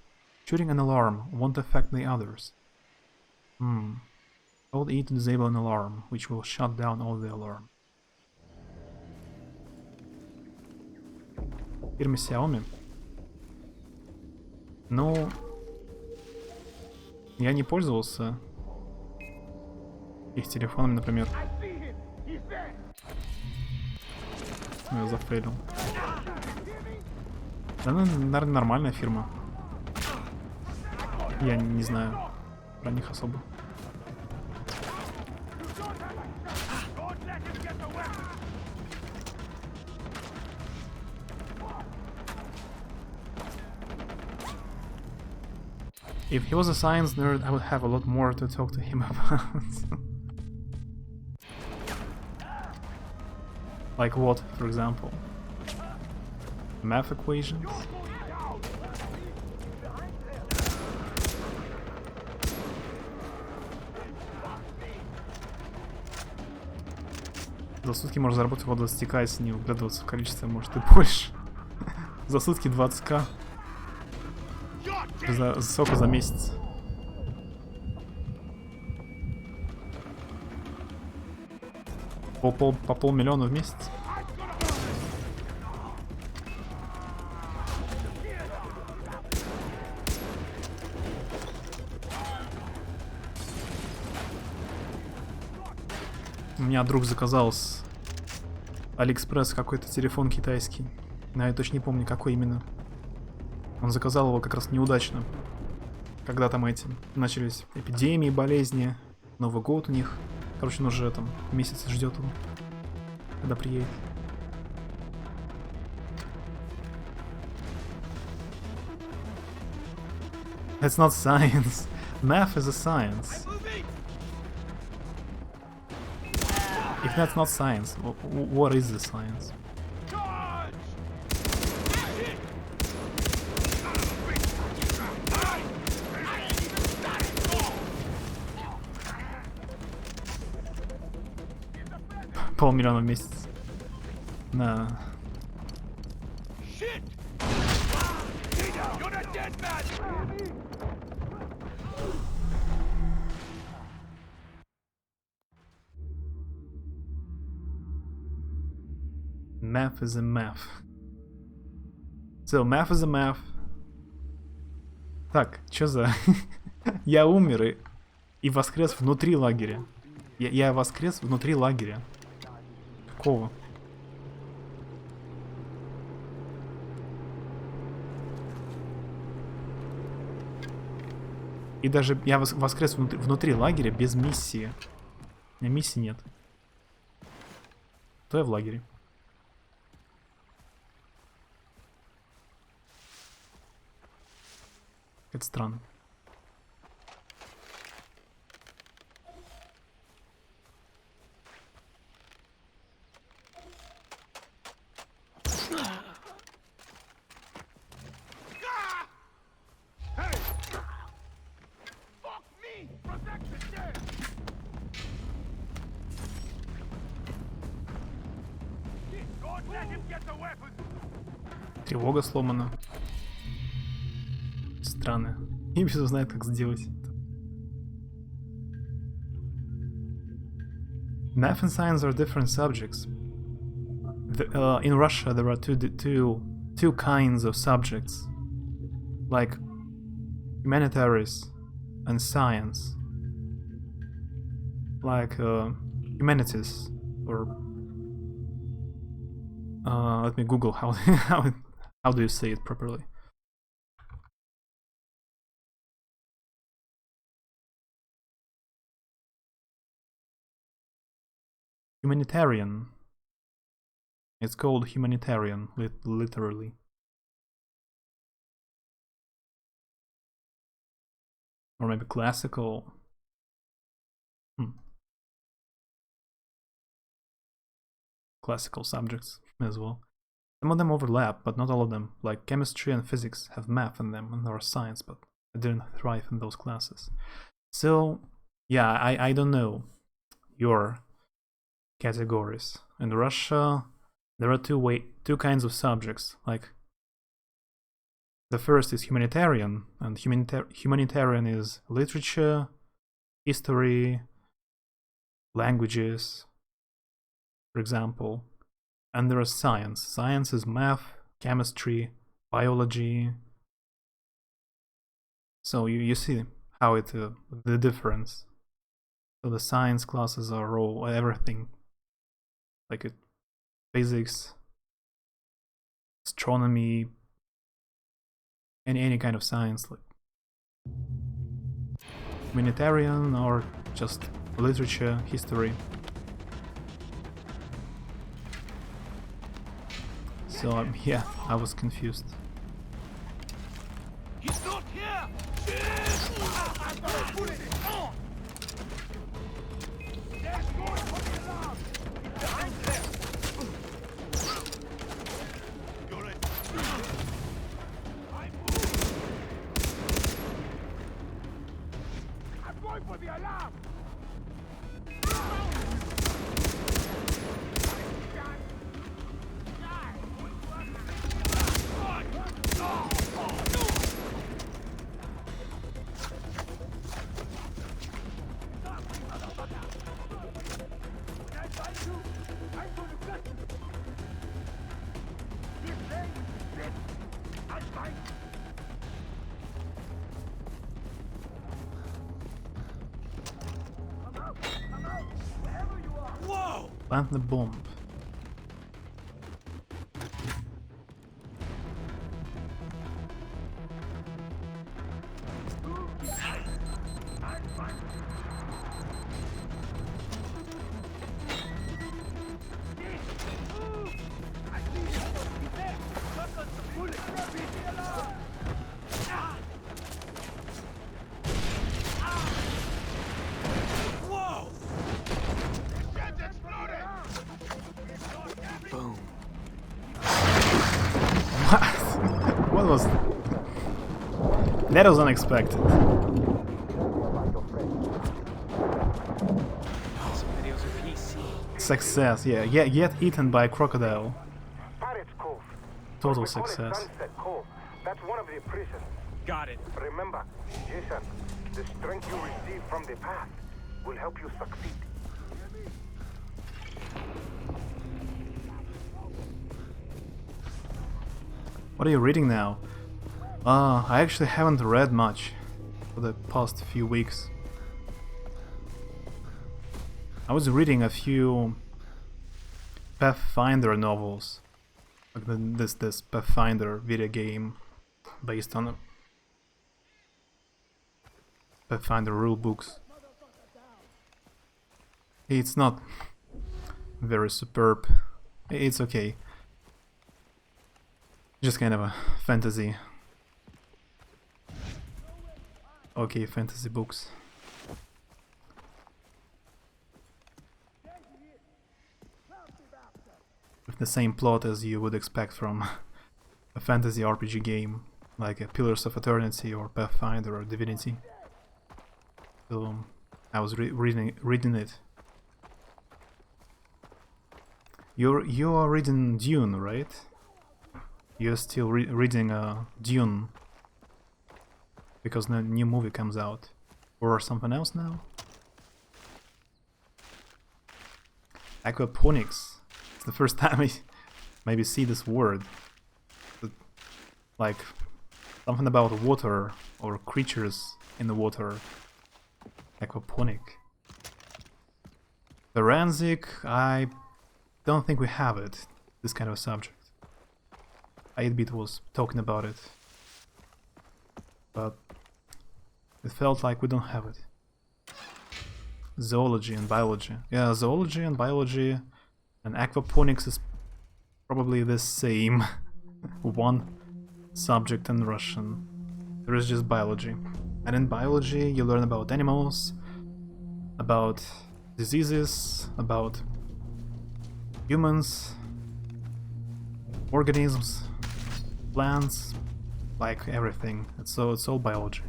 Shooting an alarm won't affect the others. Hold E to disable an alarm, which will shut down all the alarm. Фирме Xiaomi. Ну, я не пользовался их телефонами, например. Я зафейлил. Да, ну, наверное, нормальная фирма. Я не знаю про них особо. If he was a science nerd, I would have a lot more to talk to him about. Like what, for example? Math equations? За сутки можно заработать около 20к, если не углядываться в количестве, может и больше. За сутки 20к. Сколько за месяц? По полмиллиона в месяц? У меня друг заказал с Алиэкспресс какой-то телефон китайский. Но я точно не помню, какой именно. Он заказал его как раз неудачно. Когда там эти начались эпидемии, болезни, Новый год у них. Короче, он уже там месяц ждет его, когда приедет. That's not science. Math is a science. If that's not science, what is the science? Полмиллиона в месяц. На. Math is a math. So, math is a math. Так, чё за... Я умер и воскрес внутри лагеря. Я воскрес внутри лагеря. Какого? И даже я воскрес внутри лагеря без миссии. У меня миссии нет. То я в лагере. Это странно. Тревога сломана. Странно. И без знает, как сделать это. Math and science are different subjects. In Russia, there are two kinds of subjects, like humanities and science. Like humanities, or let me Google how do you say it properly. Humanitarian. It's called humanitarian, literally. Or maybe classical. Classical subjects as well. Some of them overlap, but not all of them. Like chemistry and physics have math in them, and there are science, but I didn't thrive in those classes. So, yeah, I don't know your categories. In Russia, there are two kinds of subjects. Like, the first is humanitarian, and humanitarian is literature, history, languages, for example. And there is science. Science is math, chemistry, biology. So you see how the difference. So the science classes are all everything, like physics, astronomy, any kind of science, like humanitarian or just literature, history. So yeah, I was confused. He's not here! I'm gonna put it on! There's going for the alarm! Behind there! You're it! I'm going for the alarm! Plant the bomb. What was that? Was unexpected. Success, yeah. Get eaten by a crocodile. Total success. That's one of the prisons. Got it. Remember, Jason, the strength you receive from the past will help you succeed. What are you reading now? I actually haven't read much for the past few weeks. I was reading a few Pathfinder novels, like this Pathfinder video game based on Pathfinder rule books. It's not very superb. It's okay. Just kind of a fantasy. Okay, fantasy books. With the same plot as you would expect from a fantasy RPG game, like a Pillars of Eternity or Pathfinder or Divinity. So I was reading it. You are reading Dune, right? You're still reading Dune because the new movie comes out, or something else now? Aquaponics. It's the first time I maybe see this word. Like something about water or creatures in the water. Aquaponic. Forensic, I don't think we have it, this kind of subject. 8-bit was talking about it, but it felt like we don't have it. zoology and biology. Yeah, zoology and biology and aquaponics is probably the same one subject in Russian. There is just biology. And in biology you learn about animals, about diseases, about humans, organisms, plants, like everything. It's all biology.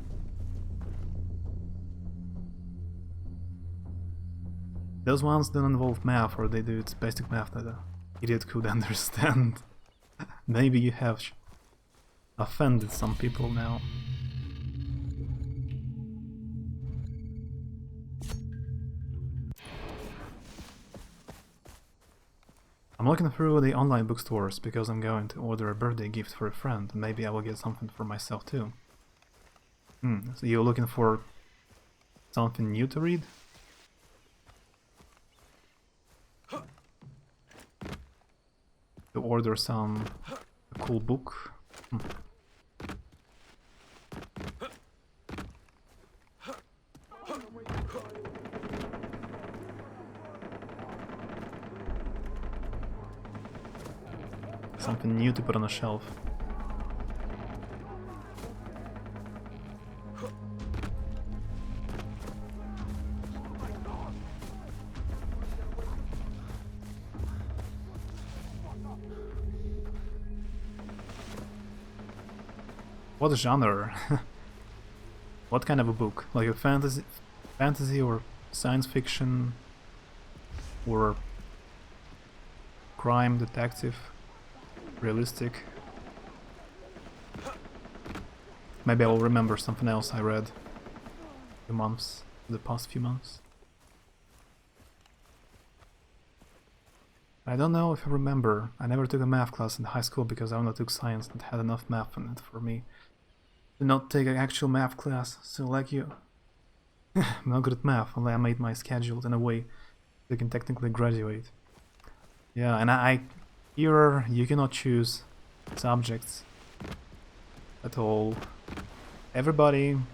Those ones don't involve math, or they do it's basic math that an idiot could understand. Maybe you have offended some people now. I'm looking through the online bookstores because I'm going to order a birthday gift for a friend, and maybe I will get something for myself too. So you're looking for something new to read? To order a cool book? Something new to put on a shelf. What genre? What kind of a book? Like a fantasy or science fiction or crime, detective, realistic? Maybe I will remember something else I read the past few months. I don't know if I remember. I never took a math class in high school because I only took science and had enough math in it for me to not take an actual math class. So like you, I'm not good at math, only I made my schedule in a way so I can technically graduate. Yeah, and I here you cannot choose subjects at all. Everyone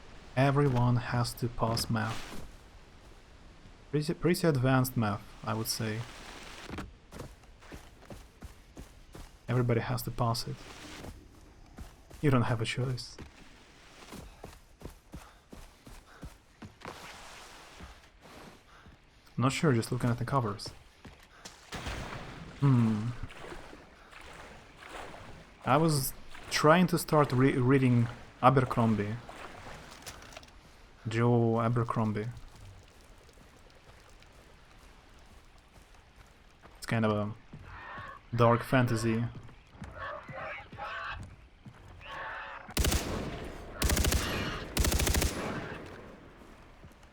has to pass math. Pretty advanced math, I would say. Everybody has to pass it. You don't have a choice. I'm not sure, just looking at the covers. I was trying to start reading Abercrombie. Joe Abercrombie. It's kind of a dark fantasy.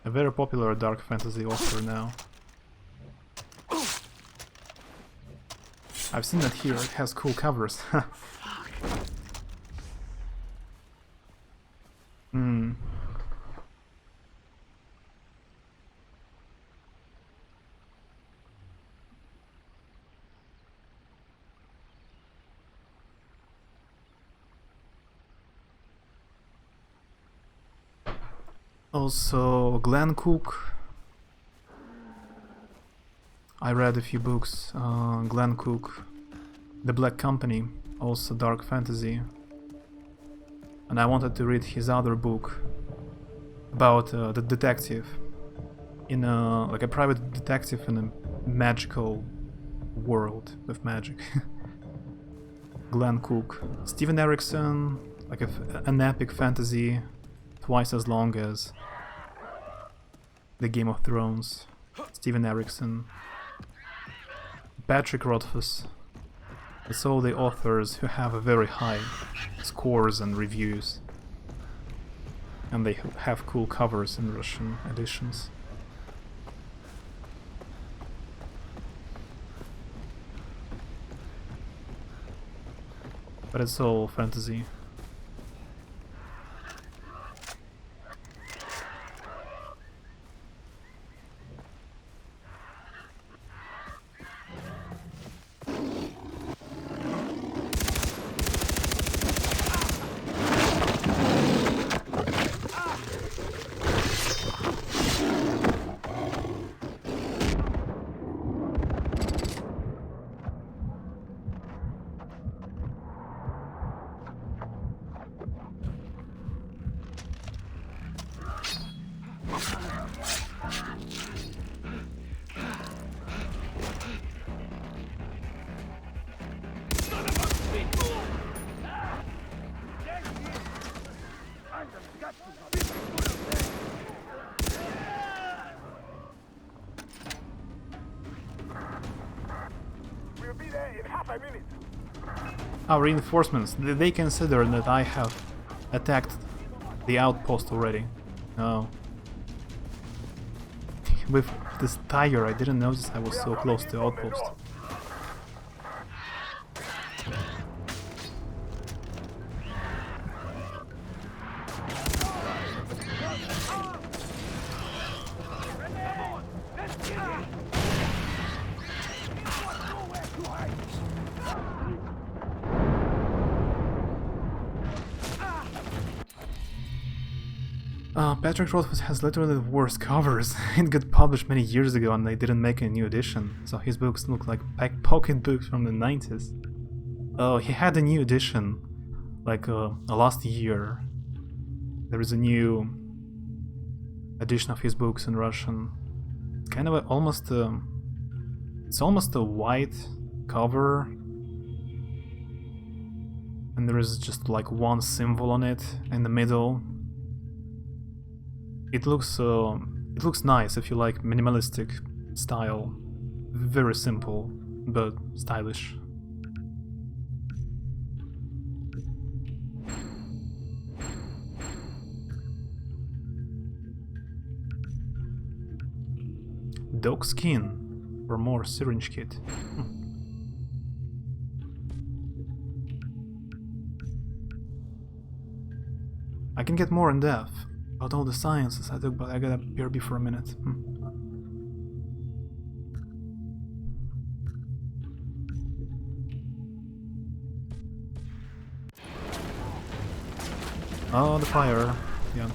A very popular dark fantasy author now. I've seen that here, it has cool covers. Also, Glenn Cook. I read a few books. Glenn Cook, The Black Company, also dark fantasy. And I wanted to read his other book about the detective in like a private detective in a magical world with magic. Glenn Cook. Steven Erikson, like an epic fantasy twice as long as the Game of Thrones. Steven Erikson. Patrick Rothfuss. It's all the authors who have a very high scores and reviews. And they have cool covers in Russian editions. But it's all fantasy. We'll be there in half a minute. Our reinforcements, they consider that I have attacked the outpost already. No. With this tiger, I didn't notice I was so close to the outpost. Patrick Rothfuss has literally the worst covers. It got published many years ago and they didn't make a new edition, so his books look like pocket books from the 90s. Oh, he had a new edition, like last year. There is a new edition of his books in Russian. It's kind of it's almost a white cover, and there is just like one symbol on it in the middle. It looks nice if you like minimalistic style. Very simple, but stylish. Dog skin for more syringe kit. I can get more in depth about all the sciences I took, but I gotta BRB for a minute. Oh, the fire. Yeah.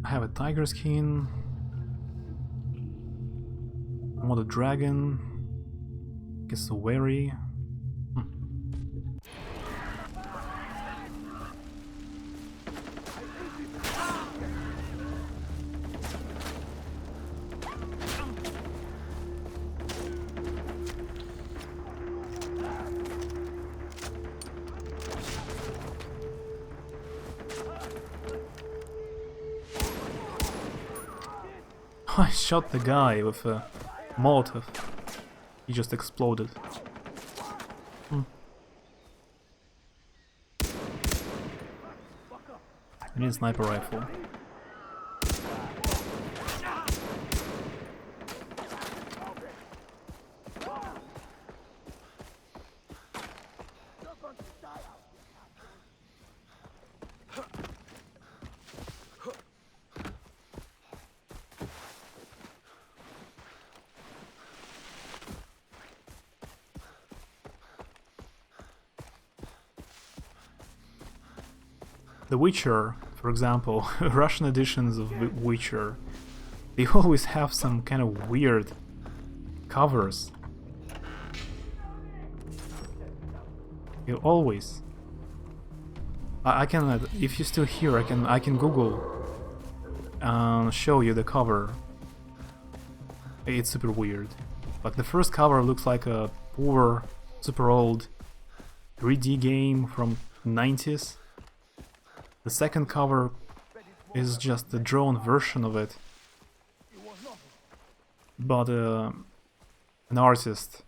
I have a tiger skin. I want a dragon. Guess a wary. I shot the guy with a Molotov. He just exploded. I need a sniper rifle. The Witcher, for example, Russian editions of Witcher, they always have some kind of weird covers. You always. I can, if you're still here, I can Google and show you the cover. It's super weird. Like the first cover looks like a poor, super old 3D game from 90s. The second cover is just the drawn version of it, but an artist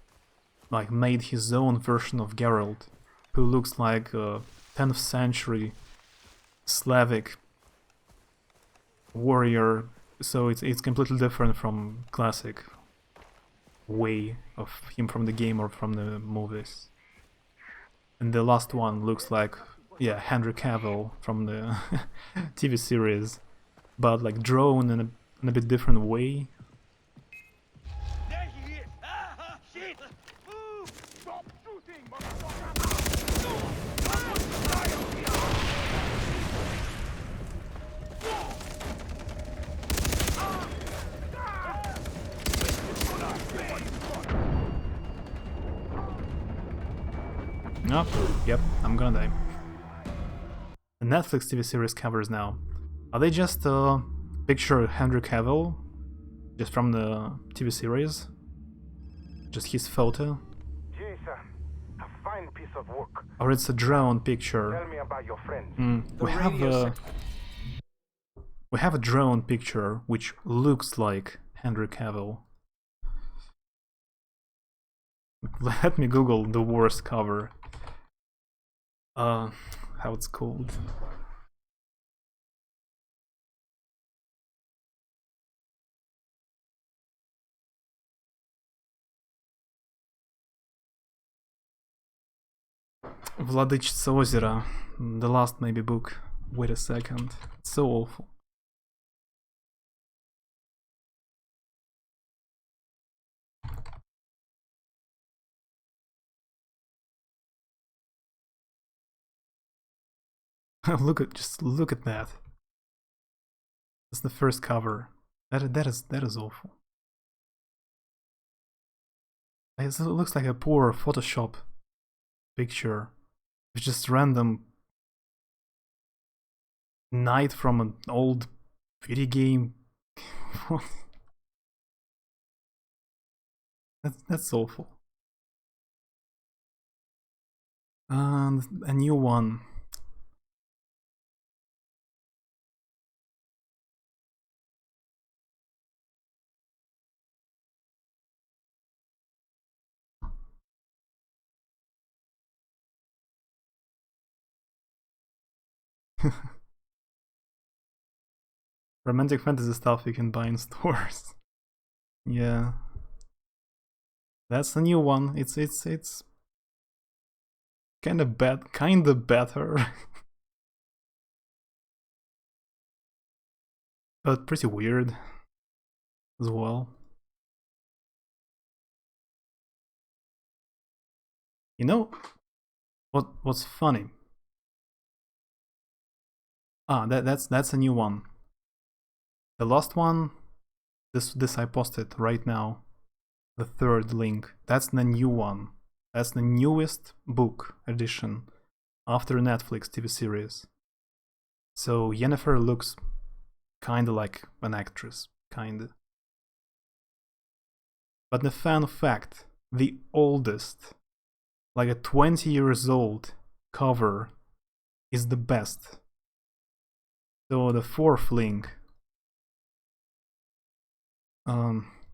like made his own version of Geralt, who looks like a 10th century Slavic warrior. So it's completely different from classic way of him from the game or from the movies. And the last one looks like, yeah, Henry Cavill from the TV series, but like drawn in a bit different way. There he is! Ah, shit! Move! Stop shooting, Oh, yep, I'm gonna die. The Netflix TV series covers now. Are they just picture Henry Cavill, just from the TV series? Just his photo? Jason, a fine piece of work. Or it's a drone picture? Tell me about your friends. We have a drone picture which looks like Henry Cavill. Let me Google the worst cover. How it's called. Владычица озера. The last maybe book. Wait a second. It's so awful. Just look at that. That's the first cover. That is awful. It looks like a poor Photoshop picture. It's just random knight from an old video game. That's awful. And a new one. Romantic fantasy stuff you can buy in stores. Yeah. That's a new one. It's kinda bad, kinda better. But pretty weird as well. You know what's funny? Ah, that's a new one. The last one, this I posted right now. The third link. That's the new one. That's the newest book edition after Netflix TV series. So Yennefer looks kinda like an actress, kinda. But the fun fact, the oldest, like a 20 years old cover is the best. So the fourth link.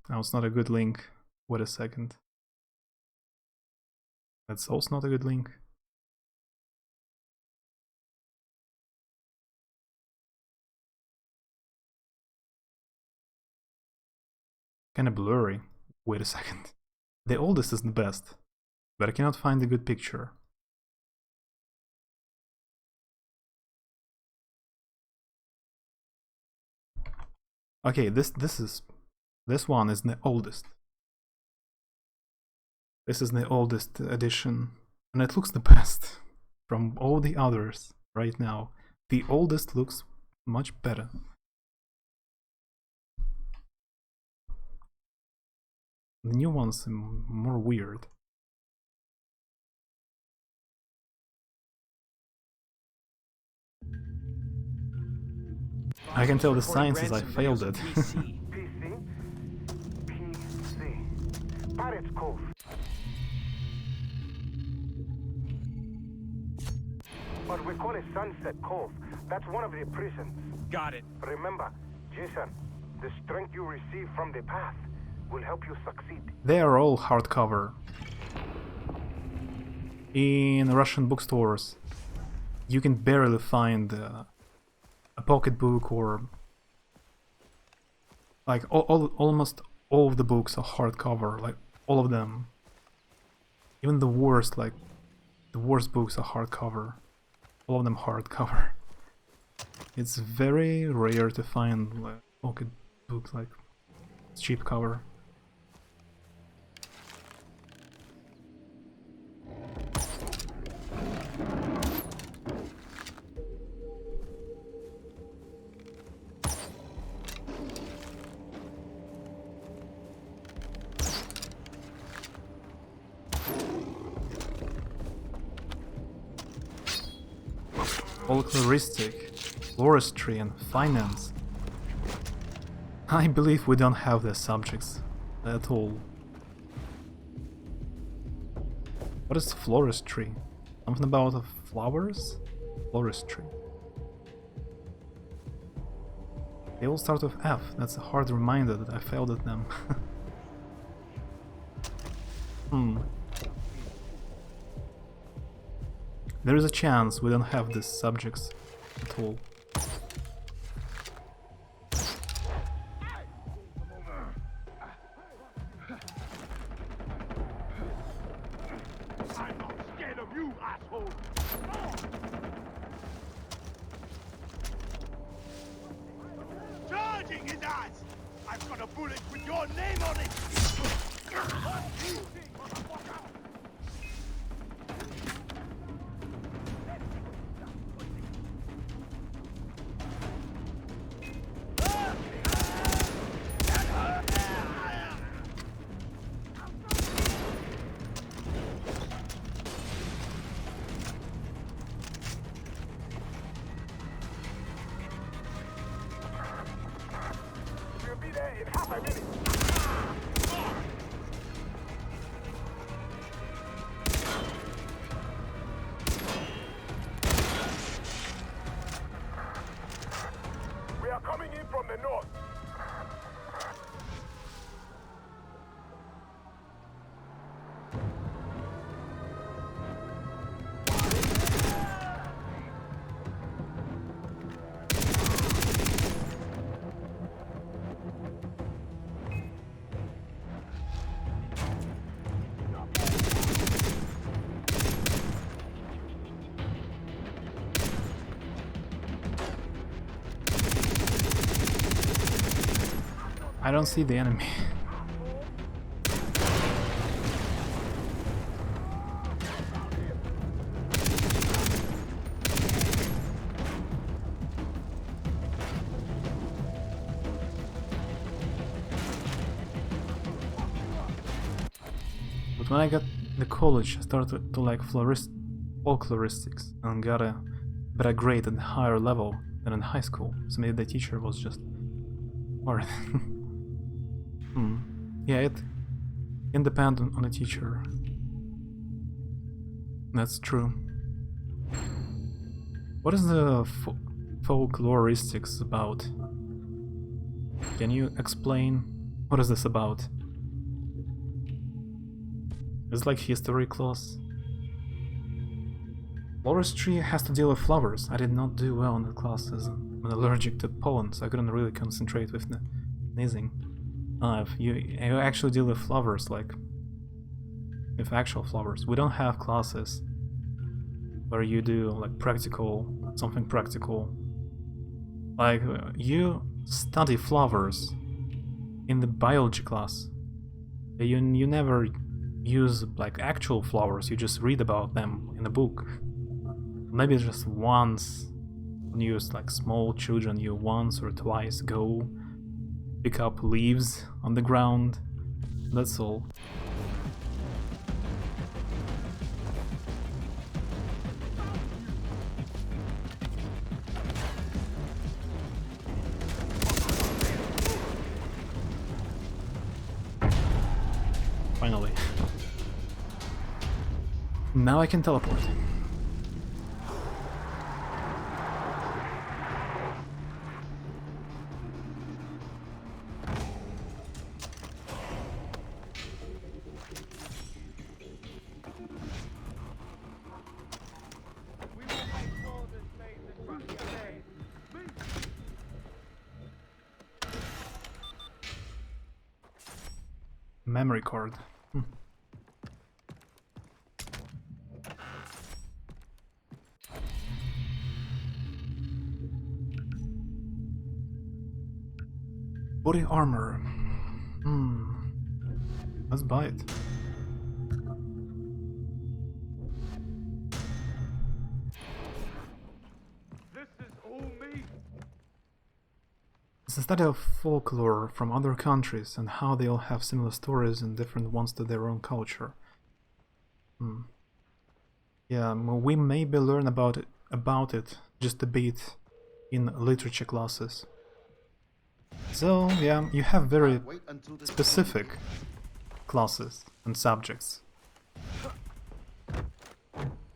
That was not a good link. Wait a second. That's also not a good link. Kinda blurry. Wait a second. The oldest is the best, but I cannot find a good picture. Okay, this one is the oldest. This is the oldest edition, and it looks the best from all the others right now. The oldest looks much better. The new one's more weird. I can tell the sciences I failed it. PC? Pirates Cove. But we call it Sunset Cove. That's one of the prisons. Got it. Remember, Jason, the strength you receive from the path will help you succeed. They are all hardcover. In Russian bookstores, you can barely find a pocketbook or like almost all of the books are hardcover, like all of them. Even the worst, like the worst books are hardcover. All of them hardcover. It's very rare to find like pocket books like cheap cover. Folkloristic. Forestry and finance. I believe we don't have the subjects at all. What is floristry? Something about flowers? Floristry. They all start with F. That's a hard reminder that I failed at them. There is a chance we don't have these subjects at all. I'm not scared of you, asshole! Charging his ass! I've got a bullet with your name on it! We'll be there in half a minute. We are coming in from the north. I don't see the enemy. But when I got the college, I started to like folkloristics and got a better grade at a higher level than in high school. So maybe the teacher was just hard. Yeah, it can depend on the teacher. That's true. What is the folkloristics about? Can you explain? What is this about? It's like history class. Floristry has to deal with flowers. I did not do well in the classes. I'm allergic to pollen, so I couldn't really concentrate with the sneezing. If you actually deal with flowers, like with actual flowers. We don't have classes where you do like something practical. Like you study flowers in the biology class. You never use like actual flowers. You just read about them in a book. Maybe just once, when you use like small children, you once or twice go pick up leaves on the ground. That's all. Finally. Now I can teleport. Memory card. Body armor. Let's buy it. This is all me. It's a study of folklore from other countries and how they all have similar stories and different ones to their own culture. Yeah, we maybe learn about it just a bit in literature classes. So yeah, you have very specific classes and subjects.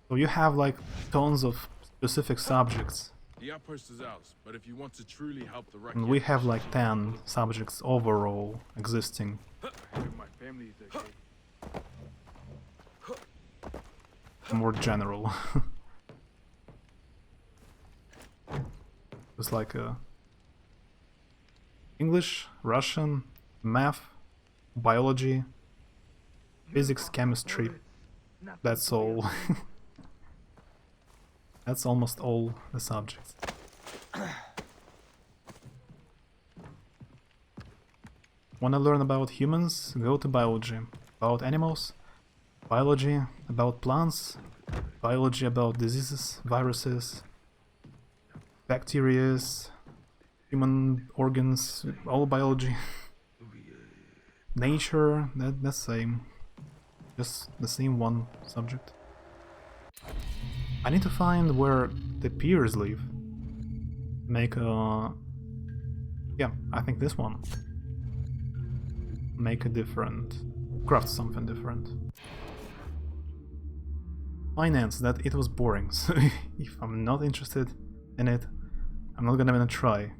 So you have like tons of specific subjects. The outpost is ours, but if you want to truly help the And we have like 10 subjects overall existing. my family is okay. More general. It's like English, Russian, math, biology, physics, chemistry. That's all. That's almost all the subjects. Wanna learn about humans? Go to biology. About animals? Biology. About plants? Biology about diseases, viruses, bacteria, human organs, all biology. Nature, that's same. Just the same one subject. I need to find where the peers live. Make a... yeah, I think this one. Make a different... craft something different. Finance, that it was boring, so if I'm not interested in it, I'm not gonna even try.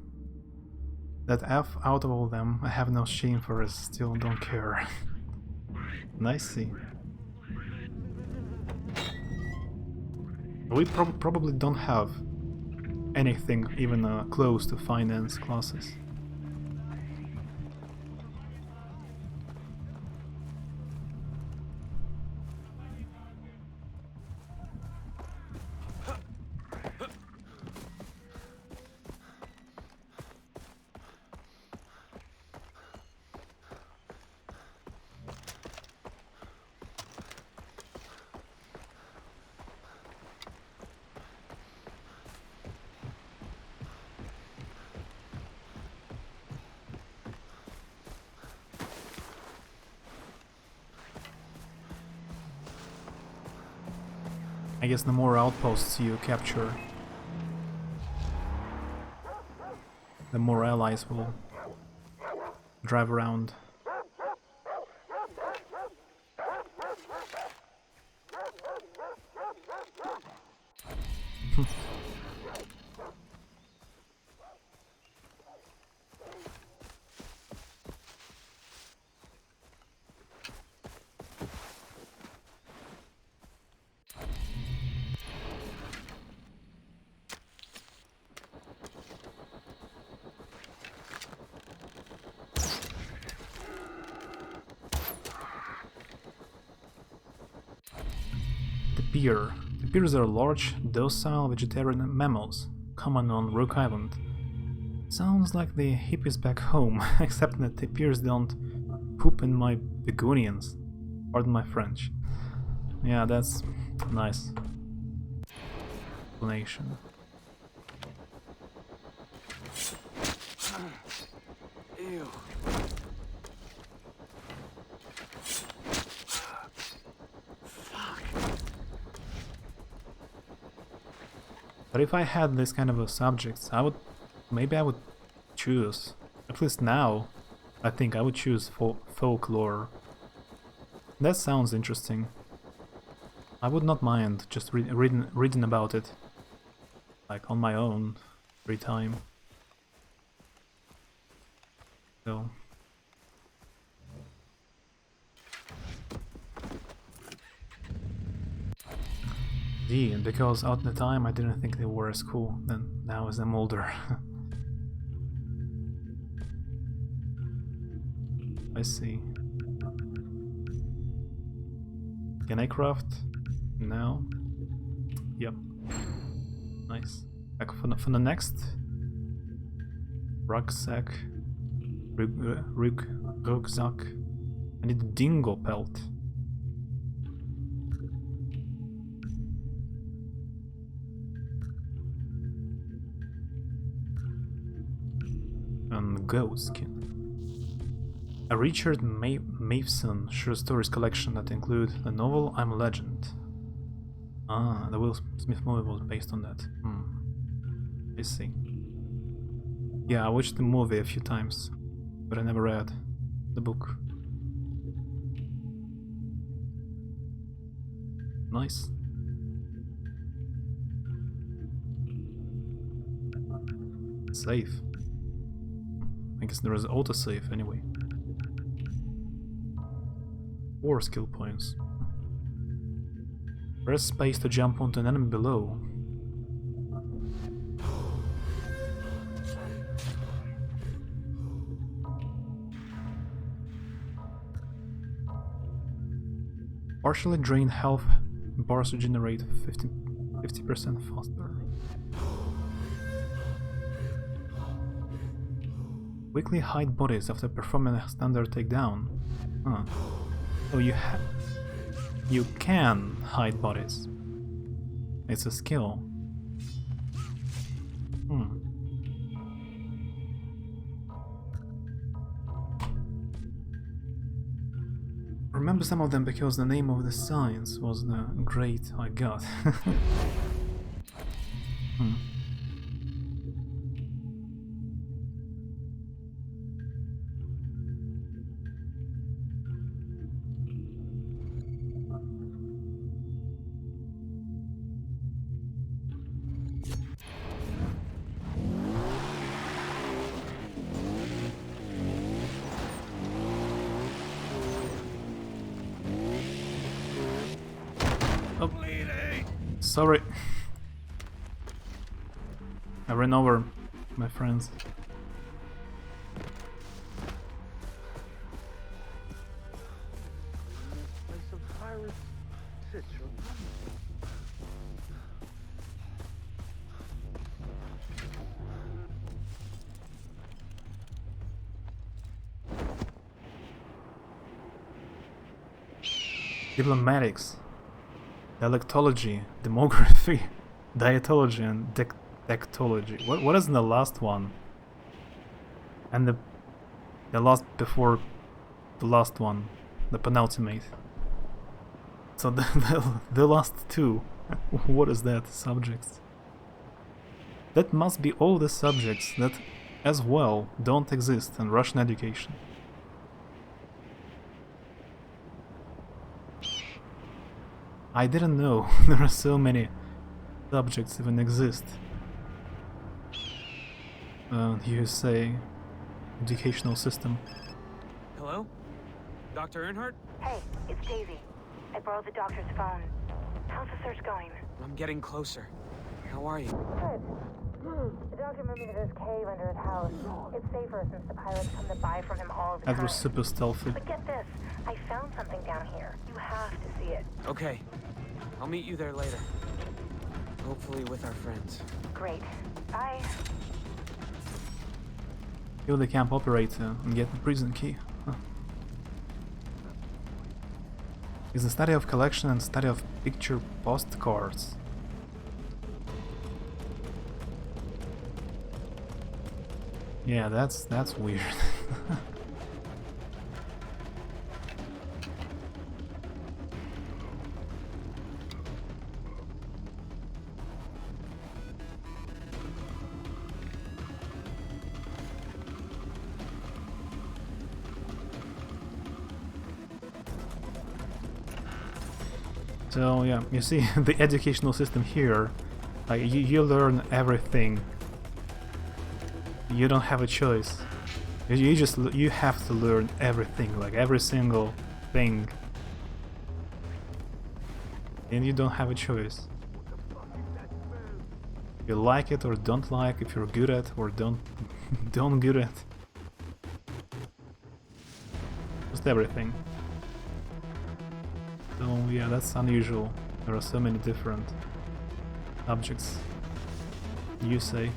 That F out of all of them, I have no shame for it, still don't care. Nice see. We probably don't have anything even close to finance classes. I guess the more outposts you capture, the more allies will drive around. The peers are large, docile vegetarian mammals, common on Rook Island. Sounds like the hippies back home, except that the peers don't poop in my begonians. Pardon my French. Yeah, that's nice explanation. Ew. But if I had this kind of a subjects, maybe I would choose, at least now, I think I would choose folklore. That sounds interesting. I would not mind just reading about it, like on my own free time. So. And because at the time I didn't think they were as cool, then now as I'm older. I see. Can I craft? No. Yep. Nice. Like for the next rucksack, rucksack, I need a dingo pelt. And goat skin. A Richard Matheson short stories collection that include the novel I'm a Legend. Ah, the Will Smith movie was based on that. I see. Yeah, I watched the movie a few times, but I never read the book. Nice. Save. I guess there is autosave anyway. 4 skill points. Press space to jump onto an enemy below. Partially drain health bars regenerate 50% faster. Quickly hide bodies after performing a standard takedown. Huh. So you can hide bodies. It's a skill. Remember some of them because the name of the science was the great I got. Oh, sorry. I ran over my friends. Diplomatics, dialectology, demography, dietology, and dectology. What is the last one? And the last before the last one, the penultimate. So the last two. What is that? Subjects. That must be all the subjects that, as well, don't exist in Russian education. I didn't know there are so many subjects even exist. USA educational system. Hello? Dr. Earnhardt? Hey, it's Daisy. I borrowed the doctor's phone. How's the search going? I'm getting closer. How are you? Good. The doctor moved me to this cave under his house. It's safer since the pirates come to buy from him all the time. That was super stealthy. But get this, I found something down here. You have to see it. Okay. I'll meet you there later. Hopefully with our friends. Great. Bye. Kill the camp operator and get the prison key. Huh. Is the study of collection and study of picture postcards. Yeah, that's weird. So yeah, you see the educational system here, like you learn everything. You don't have a choice. You have to learn everything, like every single thing. And you don't have a choice. You like it or don't like, if you're good at or don't good at. Just everything. So yeah, that's unusual. There are so many different subjects. You say.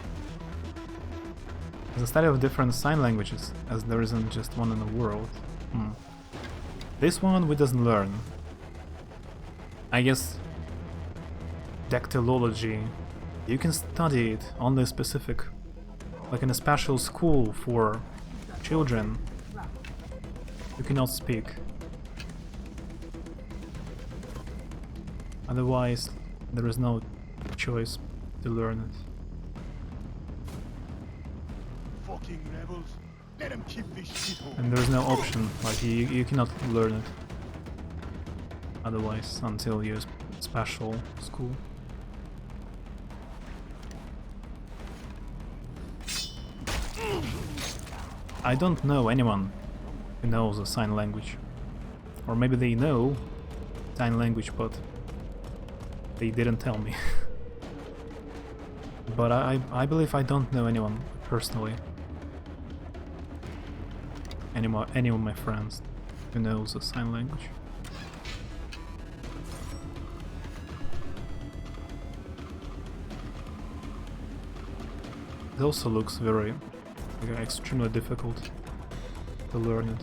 There's a study of different sign languages, as there isn't just one in the world. This one we doesn't learn. I guess dactylology, you can study it only specific, like in a special school for children. You cannot speak. Otherwise, there is no choice to learn it. fucking rebels. Let them keep this shithole. And there's no option, like you cannot learn it otherwise until you're special school. I don't know anyone who knows a sign language. Or maybe they know sign language, but they didn't tell me. But I believe I don't know anyone personally. Any of my friends who knows a sign language. It also looks very extremely difficult to learn it.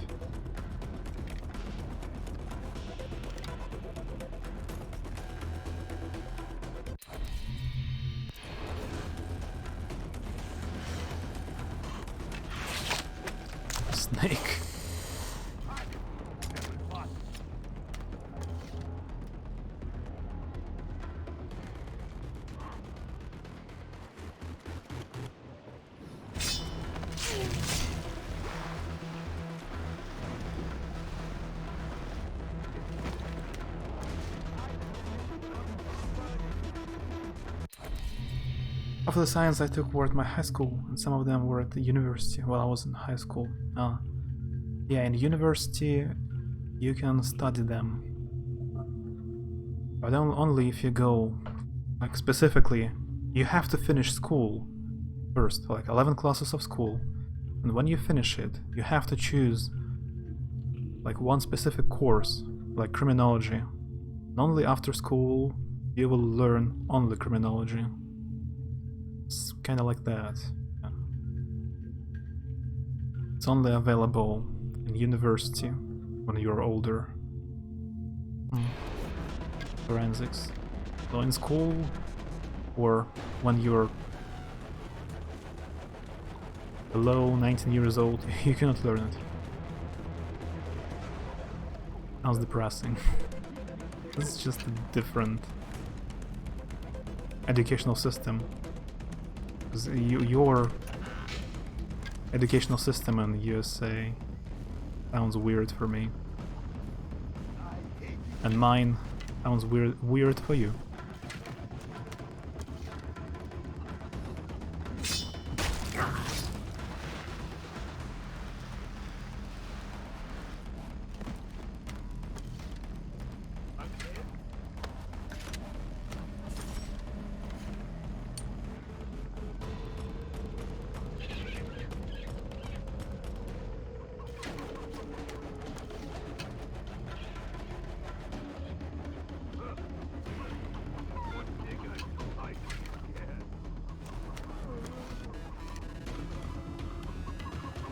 Snake. Of the science I took were at my high school, and some of them were at the university while I was in high school. Yeah, in university you can study them, but only if you go, like specifically, you have to finish school first, like 11 classes of school, and when you finish it, you have to choose like one specific course, like criminology. And only after school you will learn only criminology. It's kinda like that. Yeah. It's only available in university when you're older. Forensics. So in school, or when you're below 19 years old, you cannot learn it. Sounds depressing. This is just a different educational system. Your educational system in the USA sounds weird for me, and mine sounds weird for you.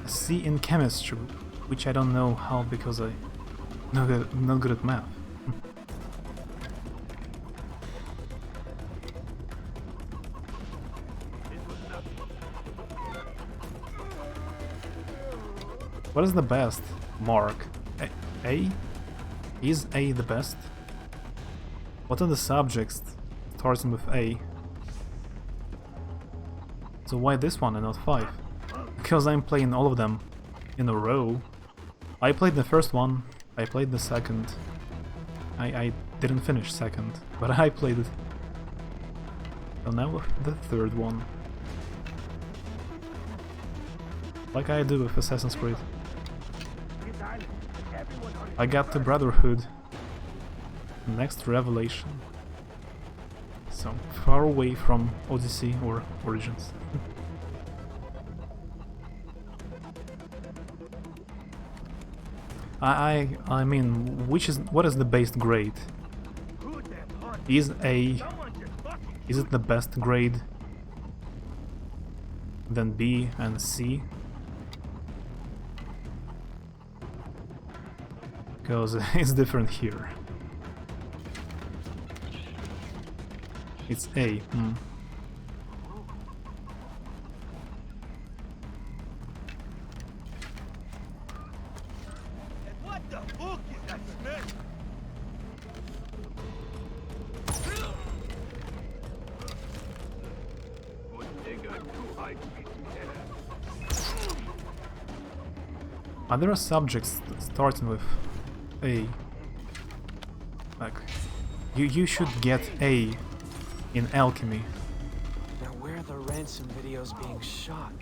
C in chemistry, which I don't know how because I'm not good at math. What is the best mark? A? Is A the best? What are the subjects starting with A? So why this one and not 5? Because I'm playing all of them in a row. I played the first one, I played the second. I didn't finish second, but I played it. So now the third one. Like I do with Assassin's Creed. I got the Brotherhood. Next Revelation. So far away from Odyssey or Origins. I mean, what is the base grade? Is it the best grade than B and C? Because it's different here. It's A. What the fuck is that smell? Good digger, too high to be dead. There are subjects starting with A. Like, you should get A in alchemy. Now where are the ransom videos being shot?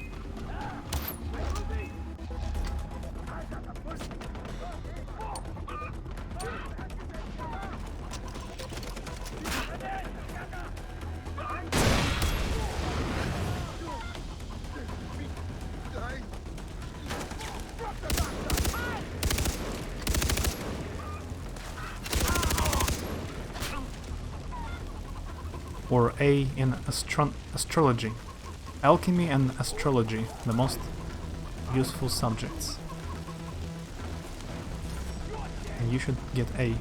Or A in astrology. Alchemy and astrology, the most useful subjects. And you should get A.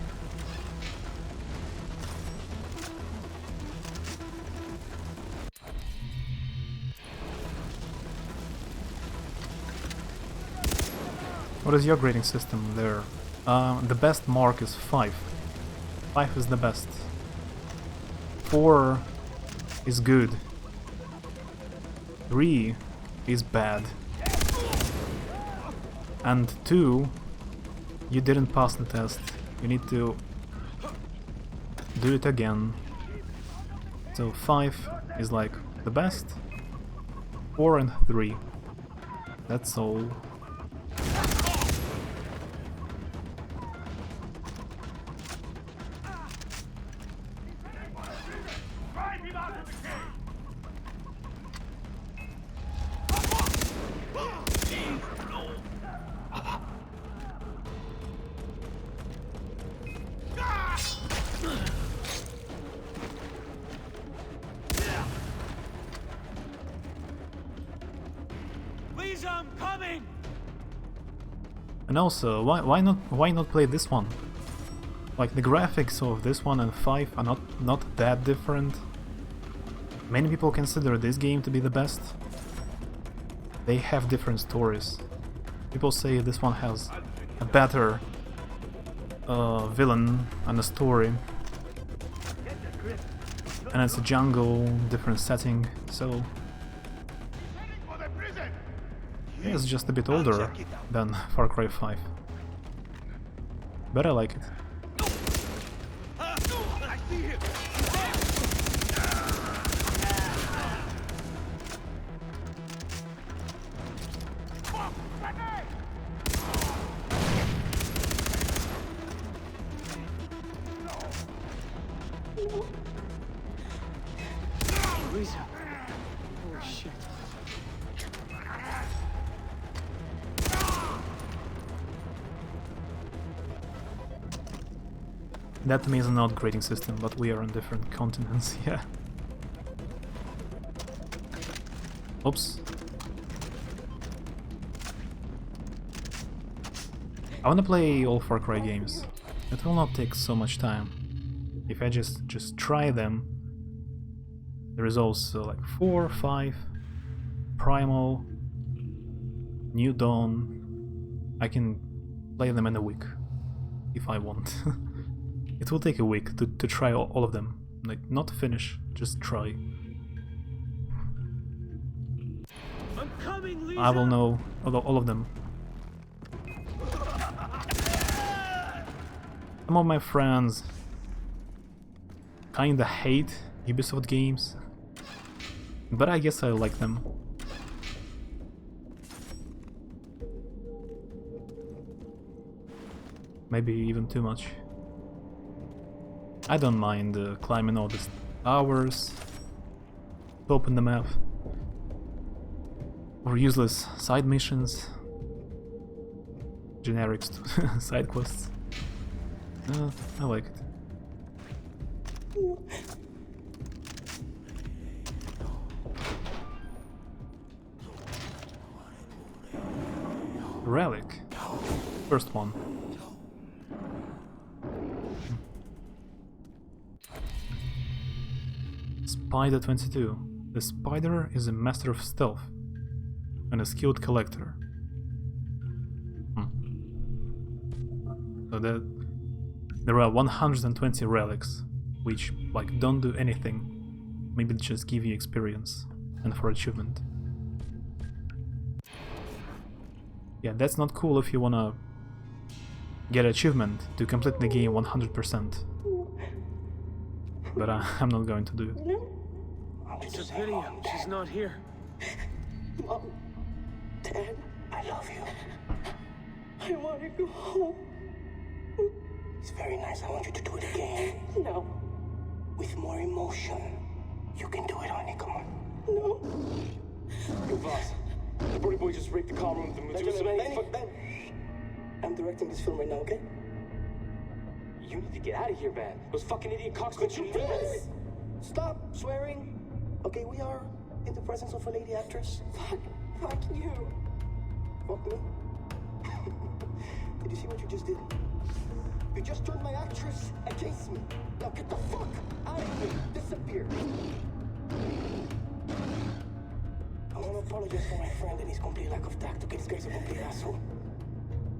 What is your grading system there? The best mark is 5. 5 is the best. 4 is good. 3 is bad. And 2, you didn't pass the test. You need to do it again. So 5 is like the best. 4 and 3. That's all. Please, I'm coming. And also, why not play this one? Like, the graphics of this one and 5 are not that different. Many people consider this game to be the best. They have different stories. People say this one has a better villain and a story. And it's a jungle, different setting, so... yeah, it's just a bit older than Far Cry 5. But I like it. Oh shit. That to me is not grading system, but we are on different continents, yeah. Oops. I wanna play all Far Cry games. It will not take so much time. If I just try them. There is also like 4, 5, Primal, New Dawn. I can play them in a week, if I want. It will take a week to try all of them. Like, not finish, just try. I'm coming, Lisa. I will know all of them. Some of my friends kinda hate Ubisoft games, but I guess I like them. Maybe even too much. I don't mind climbing all these towers to open the map, or useless side missions, generic side quests. I like it. Relic. First one. Spider 22. The spider is a master of stealth and a skilled collector. So there are 120 relics, which like don't do anything. Maybe just give you experience and for achievement. Yeah, that's not cool if you wanna get achievement to complete the game 100%. But I'm not going to do it. It's a pity she's not here. Mom, Dad, I love you. I want to go home. It's very nice. I want you to do it again. No. With more emotion. You can do it, honey. Come on. No. Yo, boss. The Brody boy just raped the car room with the Ben, I'm directing this film right now, okay? You need to get out of here, man. Those fucking idiot cocks Could you please stop swearing? Okay, we are in the presence of a lady actress. Fuck you. Fuck me. Did you see what you just did? You just turned my actress against me. Now get the fuck out of here. Disappear. I want to apologize for my friend and his complete lack of tact. Okay, this guy's a complete asshole.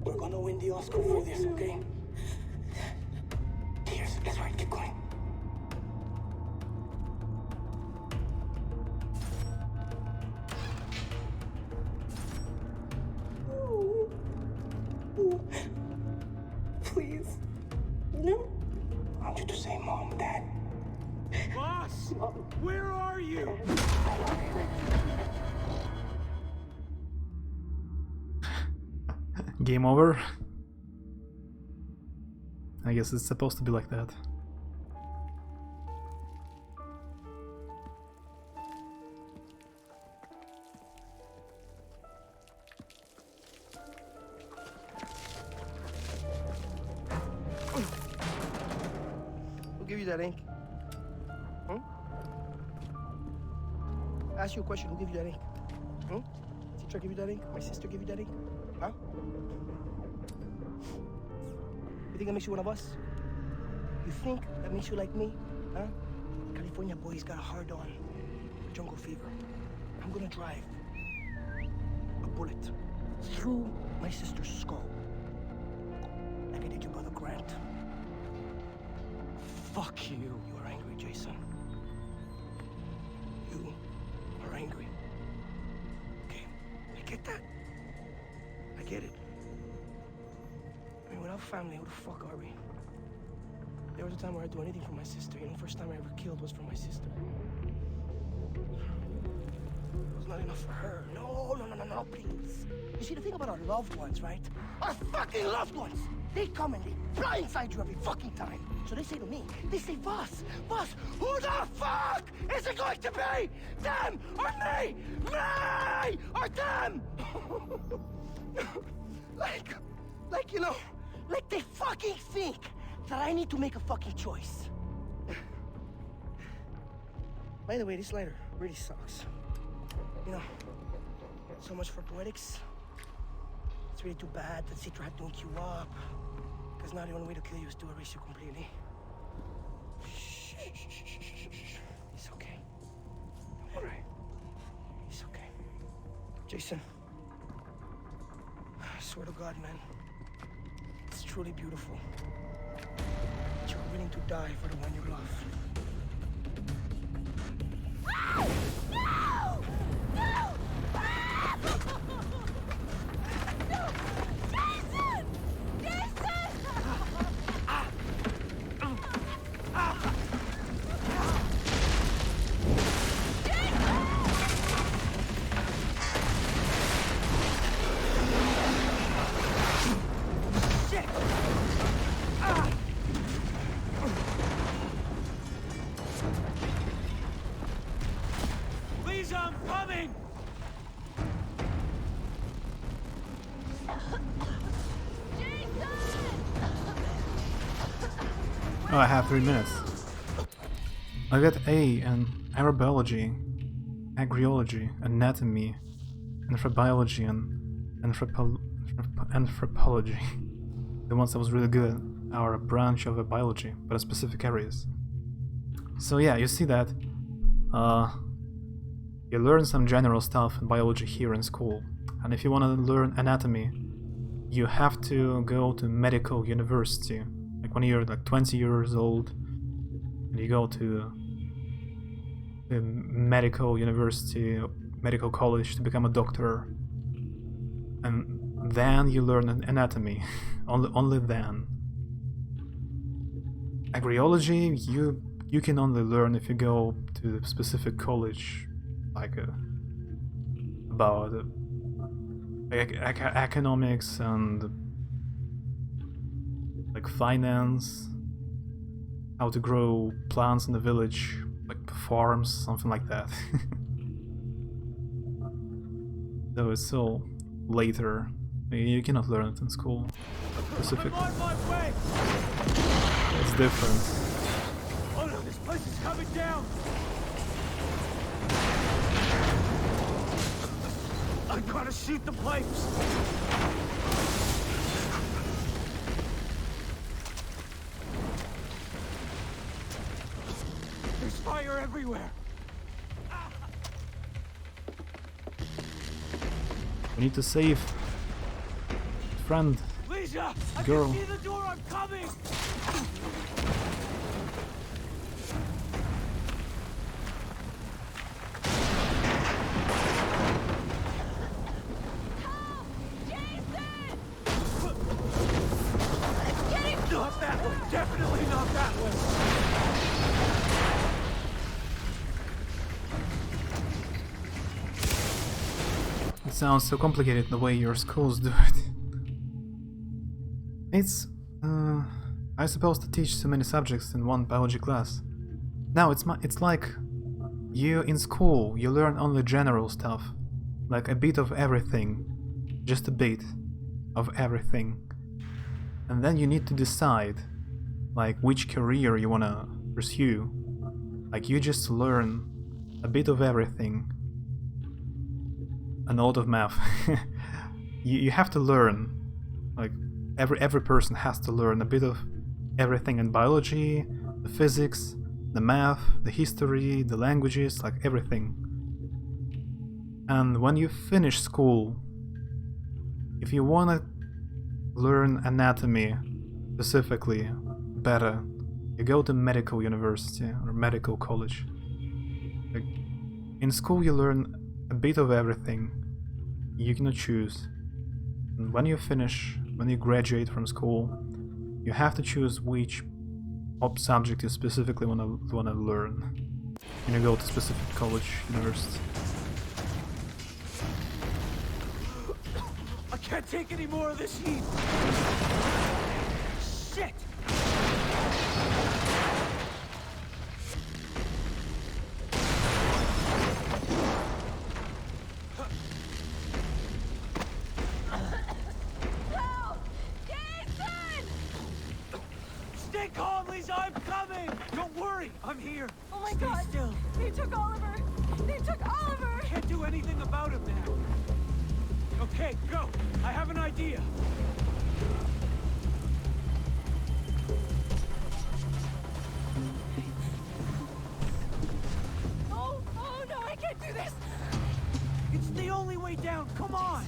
We're gonna win the Oscar for this, okay? Cheers. That's right. Keep going. Please. No. I want you to say Mom, Dad. Boss! Where are you? Game over? I guess it's supposed to be like that. Who gave you that ink? I asked you a question. Who gave you that ink? Teacher gave you that ink? My sister gave you that ink? Huh? You think that makes you one of us? You think that makes you like me? Huh? California boys got a hard on for jungle fever. I'm gonna drive a bullet through my sister's skull like I did your brother Grant. Fuck you. You are angry, Jason. You are angry. Okay, I get that. I get it. I mean, without family, who the fuck are we? There was a time where I'd do anything for my sister. You know, first time I ever killed was for my sister. It was not enough for her. No, please. You see, the thing about our loved ones, right? Our fucking loved ones! They come and they blindside you every fucking time. So they say to me, they say, Boss, who the fuck is it going to be? Them or me? Me or them? like, you know, like they fucking think that I need to make a fucking choice. By the way, this lighter really sucks. You know, so much for poetics. It's really too bad that Citra had to hook you up. Because now the only way to kill you is to erase you completely. Shh. It's okay. Don't worry. It's okay. Jason, I swear to God, man, it's truly beautiful that you're willing to die for the one you love. No! No! No! Jason! Jason! Please, I'm coming! Oh, I have 3 minutes. I got A in aerobiology, agriology, anatomy, anthrobiology, and anthropology. The ones that was really good are a branch of a biology, but in specific areas. So yeah, you see that you learn some general stuff in biology here in school, and if you want to learn anatomy, you have to go to medical university. Like when you're like 20 years old, and you go to the medical university, medical college to become a doctor. And then you learn anatomy. only then. Agriology you can only learn if you go to a specific college, like about economics and like finance, how to grow plants in the village, like farms, something like that. So it's all later. You cannot learn it in school. Specifically. It's different. Oh no, this place is coming down! I gotta shoot the pipes! There's fire everywhere! We need to save friend, Lisa, I girl. can see the door, I'm coming! Not that way! Definitely not that way! It sounds so complicated the way your schools do it. It's, I suppose to teach so many subjects in one biology class. Now it's like you in school you learn only general stuff, like a bit of everything, just a bit of everything, and then you need to decide like which career you wanna pursue. Like you just learn a bit of everything, and a lot of math. you have to learn, like every person has to learn a bit of everything in biology, the physics, the math, the history, the languages, like everything. And when you finish school, if you wanna learn anatomy specifically better, you go to medical university or medical college. Like, in school you learn a bit of everything. You cannot choose. And when you finish, when you graduate from school, you have to choose which subject you specifically wanna learn. And you go to specific college, university. I can't take any more of this heat! Shit! Stay calm, Lisa, I'm coming! Don't worry, I'm here. Oh my Stay God! still. They took Oliver! They took Oliver! Can't do anything about him now. Okay, go. I have an idea. Oh no, I can't do this! It's the only way down. Come on.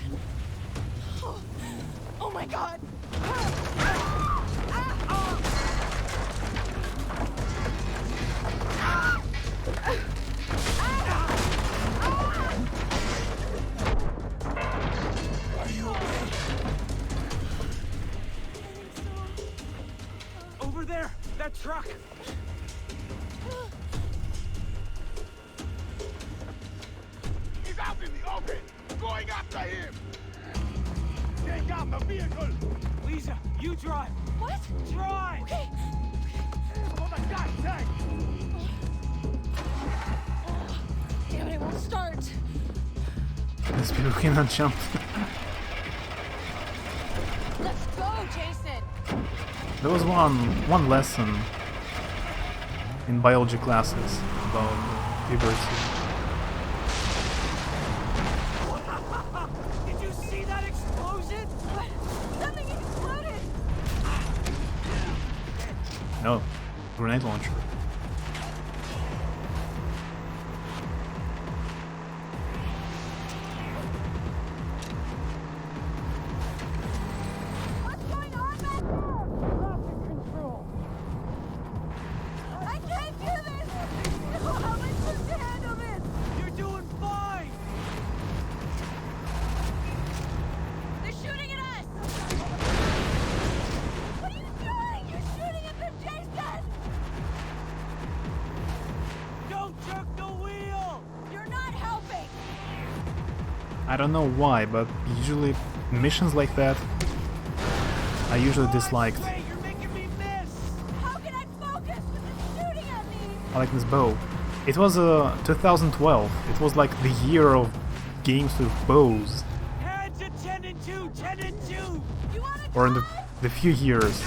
Oh my God! Are you okay? Over there, that truck. He's out in the open! Going after him! Take out the vehicle! Lisa, you drive. What? Drive! Okay. For the God's sake! Damn it, it won't start. These people cannot jump. Let's go, Jason! There was one lesson in biology classes about puberty. Did you see that explosion? What? Something exploded! No, grenade launcher. What's going on back there? Traffic control. I can't do this! No, how am I supposed to handle this? You're doing fine. They're shooting I don't know why, but usually missions like that I usually disliked. I like this bow. It was 2012. It was like the year of games with bows. Or in the few years,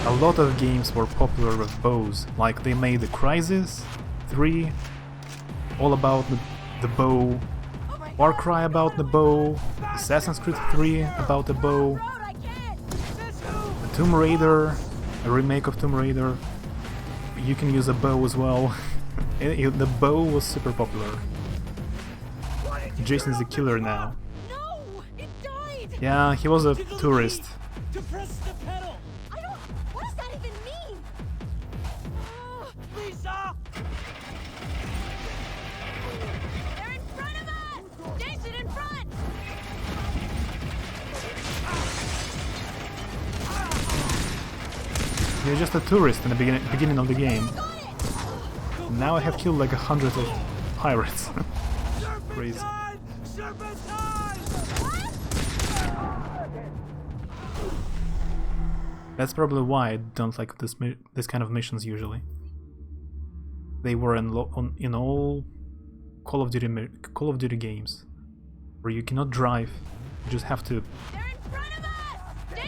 a lot of games were popular with bows. Like they made the Crysis 3 all about the bow, Far Cry about the bow, Assassin's Creed 3 about the bow, Tomb Raider, a remake of Tomb Raider. You can use a bow as well. The bow was super popular. Jason's a killer now. No! It died! Yeah, he was a tourist. To press the pedal! I don't... What does that even mean? Lisa! They're in front of us! Jason, in front! You're just a tourist in the beginning of the game. Now I have killed like 100 of pirates. Crazy. That's probably why I don't like this kind of missions usually. They were in all Call of Duty games, where you cannot drive, you just have to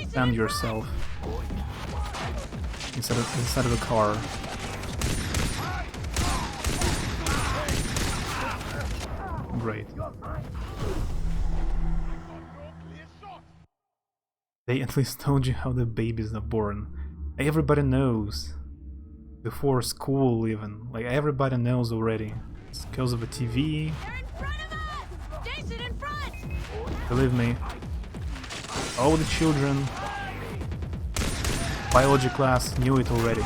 stand yourself inside of a car. Great. They at least told you how the babies are born. Everybody knows. Before school even. Like everybody knows already. It's because of the TV. Jason, in front! Believe me. All the children, biology class knew it already.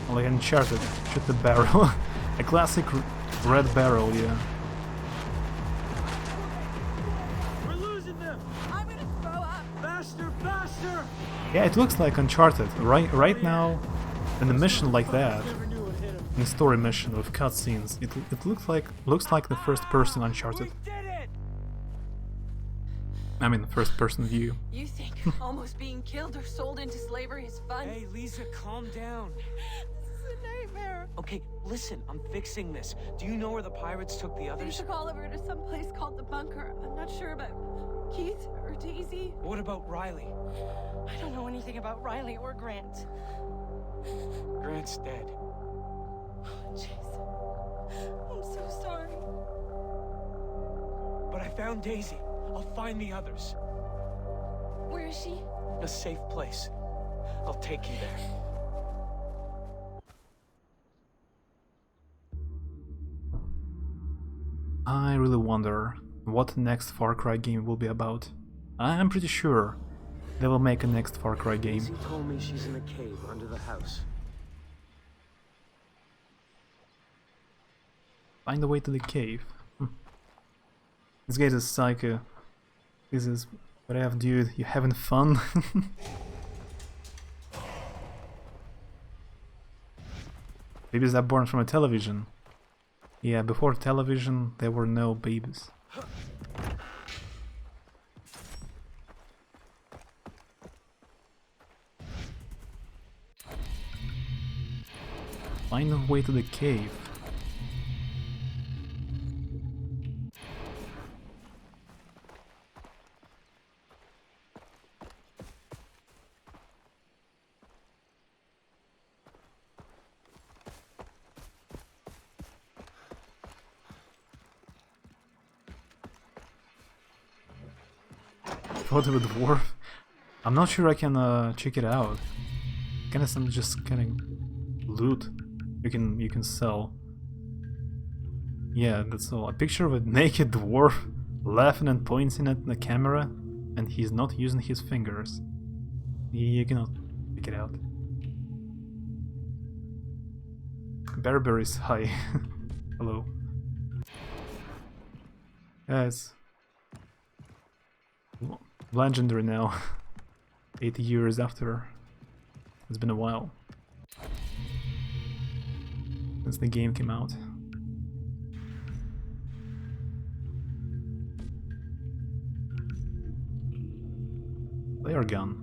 Like Uncharted, shoot the barrel. A classic red barrel, yeah. We're losing them! I'm gonna throw up! Faster, faster! Yeah, it looks like Uncharted. Right now, in a mission like that, in a story mission with cutscenes, it looks like the first person Uncharted. I mean, first person view. You think almost being killed or sold into slavery is fun? Hey, Lisa, calm down. This is a nightmare. Okay, listen, I'm fixing this. Do you know where the pirates took the They others? took Oliver to some place called the bunker. I'm not sure about Keith or Daisy. What about Riley? I don't know anything about Riley or Grant. Grant's dead. Jason, I'm so sorry. But I found Daisy. I'll find the others. Where is she? A safe place. I'll take you there. I really wonder what the next Far Cry game will be about. I'm pretty sure they will make a next Far Cry game. Daisy told me she's in a cave under the house. Find a way to the cave. This guy's a psycho. This is what I have, dude. You having fun? Babies are born from a television. Yeah, before television there were no babies. Find a way to the cave. Photo of a dwarf? I'm not sure I can check it out. Kind of some just kind of loot you can sell. Yeah, that's all. A picture of a naked dwarf laughing and pointing at the camera, and he's not using his fingers. You cannot pick it out. Berberries, hi. Hello. Yes. Legendary now. 8 years after. It's been a while since the game came out. Flare gun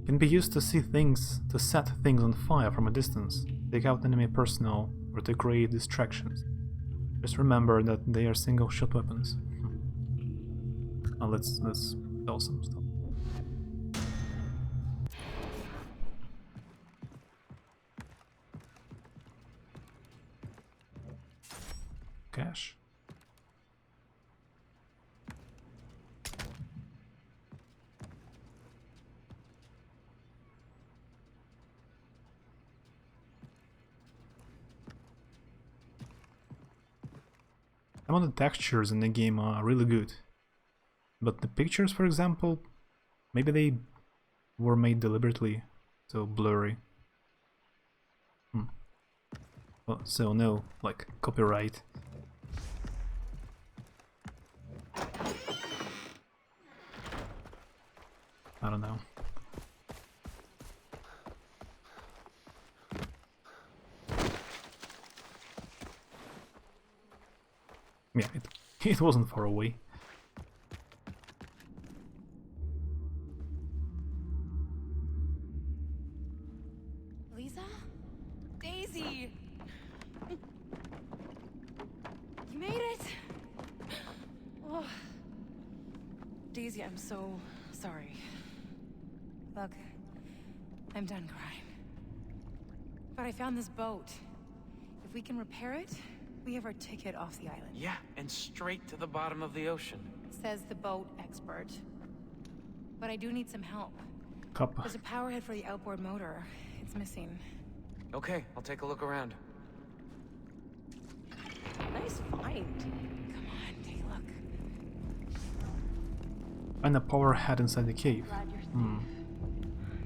can be used to see things, to set things on fire from a distance, take out enemy personnel, or to create distractions. Just remember that they are single-shot weapons. Now let's sell some stuff. Cash. Some of the textures in the game are really good, but the pictures, for example, maybe they were made deliberately so blurry. Well, so no, like, copyright. I don't know. Yeah, it wasn't far away. Lisa? Daisy! You made it! Oh. Daisy, I'm so sorry. Look, I'm done crying. But I found this boat. If we can repair it, we have our ticket off the island. Yeah, and straight to the bottom of the ocean. Says the boat expert. But I do need some help. Kappa. There's a power head for the outboard motor. It's missing. Okay, I'll take a look around. Nice find. Come on, take a look. And a power head inside the cave.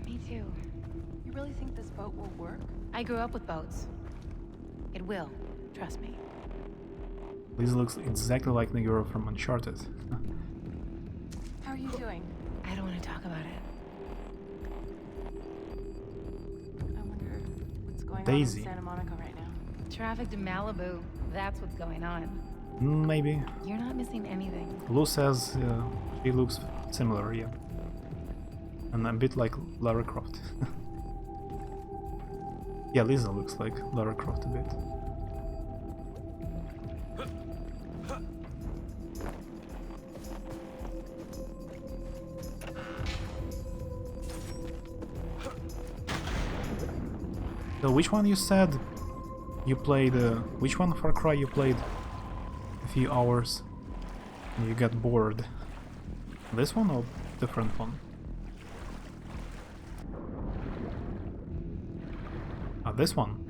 Me too. You really think this boat will work? I grew up with boats. It will. Trust me. Lisa looks exactly like the girl from Uncharted. How are you doing? I don't want to talk about it. I wonder what's going Daisy. on in Santa Monica right now. Traffic to Malibu. That's what's going on. Maybe. You're not missing anything. Lou says she looks similar, yeah. And a bit like Lara Croft. Yeah, Lisa looks like Lara Croft a bit. So which one you said you played, which one Far Cry you played a few hours and you got bored? This one or different one? Ah, this one?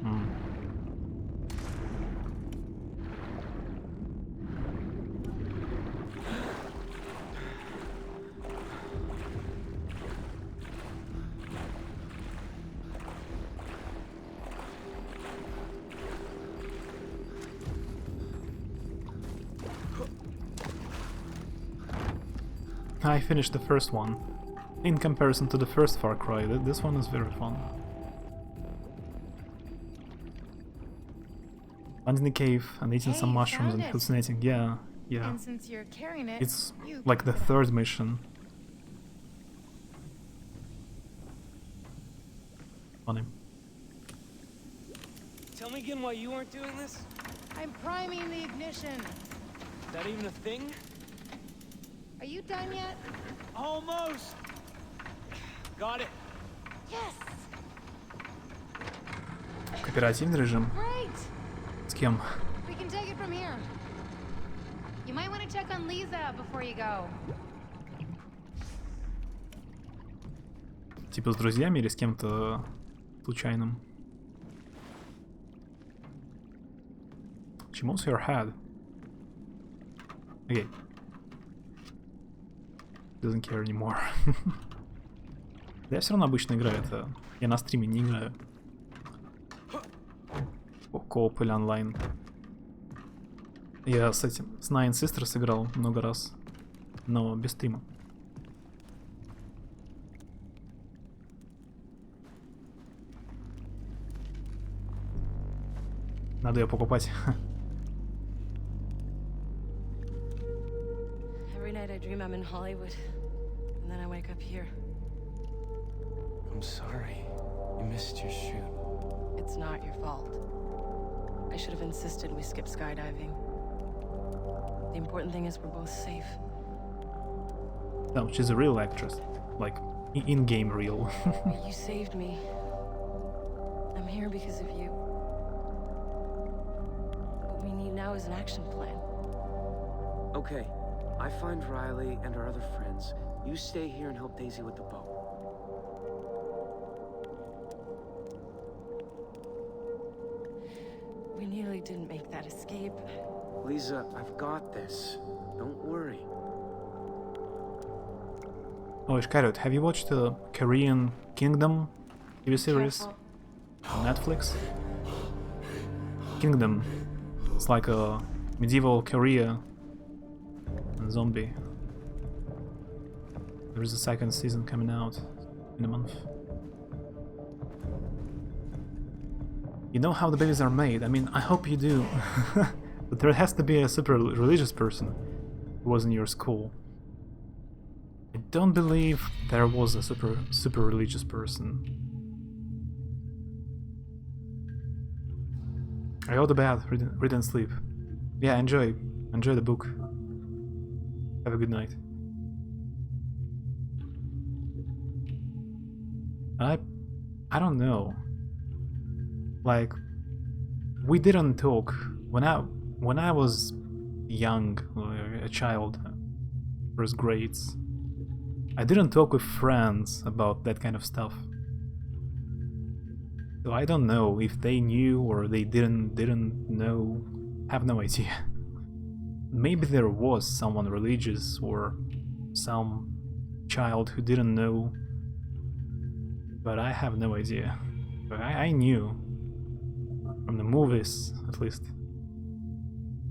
I finished the first one. In comparison to the first Far Cry, this one is very fun. Finding the cave and eating some mushrooms and hallucinating. Yeah, yeah. And since you're carrying it, It's like the third mission. Funny. Tell me again why you aren't doing this? I'm priming the ignition. Is that even a thing? Are you done yet? Almost! Got it. Yes! Кооперативный режим. Great! С кем? We can take it from here. You might want to check on Lisa before you go. Типа с друзьями или с кем-то случайным? She moves her head. Okay. Doesn't care anymore. Да я все равно обычно играю это. Я на стриме не играю. Кооп или онлайн. Я с этим, с Nine Sisters играл много раз. но без стима. Надо ее покупать. Every night I dream I'm in Hollywood, and then I wake up here. I'm sorry. You missed your shoot. It's not your fault. I should have insisted we skip skydiving. The important thing is we're both safe. No, she's a real actress. Like, in-game real. You saved me. I'm here because of you. What we need now is an action plan. Okay, I find Riley and our other friends. You stay here and help Daisy with the boat. We nearly didn't make that escape. Lisa, I've got this. Don't worry. Oh, Ishkarot, have you watched the Korean Kingdom TV series on Netflix? Kingdom. It's like a medieval Korea and zombie. There's a second season coming out in a month. You know how the babies are made? I mean, I hope you do. But there has to be a super religious person who was in your school. I don't believe there was a super religious person. I go to bed, read and sleep. Yeah, enjoy the book. Have a good night. I don't know. Like, we didn't talk when I was young, a child, first grades. I didn't talk with friends about that kind of stuff. So I don't know if they knew or they didn't know. Have no idea. Maybe there was someone religious or some child who didn't know, but I have no idea. But I knew from the movies, at least.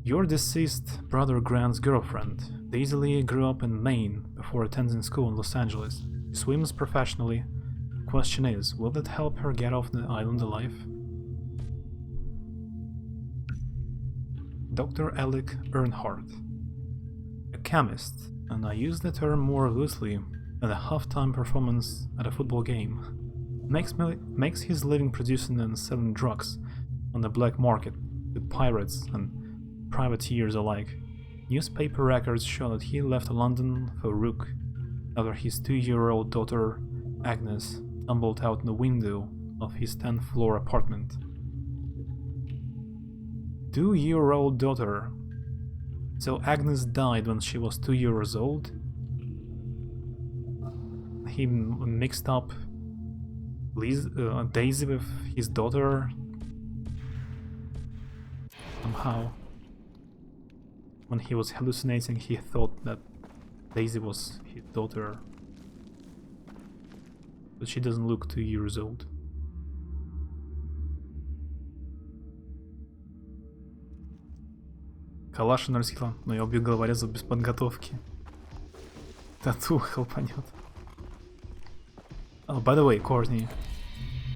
Your deceased brother Grant's girlfriend, Daisy Lee, grew up in Maine before attending school in Los Angeles. She swims professionally. The question is, will that help her get off the island alive? Dr. Alec Earnhardt, a chemist, and I use the term more loosely than a halftime performance at a football game, makes his living producing and selling drugs on the black market to pirates and privateers alike. Newspaper records show that he left London for Rook after his 2-year-old daughter, Agnes, tumbled out the window of his 10th floor apartment. 2-year-old daughter. So Agnes died when she was 2 years old? He mixed up Daisy with his daughter somehow. When he was hallucinating, he thought that Daisy was his daughter, but she doesn't look 2 years old. Калашин раскила, но я убью головорезов без подготовки. Тату хелпанет. Oh, by the way, Courtney,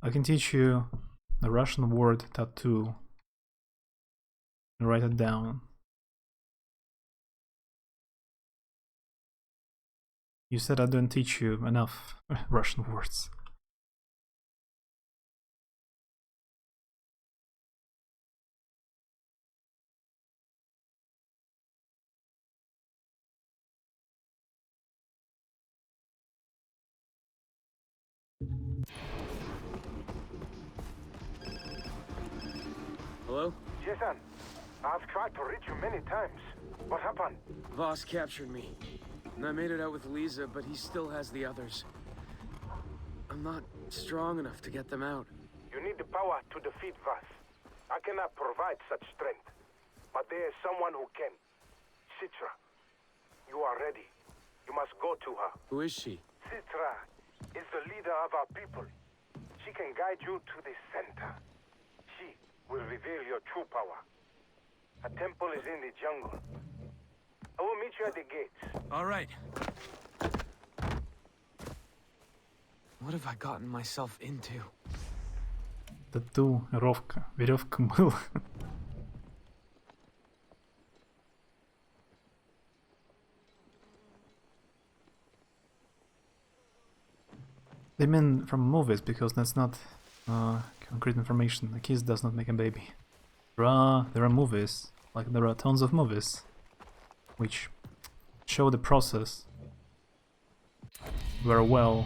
I can teach you the Russian word tattoo. Write it down. You said I don't teach you enough Russian words. Hello? Jason, I've tried to reach you many times. What happened? Voss captured me. And I made it out with Lisa, but he still has the others. I'm not strong enough to get them out. You need the power to defeat Voss. I cannot provide such strength. But there is someone who can. Citra. You are ready. You must go to her. Who is she? Citra is the leader of our people. She can guide you to the center. She will reveal your true power. A temple is in the jungle. I will meet you at the gates. All right. What have I gotten myself into? Татуировка. Веревка была. They mean from movies, because that's not concrete information. A kiss does not make a baby. There are movies, like there are tons of movies, which show the process very well,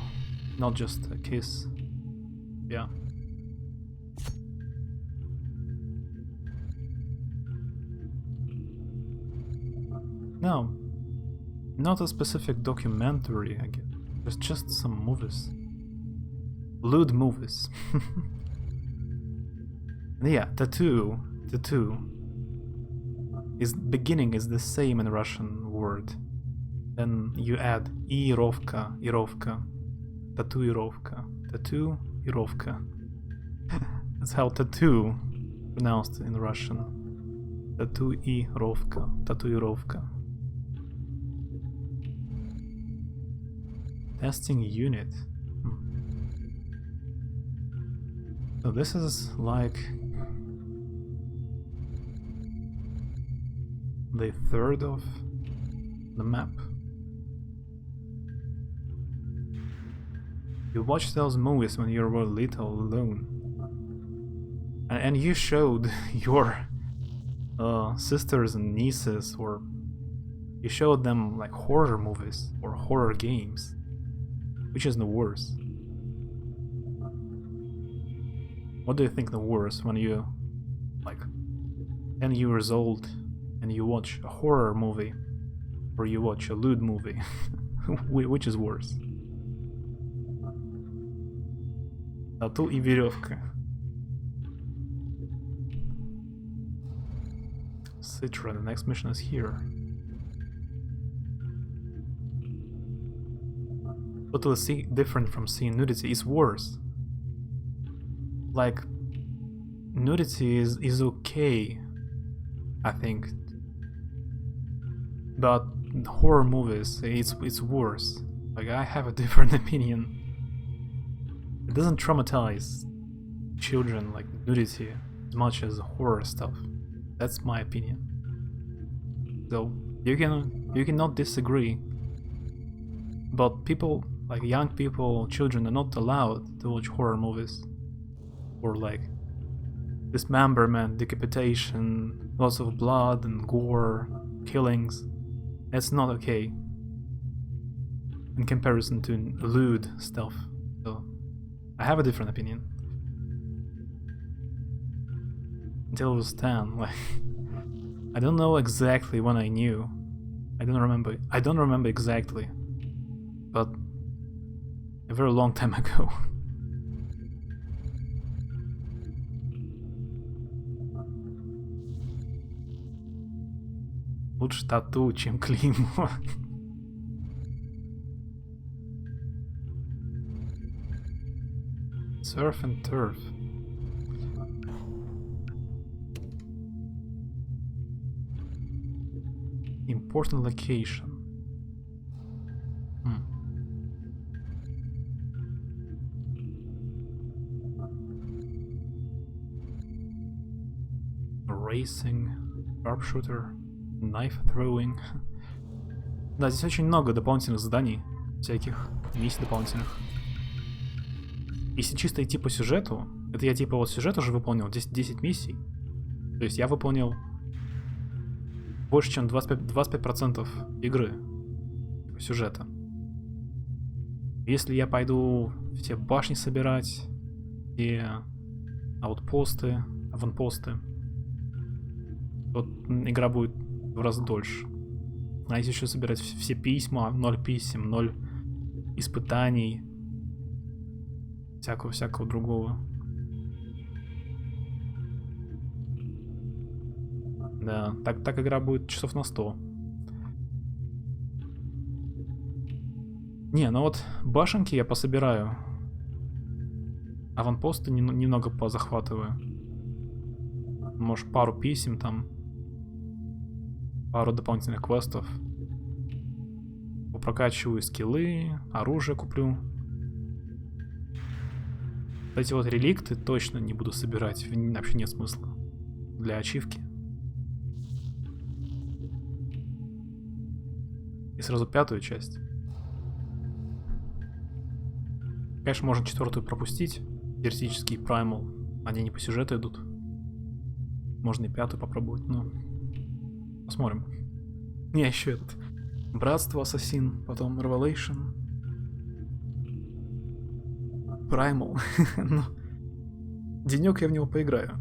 not just a kiss. Yeah. No, not a specific documentary, I guess. There's just some movies. Lewd movies. Yeah, tattoo is beginning is the same in Russian word. Then you add irovka, tatuirovka, tatuirovka. That's how tattoo pronounced in Russian. Tatuirovka. Testing unit. So this is like the third of the map. You watched those movies when you were little alone, and you showed your sisters and nieces, or you showed them like horror movies or horror games. Which is the worst? What do you think the worst when you, like, 10 years old and you watch a horror movie or you watch a lewd movie? Which is worse? Тату и веревка. Citra, the next mission is here. Totally different from seeing nudity. It's worse. Like, nudity is okay, I think, but horror movies, it's worse. Like, I have a different opinion. It doesn't traumatize children like nudity as much as horror stuff. That's my opinion. So you cannot disagree. But people, like young people, children, are not allowed to watch horror movies. Or like dismemberment, decapitation, lots of blood and gore, killings. That's not okay in comparison to lewd stuff. So I have a different opinion. Until I was 10, like I don't know exactly when I knew. I don't remember exactly. But a very long time ago. Лучше тату, чем клеймо. Surf and turf. Important location. Racing, sharpshooter, knife throwing. Да, здесь очень много дополнительных заданий, всяких миссий дополнительных. Если чисто идти по сюжету, это я типа вот сюжет уже выполнил, 10 миссий. То есть я выполнил больше, чем 25% игры сюжета. Если я пойду все башни собирать, все аутпосты, аванпосты, то игра будет в раз дольше. А если еще собирать все письма, 0 писем, 0 испытаний, всякого другого. Да, так игра будет часов на 100. Не, ну вот башенки я пособираю. Аванпосты немного позахватываю. Может, пару писем там. пару дополнительных квестов. Прокачиваю скиллы, оружие куплю. Эти вот реликты точно не буду собирать, вообще нет смысла. Для ачивки. И сразу 5-ю часть. Конечно, можно 4-ю пропустить. Теоретически Primal. Они не по сюжету идут. Можно и 5-ю попробовать, но... Посмотрим. Не, еще этот. Братство, Ассасин, потом Revelation. Primal. Ну, денек я в него поиграю.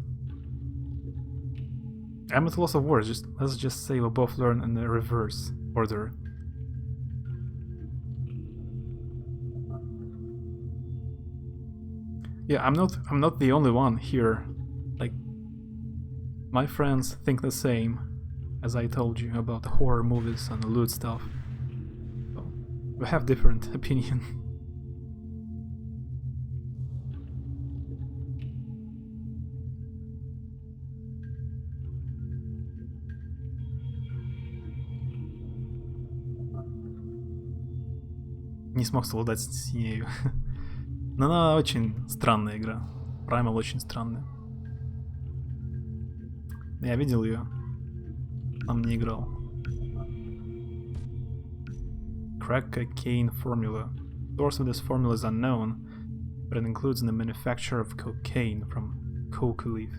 I'm at a loss of words. Let's just say we both learn in the reverse order. Yeah, I'm not the only one here. Like, my friends think the same, as I told you about the horror movies and the loot stuff. So, we have different opinion. Не смог совладать с нею. Но она очень странная игра. Primal очень странная. Я видел ее. Сам не играл. Crack cocaine formula. The source of this formula is unknown, but it includes the manufacture of cocaine from coca leaf,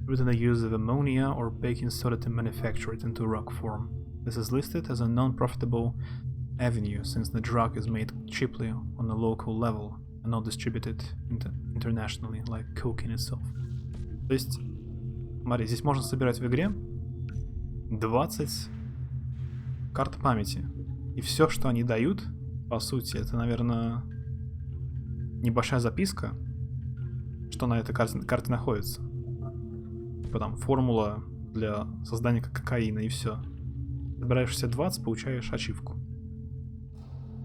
through the use of ammonia or baking soda to manufacture it into rock form. This is listed as a non-profitable avenue since the drug is made cheaply on a local level and not distributed internationally like cocaine itself. То есть, смотри, здесь можно собирать в игре 20 карт памяти. И все, что они дают, по сути, это, наверное, небольшая записка, что на этой карте находится. Типа там формула для создания кокаина и все. Собираешь все 20, получаешь ачивку.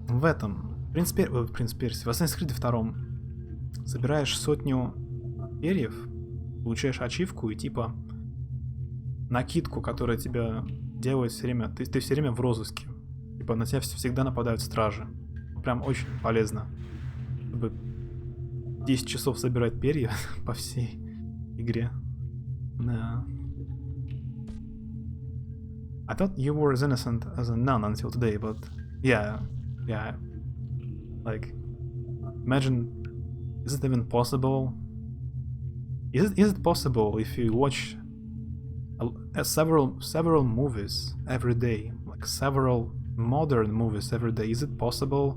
В этом, в принципе, в Assassin's Creed 2 собираешь 100 перьев, получаешь ачивку и типа накидку, которая тебя делает все время, ты все время в розыске. Типа на тебя всегда нападают стражи. Прям очень полезно. Чтобы 10 часов собирать перья по всей игре. Да. I thought you were as innocent as a nun until today, but yeah, like, imagine, is it even possible? Is it possible if you watch several movies every day, like several modern movies every day? Is it possible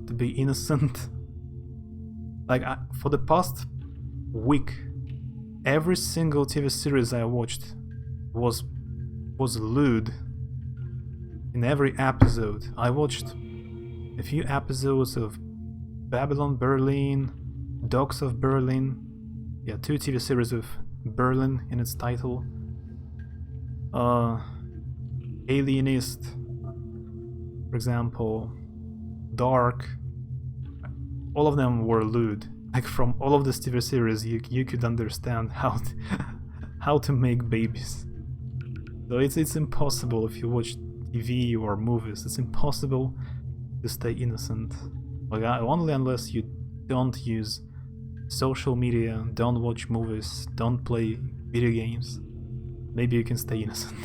to be innocent? Like, for the past week, every single TV series I watched was lewd. In every episode, I watched a few episodes of Babylon Berlin, Dogs of Berlin, yeah, 2 TV series with Berlin in its title, Alienist, for example, Dark. All of them were lewd. Like, from all of this TV series, you could understand how to make babies. So it's impossible if you watch TV or movies. It's impossible to stay innocent. Like, only unless you don't use social media, don't watch movies, don't play video games. Maybe you can stay innocent.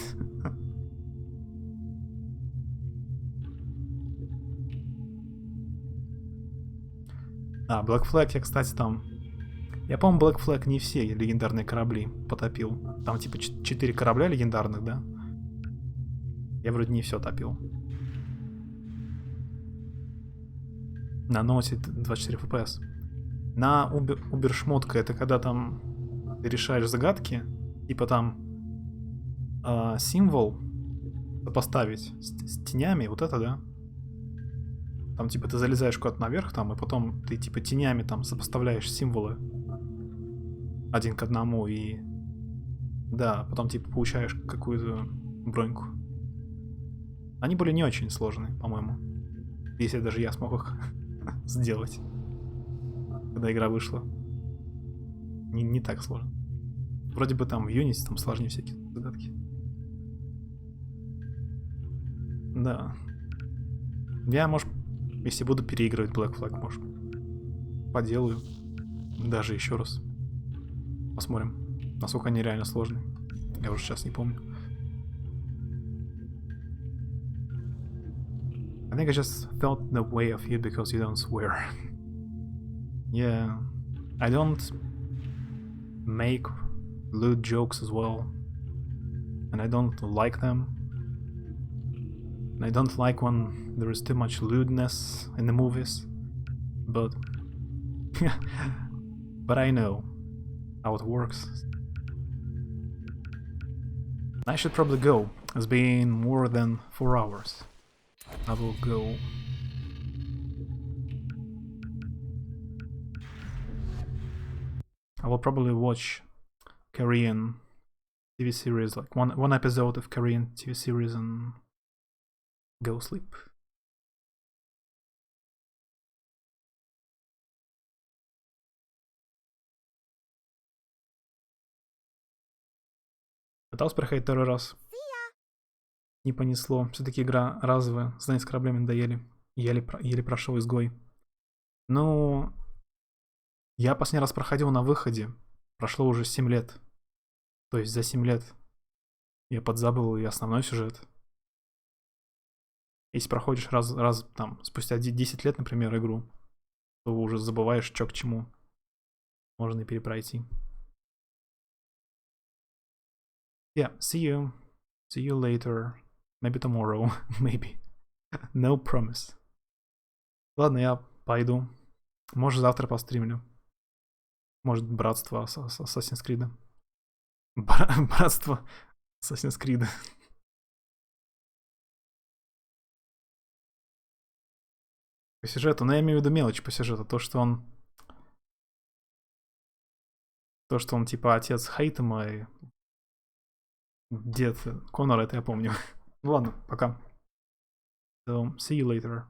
Black Flag, я, кстати, там... Я, по-моему, Black Flag не все легендарные корабли потопил. Там, типа, 4 корабля легендарных, да? Я вроде не все топил. На ноте 24 FPS. На Убершмотка это когда там ты решаешь загадки, типа там символ поставить с тенями, вот это, да? Там типа ты залезаешь куда-то наверх там, и потом ты типа тенями там сопоставляешь символы 1 к 1, и да, потом типа получаешь какую-то броньку. Они были не очень сложные, по-моему. Если даже я смог их сделать, когда игра вышла. Не так сложно. Вроде бы там в Unity там сложнее всякие загадки. Да. Я, может, если буду переигрывать Black Flag, может, поделаю. Даже еще раз. Посмотрим, насколько они реально сложные. Я уже сейчас не помню. I think I just felt the way of you because you don't swear. Yeah, I don't make lewd jokes as well. And I don't like them. And I don't like when there is too much lewdness in the movies. But... but I know how it works. I should probably go. It's been more than 4 hours. I will go. I will probably watch Korean TV series, like one episode of Korean TV series and go sleep. Пытался проходить второй раз. Не понесло. Все-таки игра разовая. Знания с кораблями надоели. Еле прошел изгой. Ну... Я последний раз проходил на выходе. Прошло уже 7 лет. То есть за 7 лет я подзабыл и основной сюжет. Если проходишь раз там, спустя 10 лет, например, игру, то уже забываешь, что к чему. Можно и перепройти. Yeah, see you. See you later. Maybe tomorrow. Maybe. No promise. Ладно, я пойду. Может, завтра постримлю. Может, братство Assassin's Creed. Братство Assassin's Creed. По сюжету, но я имею в виду мелочь по сюжету. То, что он типа отец Хейтема и дед Конора, это я помню. Ладно, пока. So, see you later.